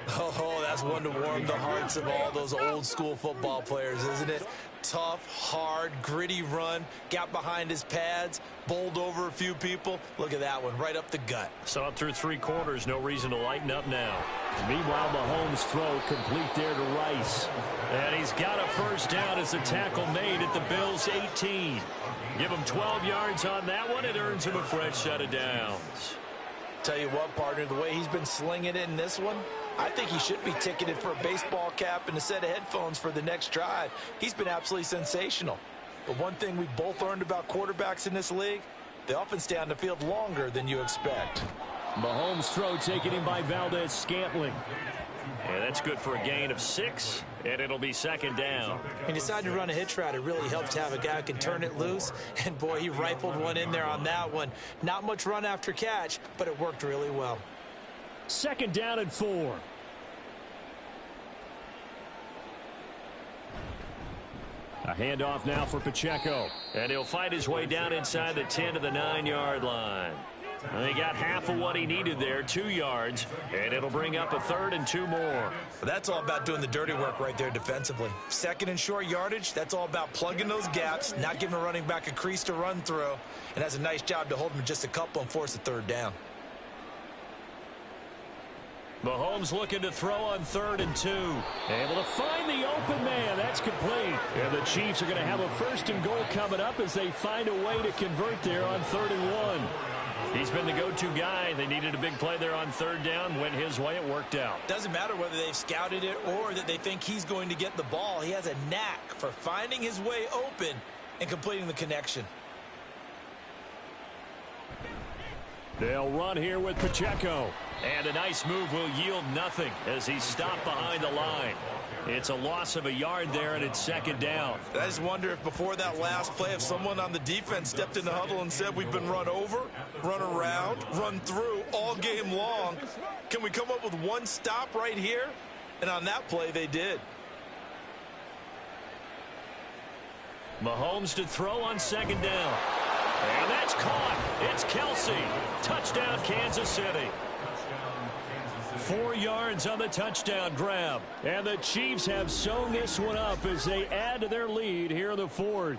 Oh, that's one to warm the hearts of all those old school football players, isn't it? Tough, hard, gritty run, got behind his pads, bowled over a few people. Look at that one, right up the gut. So up through 3 quarters, no reason to lighten up now. Meanwhile, Mahomes' throw complete there to Rice. And he's got a 1st down as the tackle made at the Bills' 18. Give him 12 yards on that one. It earns him a fresh set of downs. Tell you what, partner, the way he's been slinging it in this one, I think he should be ticketed for a baseball cap and a set of headphones for the next drive. He's been absolutely sensational. But one thing we both learned about quarterbacks in this league, they often stay on the field longer than you expect. Mahomes' throw taken in by Valdes-Scantling. And that's good for a gain of 6, and it'll be 2nd down. And decide to run a hitch route. It really helps to have a guy who can turn it loose. And, boy, he rifled one in there on that one. Not much run after catch, but it worked really well. 2nd down and 4. A handoff now for Pacheco. And he'll fight his way down inside the 10 to the 9-yard line. And he got half of what he needed there, 2 yards, and it'll bring up a 3rd and 2 more. That's all about doing the dirty work right there defensively. 2nd and short yardage, that's all about plugging those gaps, not giving a running back a crease to run through, and has a nice job to hold him just a couple and force a 3rd down. Mahomes looking to throw on 3rd and 2. Able to find the open man. That's complete. And the Chiefs are going to have a 1st and goal coming up as they find a way to convert there on 3rd and 1. He's been the go-to guy. They needed a big play there on 3rd down. Went his way. It worked out. Doesn't matter whether they've scouted it or that they think he's going to get the ball. He has a knack for finding his way open and completing the connection. They'll run here with Pacheco. And a nice move will yield nothing as he's stopped behind the line. It's a loss of a yard there, and it's 2nd down. I just wonder if before that last play, if someone on the defense stepped in the huddle and said, we've been run over, run around, run through all game long. Can we come up with one stop right here? And on that play, they did. Mahomes to throw on 2nd down. And that's caught. It's Kelsey. Touchdown, Kansas City. 4 yards on the touchdown grab. And the Chiefs have sewn this one up as they add to their lead here in the 4th.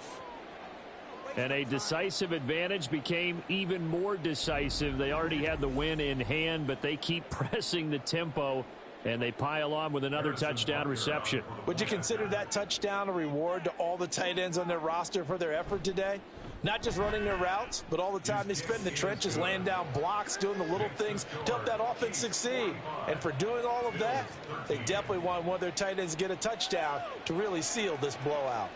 And a decisive advantage became even more decisive. They already had the win in hand, but they keep pressing the tempo, and they pile on with another touchdown reception. Would you consider that touchdown a reward to all the tight ends on their roster for their effort today? Not just running their routes, but all the time they spent in the trenches, laying down blocks, doing the little things to help that offense succeed. And for doing all of that, they definitely want one of their tight ends to get a touchdown to really seal this blowout.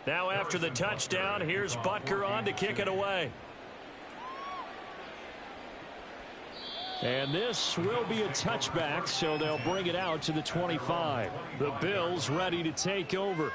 Now after the touchdown, here's Butker on to kick it away. And this will be a touchback, so they'll bring it out to the 25. The Bills ready to take over.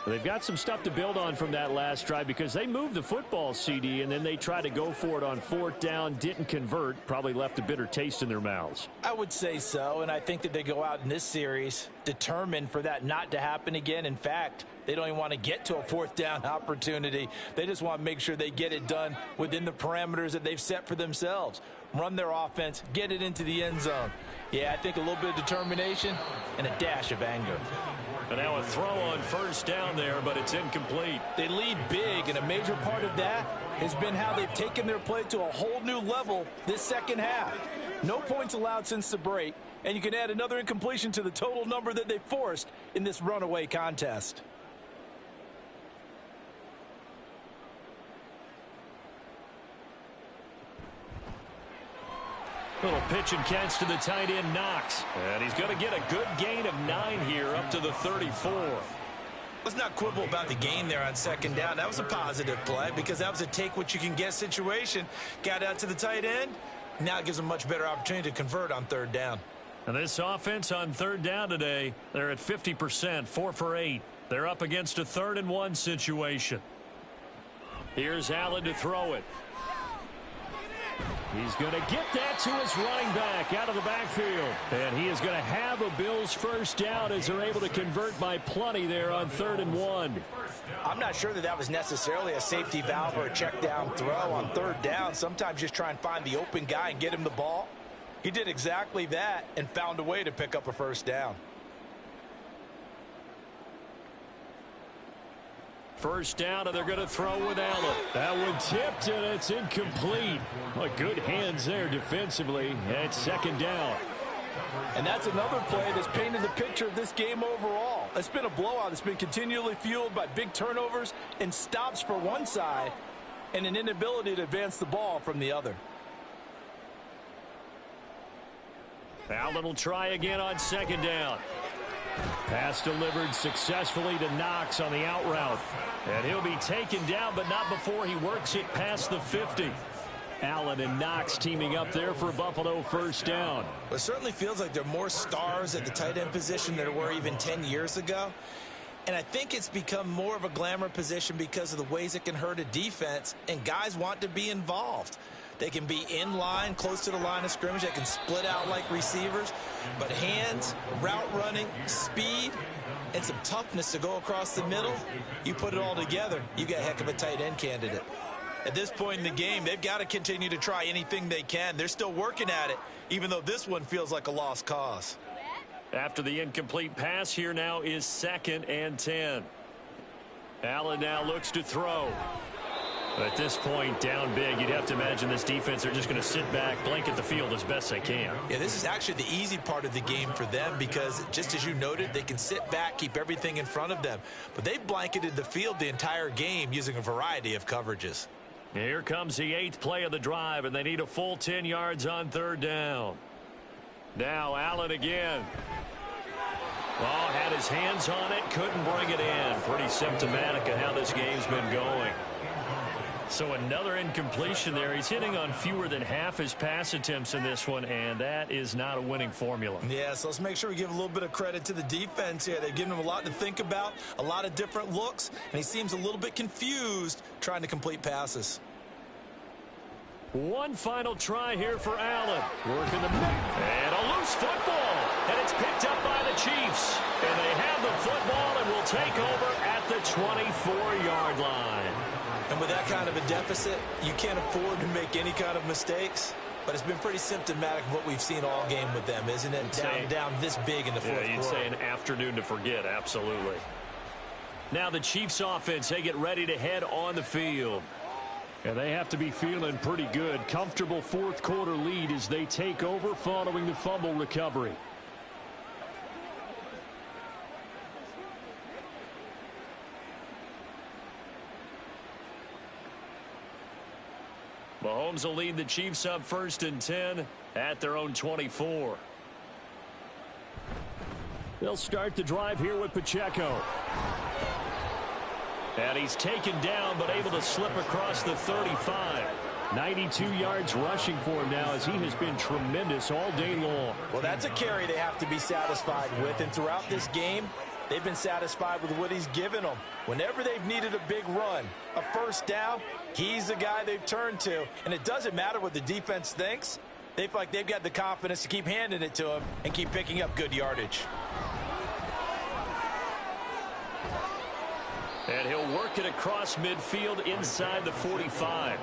They've got some stuff to build on from that last drive because they moved the football, CD, and then they tried to go for it on 4th down, didn't convert, probably left a bitter taste in their mouths. I would say so, and I think that they go out in this series determined for that not to happen again. In fact, they don't even want to get to a 4th down opportunity. They just want to make sure they get it done within the parameters that they've set for themselves. Run their offense, get it into the end zone. Yeah, I think a little bit of determination and a dash of anger. And now a throw on 1st down there, but it's incomplete. They lead big, and a major part of that has been how they've taken their play to a whole new level this 2nd half. No points allowed since the break, and you can add another incompletion to the total number that they forced in this runaway contest. Little pitch and catch to the tight end, Knox. And he's going to get a good gain of 9 here up to the 34. Let's not quibble about the gain there on 2nd down. That was a positive play because that was a take-what-you-can-get situation. Got out to the tight end. Now it gives them a much better opportunity to convert on 3rd down. And this offense on 3rd down today, they're at 50%, 4 for 8. They're up against a 3rd and 1 situation. Here's Allen to throw it. He's going to get that to his running back out of the backfield. And he is going to have a Bills 1st down as they're able to convert by plenty there on 3rd and 1. I'm not sure that that was necessarily a safety valve or a check down throw on 3rd down. Sometimes just try and find the open guy and get him the ball. He did exactly that and found a way to pick up a 1st down. 1st down, and they're going to throw with Allen. That one tipped, and it's incomplete. Well, good hands there defensively. And it's 2nd down. And that's another play that's painted the picture of this game overall. It's been a blowout. It's been continually fueled by big turnovers and stops for one side and an inability to advance the ball from the other. Allen will try again on 2nd down. Pass delivered successfully to Knox on the out route. And he'll be taken down, but not before he works it past the 50. Allen and Knox teaming up there for Buffalo first down. Well, it certainly feels like there are more stars at the tight end position than there were even 10 years ago. And I think it's become more of a glamour position because of the ways it can hurt a defense, and guys want to be involved. They can be in line, close to the line of scrimmage. They can split out like receivers. But hands, route running, speed, and some toughness to go across the middle, you put it all together, you got a heck of a tight end candidate. At this point in the game, they've got to continue to try anything they can. They're still working at it, even though this one feels like a lost cause. After the incomplete pass, here now is 2nd and 10. Allen now looks to throw. At this point, down big, you'd have to imagine this defense are just going to sit back, blanket the field as best they can. Yeah, this is actually the easy part of the game for them because, just as you noted, they can sit back, keep everything in front of them. But they've blanketed the field the entire game using a variety of coverages. Here comes the 8th play of the drive, and they need a full 10 yards on 3rd down. Now Allen again. Oh, had his hands on it, couldn't bring it in. Pretty symptomatic of how this game's been going. So another incompletion there. He's hitting on fewer than half his pass attempts in this one, and that is not a winning formula. Yeah, so let's make sure we give a little bit of credit to the defense here. They've given him a lot to think about, a lot of different looks, and he seems a little bit confused trying to complete passes. One final try here for Allen. Working the and a loose football. And it's picked up by the Chiefs. And they have the football and will take over at the 24-yard line. And with that kind of a deficit, you can't afford to make any kind of mistakes. But it's been pretty symptomatic of what we've seen all game with them, isn't it? Down this big in the fourth quarter. You'd say an afternoon to forget, absolutely. Now the Chiefs offense, they get ready to head on the field. And they have to be feeling pretty good. Comfortable fourth quarter lead as they take over following the fumble recovery. Mahomes will lead the Chiefs up 1st and 10 at their own 24. They'll start the drive here with Pacheco. And he's taken down, but able to slip across the 35. 92 yards rushing for him now as he has been tremendous all day long. Well, that's a carry they have to be satisfied with. And throughout this game, they've been satisfied with what he's given them. Whenever they've needed a big run, a first down, he's the guy they've turned to. And it doesn't matter what the defense thinks. They feel like they've got the confidence to keep handing it to him and keep picking up good yardage. And he'll work it across midfield inside the 45.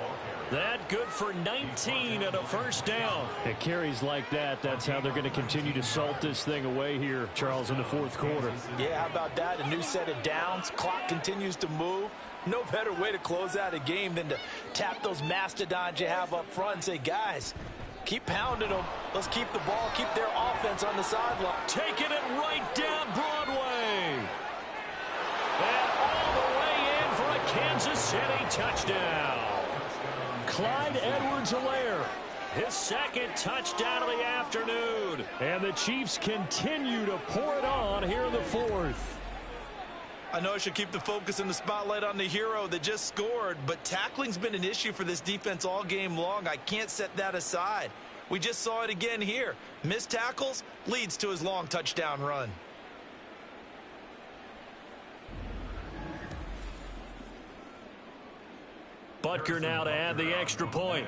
That good for 19 and a first down. It carries like that. That's how they're going to continue to salt this thing away here, Charles, in the fourth quarter. Yeah, how about that? A new set of downs. Clock continues to move. No better way to close out a game than to tap those mastodons you have up front and say, guys, keep pounding them. Let's keep the ball, keep their offense on the sideline. Taking it right down Broadway. And all the way in for a Kansas City touchdown. Clyde Edwards-Helaire, his second touchdown of the afternoon. And the Chiefs continue to pour it on here in the fourth. I know I should keep the focus and the spotlight on the hero that just scored, but tackling's been an issue for this defense all game long. I can't set that aside. We just saw it again here. Missed tackles leads to his long touchdown run. Butker now to add the extra point.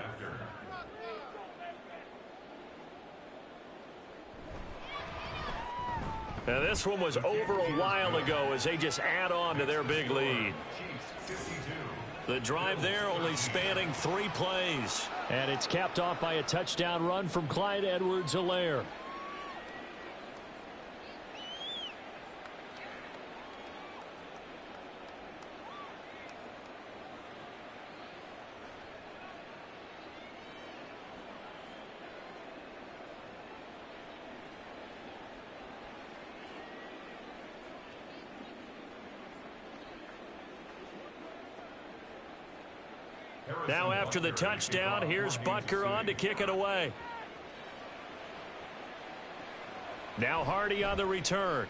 Now this one was over a while ago as they just add on to their big lead. The drive there only spanning 3 plays. And it's capped off by a touchdown run from Clyde Edwards-Helaire. Now after the touchdown, here's Butker on to kick it away. Now Hardy on the return.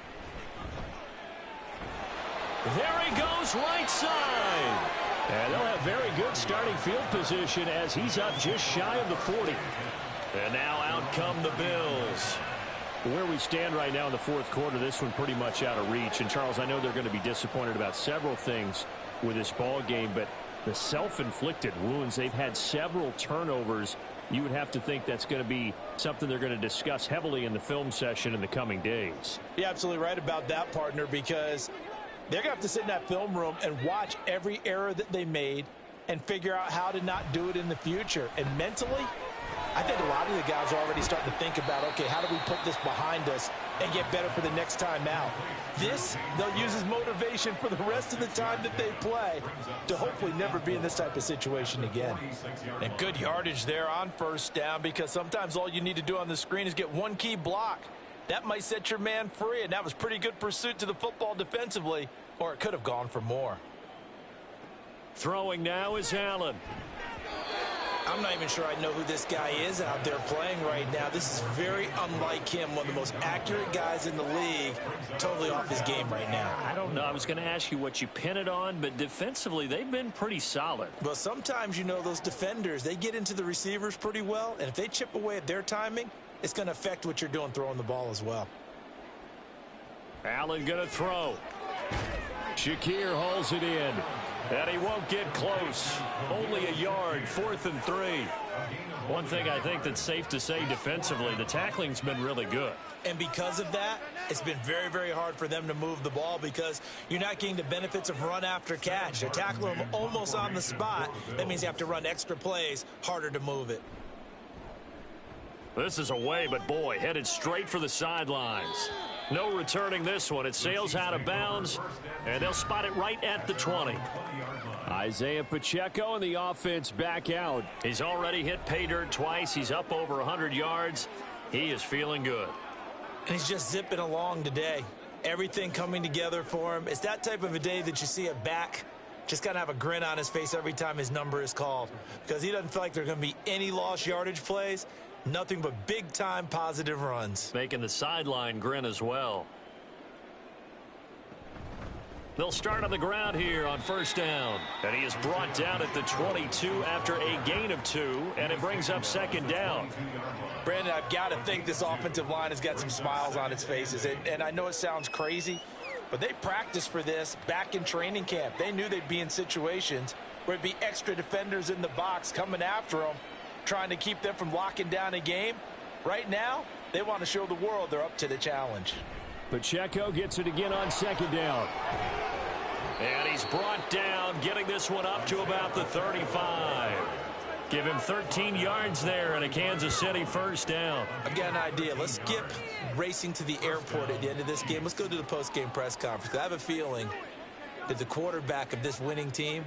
There he goes right side. And they'll have very good starting field position as he's up just shy of the 40. And now out come the Bills. Where we stand right now in the fourth quarter, this one pretty much out of reach. And, Charles, I know they're going to be disappointed about several things with this ball game, but the self-inflicted wounds, they've had several turnovers. You would have to think that's going to be something they're going to discuss heavily in the film session in the coming days. You're absolutely right about that, partner, because they're going to have to sit in that film room and watch every error that they made and figure out how to not do it in the future. And mentally, I think a lot of the guys are already starting to think about, okay, how do we put this behind us and get better for the next time out? This, they'll use as motivation for the rest of the time that they play to hopefully never be in this type of situation again. And good yardage there on first down, because sometimes all you need to do on the screen is get one key block. That might set your man free, and that was pretty good pursuit to the football defensively, or it could have gone for more. Throwing now is Allen. I'm not even sure I know who this guy is out there playing right now. This is very unlike him, one of the most accurate guys in the league, totally off his game right now. I don't know. I was going to ask you what you pin it on, but defensively, they've been pretty solid. Well, sometimes, you know, those defenders, they get into the receivers pretty well, and if they chip away at their timing, it's going to affect what you're doing throwing the ball as well. Allen going to throw. Shakir hauls it in. And he won't get close. Only a yard, 4th and 3. One thing I think that's safe to say defensively, the tackling's been really good. And because of that, it's been very, very hard for them to move the ball because you're not getting the benefits of run after catch. They're tackling them almost on the spot. That means you have to run extra plays, harder to move it. This is away, but boy, headed straight for the sidelines. No returning this one. It sails out of bounds, and they'll spot it right at the 20. Isaiah Pacheco and the offense back out. He's already hit pay dirt twice. He's up over 100 yards. He is feeling good. And he's just zipping along today. Everything coming together for him. It's that type of a day that you see a back just kind of have a grin on his face every time his number is called, because he doesn't feel like there are going to be any lost yardage plays. Nothing but big-time positive runs. Making the sideline grin as well. They'll start on the ground here on first down. And he is brought down at the 22 after a gain of 2, and it brings up second down. Brandon, I've got to think this offensive line has got some smiles on its faces. And I know it sounds crazy, but they practiced for this back in training camp. They knew they'd be in situations where it'd be extra defenders in the box coming after them, trying to keep them from locking down a game. Right now, they want to show the world they're up to the challenge. Pacheco gets it again on second down. And he's brought down, getting this one up to about the 35. Give him 13 yards there and a Kansas City first down. I've got an idea. Let's skip racing to the airport at the end of this game. Let's go to the post-game press conference. I have a feeling that the quarterback of this winning team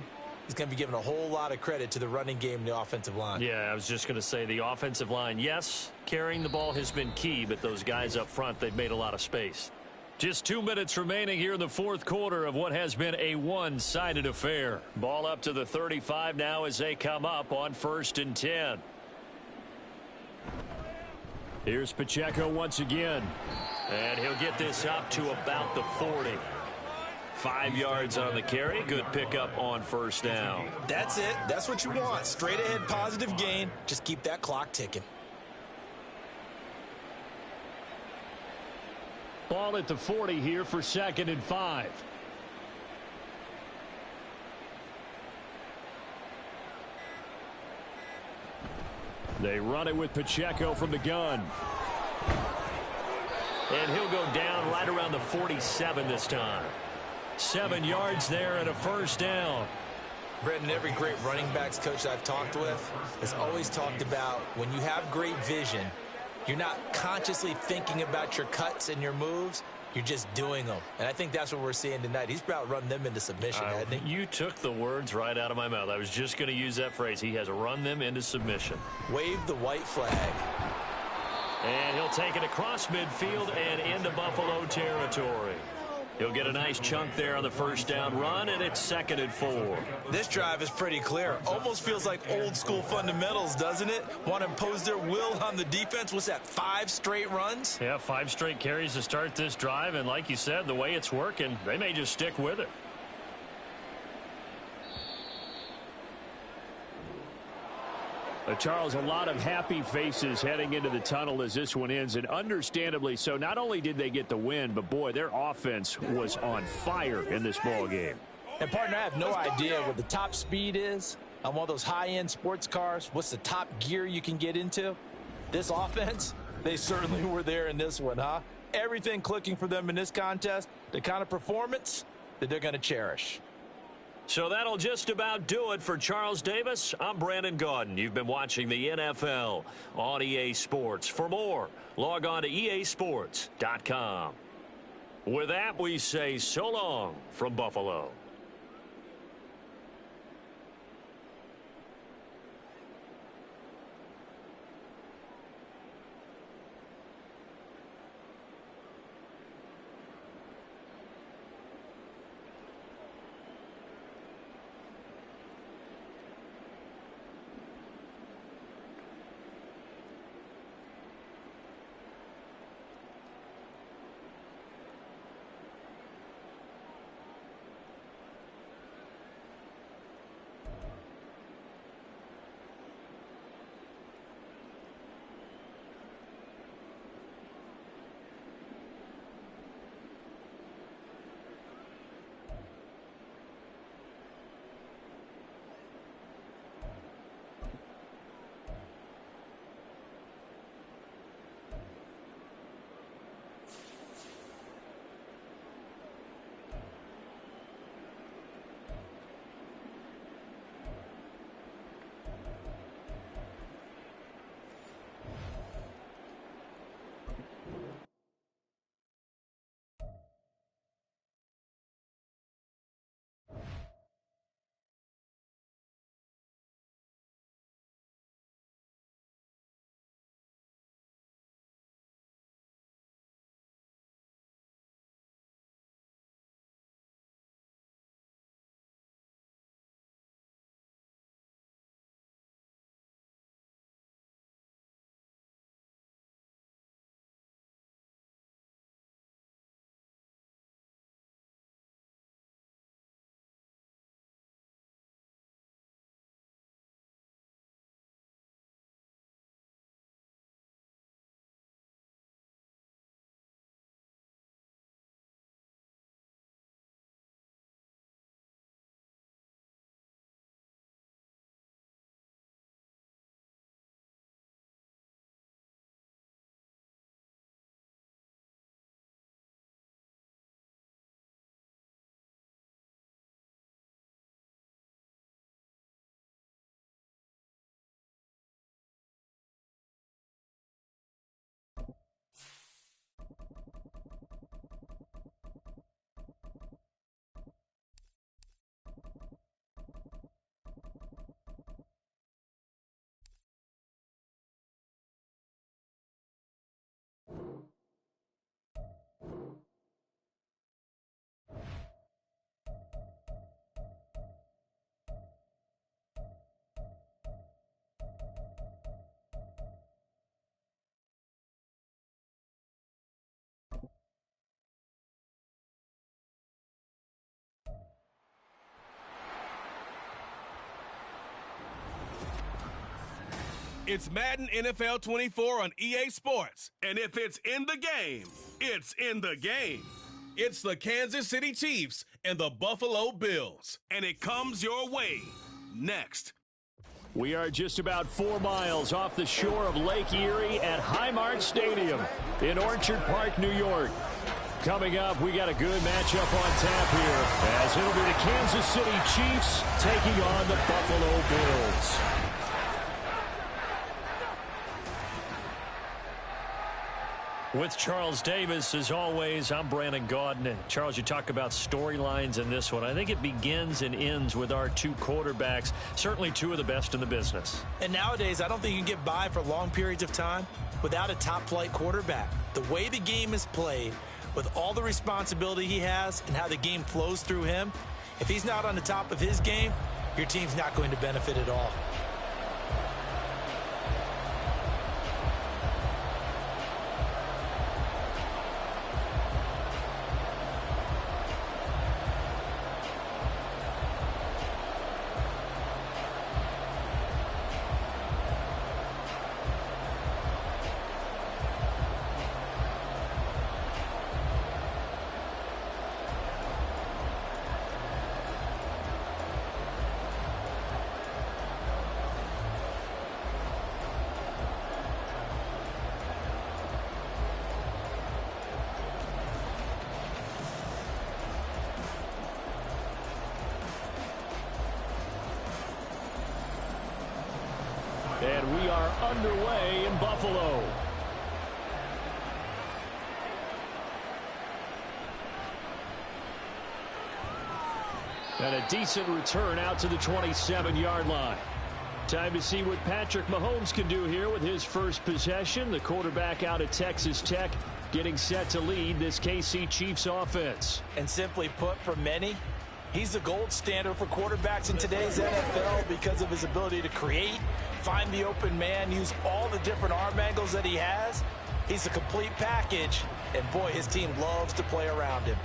is going to be given a whole lot of credit to the running game and the offensive line. Yeah, I was just going to say the offensive line, yes, carrying the ball has been key, but those guys up front, they've made a lot of space. Just 2 minutes remaining here in the fourth quarter of what has been a one-sided affair. Ball up to the 35 now as they come up on 1st and 10. Here's Pacheco once again. And he'll get this up to about the 40. 5 yards on the carry. Good pickup on first down. That's it. That's what you want. Straight ahead positive gain. Just keep that clock ticking. Ball at the 40 here for 2nd and 5. They run it with Pacheco from the gun. And he'll go down right around the 47 this time. 7 yards there and a first down. Brendan, every great running backs coach I've talked with has always talked about when you have great vision, you're not consciously thinking about your cuts and your moves. You're just doing them. And I think that's what we're seeing tonight. He's about to run them into submission, hasn't he? You took the words right out of my mouth. I was just going to use that phrase. He has run them into submission. Wave the white flag. And he'll take it across midfield and into Buffalo territory. He'll get a nice chunk there on the first down run, and it's 2nd and 4. This drive is pretty clear. Almost feels like old school fundamentals, doesn't it? Want to impose their will on the defense. What's that, 5 straight runs? Yeah, 5 straight carries to start this drive, and like you said, the way it's working, they may just stick with it. Charles, a lot of happy faces heading into the tunnel as this one ends, and understandably so. Not only did they get the win, but, boy, their offense was on fire in this ball game. And, partner, I have no idea what the top speed is on one of those high-end sports cars. What's the top gear you can get into? This offense, they certainly were there in this one, huh? Everything clicking for them in this contest, the kind of performance that they're going to cherish. So that'll just about do it for Charles Davis. I'm Brandon Gaudin. You've been watching the NFL on EA Sports. For more, log on to easports.com. With that, we say so long from Buffalo. It's Madden NFL 24 on EA Sports. And if it's in the game, it's in the game. It's the Kansas City Chiefs and the Buffalo Bills. And it comes your way next. We are just about 4 miles off the shore of Lake Erie at Highmark Stadium in Orchard Park, New York. Coming up, we got a good matchup on tap here, as it'll be the Kansas City Chiefs taking on the Buffalo Bills. With Charles Davis, as always, I'm Brandon Gaudin. Charles, you talk about storylines in this one. I think it begins and ends with our two quarterbacks, certainly two of the best in the business. And nowadays, I don't think you can get by for long periods of time without a top-flight quarterback. The way the game is played, with all the responsibility he has and how the game flows through him, if he's not on the top of his game, your team's not going to benefit at all. And we are underway in Buffalo. And a decent return out to the 27-yard line. Time to see what Patrick Mahomes can do here with his first possession. The quarterback out of Texas Tech getting set to lead this KC Chiefs offense. And simply put, for many, he's the gold standard for quarterbacks in today's NFL because of his ability to create, find the open man, use all the different arm angles that he has. He's a complete package, and boy, his team loves to play around him.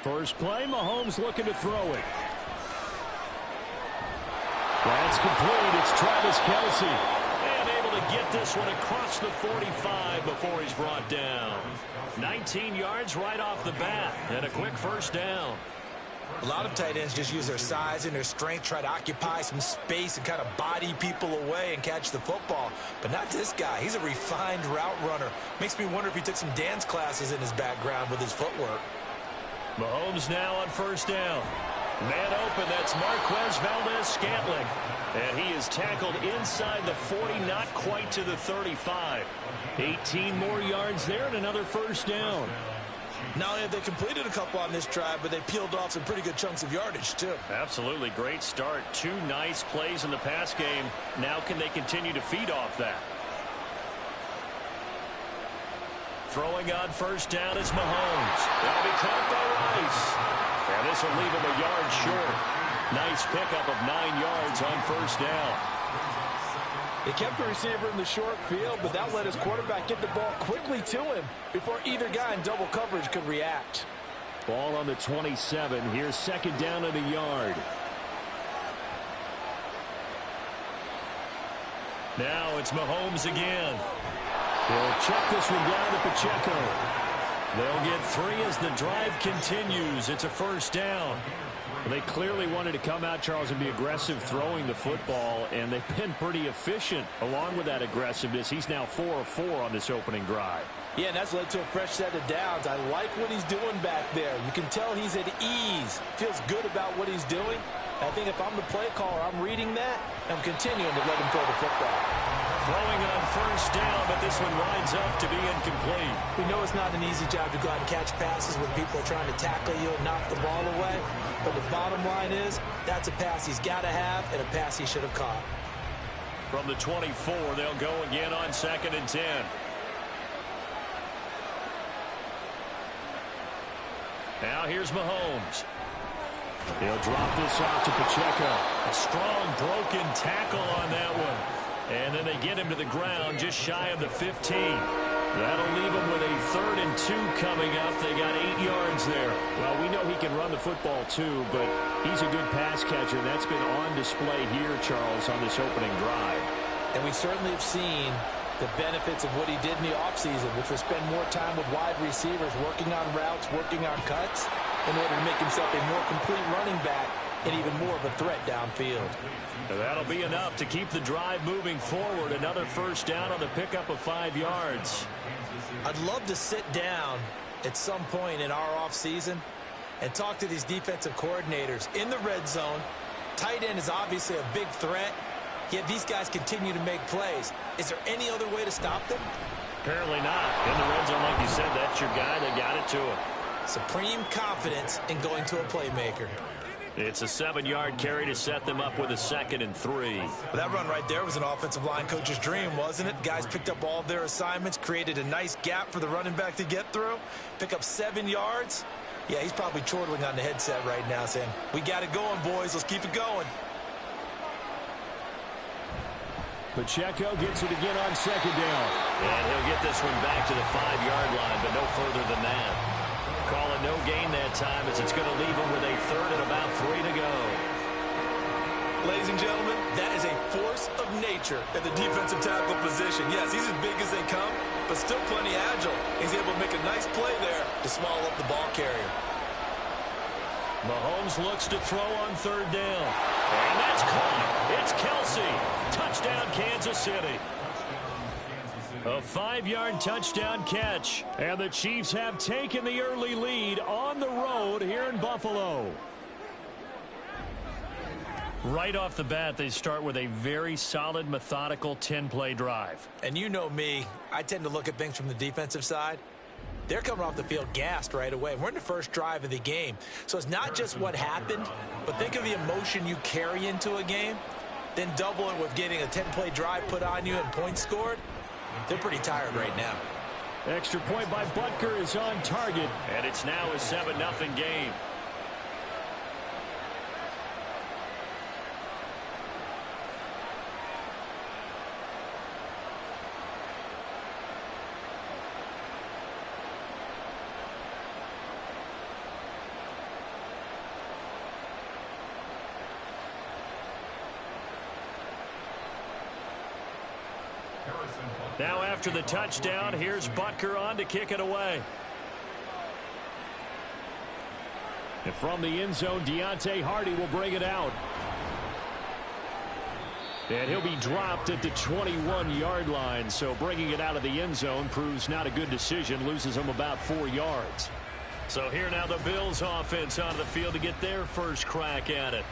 First play, Mahomes looking to throw it. That's complete. It's Travis Kelce. And able to get this one across the 45 before he's brought down. 19 yards right off the bat. And a quick first down. A lot of tight ends just use their size and their strength, try to occupy some space and kind of body people away and catch the football. But not this guy. He's a refined route runner. Makes me wonder if he took some dance classes in his background with his footwork. Mahomes now on first down. Man open, that's Marquez Valdes-Scantling. And he is tackled inside the 40, not quite to the 35. 18 more yards there and another first down. Not only have they completed a couple on this drive, but they peeled off some pretty good chunks of yardage, too. Absolutely great start. 2 nice plays in the pass game. Now can they continue to feed off that? Throwing on first down is Mahomes. That'll be caught by Rice. And this will leave him a yard short. Nice pickup of 9 yards on first down. They kept the receiver in the short field, but that let his quarterback get the ball quickly to him before either guy in double coverage could react. Ball on the 27. Here's second down and a yard. Now it's Mahomes again. He'll check this one down to Pacheco. They'll get 3 as the drive continues. It's a first down. They clearly wanted to come out, Charles, and be aggressive throwing the football, and they've been pretty efficient along with that aggressiveness. He's now 4 of 4 on this opening drive. Yeah, and that's led to a fresh set of downs. I like what he's doing back there. You can tell he's at ease, feels good about what he's doing. I think if I'm the play caller, I'm reading that, and I'm continuing to let him throw the football. Throwing on first down, but this one winds up to be incomplete. We know it's not an easy job to go out and catch passes when people are trying to tackle you and knock the ball away. But the bottom line is, that's a pass he's got to have and a pass he should have caught. From the 24, they'll go again on 2nd and 10. Now here's Mahomes. He'll drop this off to Pacheco. A strong broken tackle on that one. And then they get him to the ground just shy of the 15. That'll leave him with a 3rd and 2 coming up. They got 8 yards there. Well, we know he can run the football too, but he's a good pass catcher. And that's been on display here, Charles, on this opening drive. And we certainly have seen the benefits of what he did in the offseason, which was spend more time with wide receivers, working on routes, working on cuts, in order to make himself a more complete running back and even more of a threat downfield. That'll be enough to keep the drive moving forward. Another first down on the pickup of 5 yards. I'd love to sit down at some point in our offseason and talk to these defensive coordinators. In the red zone, tight end is obviously a big threat, yet these guys continue to make plays. Is there any other way to stop them? Apparently not. In the red zone, like you said, that's your guy that got it to him. Supreme confidence in going to a playmaker. It's a 7-yard carry to set them up with a 2nd and 3. Well, that run right there was an offensive line coach's dream, wasn't it? Guys picked up all of their assignments, created a nice gap for the running back to get through, pick up 7 yards. Yeah, he's probably chortling on the headset right now saying, we got it going, boys. Let's keep it going. Pacheco gets it again on 2nd down. And he'll get this one back to the 5-yard line, but no further than that. Call it no gain that time as it's going to leave him with a 3rd and about 3 to go. Ladies and gentlemen, that is a force of nature at the defensive tackle position. Yes, he's as big as they come, but still plenty agile. He's able to make a nice play there to swallow up the ball carrier. Mahomes looks to throw on 3rd down. And that's caught. It's Kelce. Touchdown, Kansas City. A 5-yard touchdown catch. And the Chiefs have taken the early lead on the road here in Buffalo. Right off the bat, they start with a very solid, methodical 10-play drive. And you know me, I tend to look at things from the defensive side. They're coming off the field gassed right away. We're in the first drive of the game. So it's not just what happened, but think of the emotion you carry into a game. Then double it with getting a 10-play drive put on you and points scored. They're pretty tired right now. Extra point by Butker is on target. And it's now a 7-0 game. Now after the touchdown, here's Butker on to kick it away. And from the end zone, Deontay Hardy will bring it out. And he'll be dropped at the 21-yard line. So bringing it out of the end zone proves not a good decision. Loses him about 4 yards. So here now the Bills offense onto the field to get their first crack at it.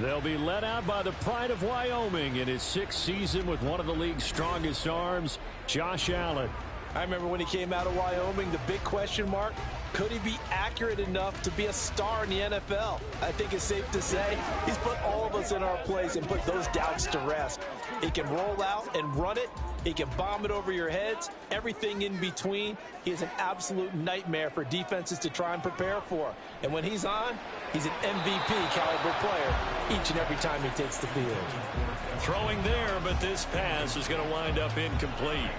They'll be led out by the pride of Wyoming in his 6th season with one of the league's strongest arms, Josh Allen. I remember when he came out of Wyoming, the big question mark, could he be accurate enough to be a star in the NFL? I think it's safe to say he's put all of us in our place and put those doubts to rest. He can roll out and run it. He can bomb it over your heads. Everything in between. He is an absolute nightmare for defenses to try and prepare for. And when he's on, he's an MVP caliber player each and every time he takes the field. Throwing there, but this pass is going to wind up incomplete.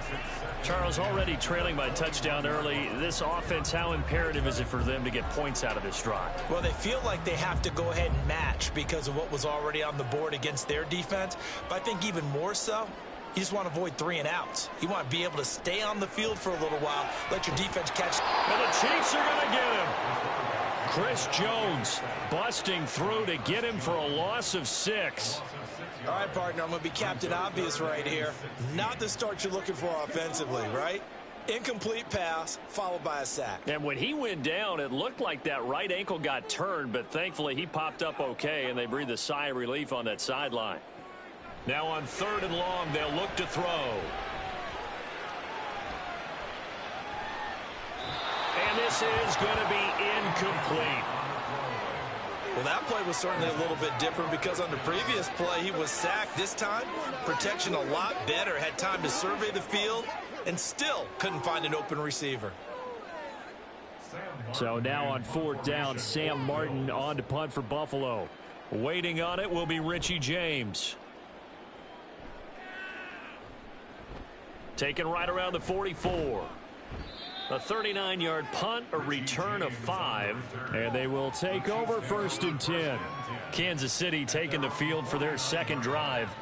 Charles, already trailing by touchdown early. This offense, how imperative is it for them to get points out of this drive? Well, they feel like they have to go ahead and match because of what was already on the board against their defense. But I think even more so, you just want to avoid 3 and outs. You want to be able to stay on the field for a little while, let your defense catch. And the Chiefs are going to get him. Chris Jones busting through to get him for a loss of 6. All right, partner, I'm going to be Captain Obvious right here. Not the start you're looking for offensively, right? Incomplete pass, followed by a sack. And when he went down, it looked like that right ankle got turned, but thankfully he popped up okay, and they breathed a sigh of relief on that sideline. Now on 3rd and long, they'll look to throw. And this is going to be incomplete. Well, that play was certainly a little bit different because on the previous play, he was sacked. This time, protection a lot better. Had time to survey the field and still couldn't find an open receiver. So now on 4th down, Sam Martin on to punt for Buffalo. Waiting on it will be Richie James. Taken right around the 44. A 39-yard punt, a return of 5. And they will take over 1st and 10. Kansas City taking the field for their 2nd drive.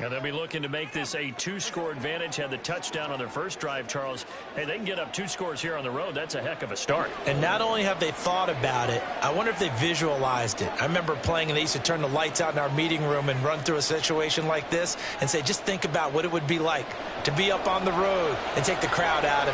And they'll be looking to make this a 2-score advantage. Had the touchdown on their first drive, Charles. Hey, they can get up 2 scores here on the road. That's a heck of a start. And not only have they thought about it, I wonder if they visualized it. I remember playing and they used to turn the lights out in our meeting room and run through a situation like this and say, just think about what it would be like to be up on the road and take the crowd out of it.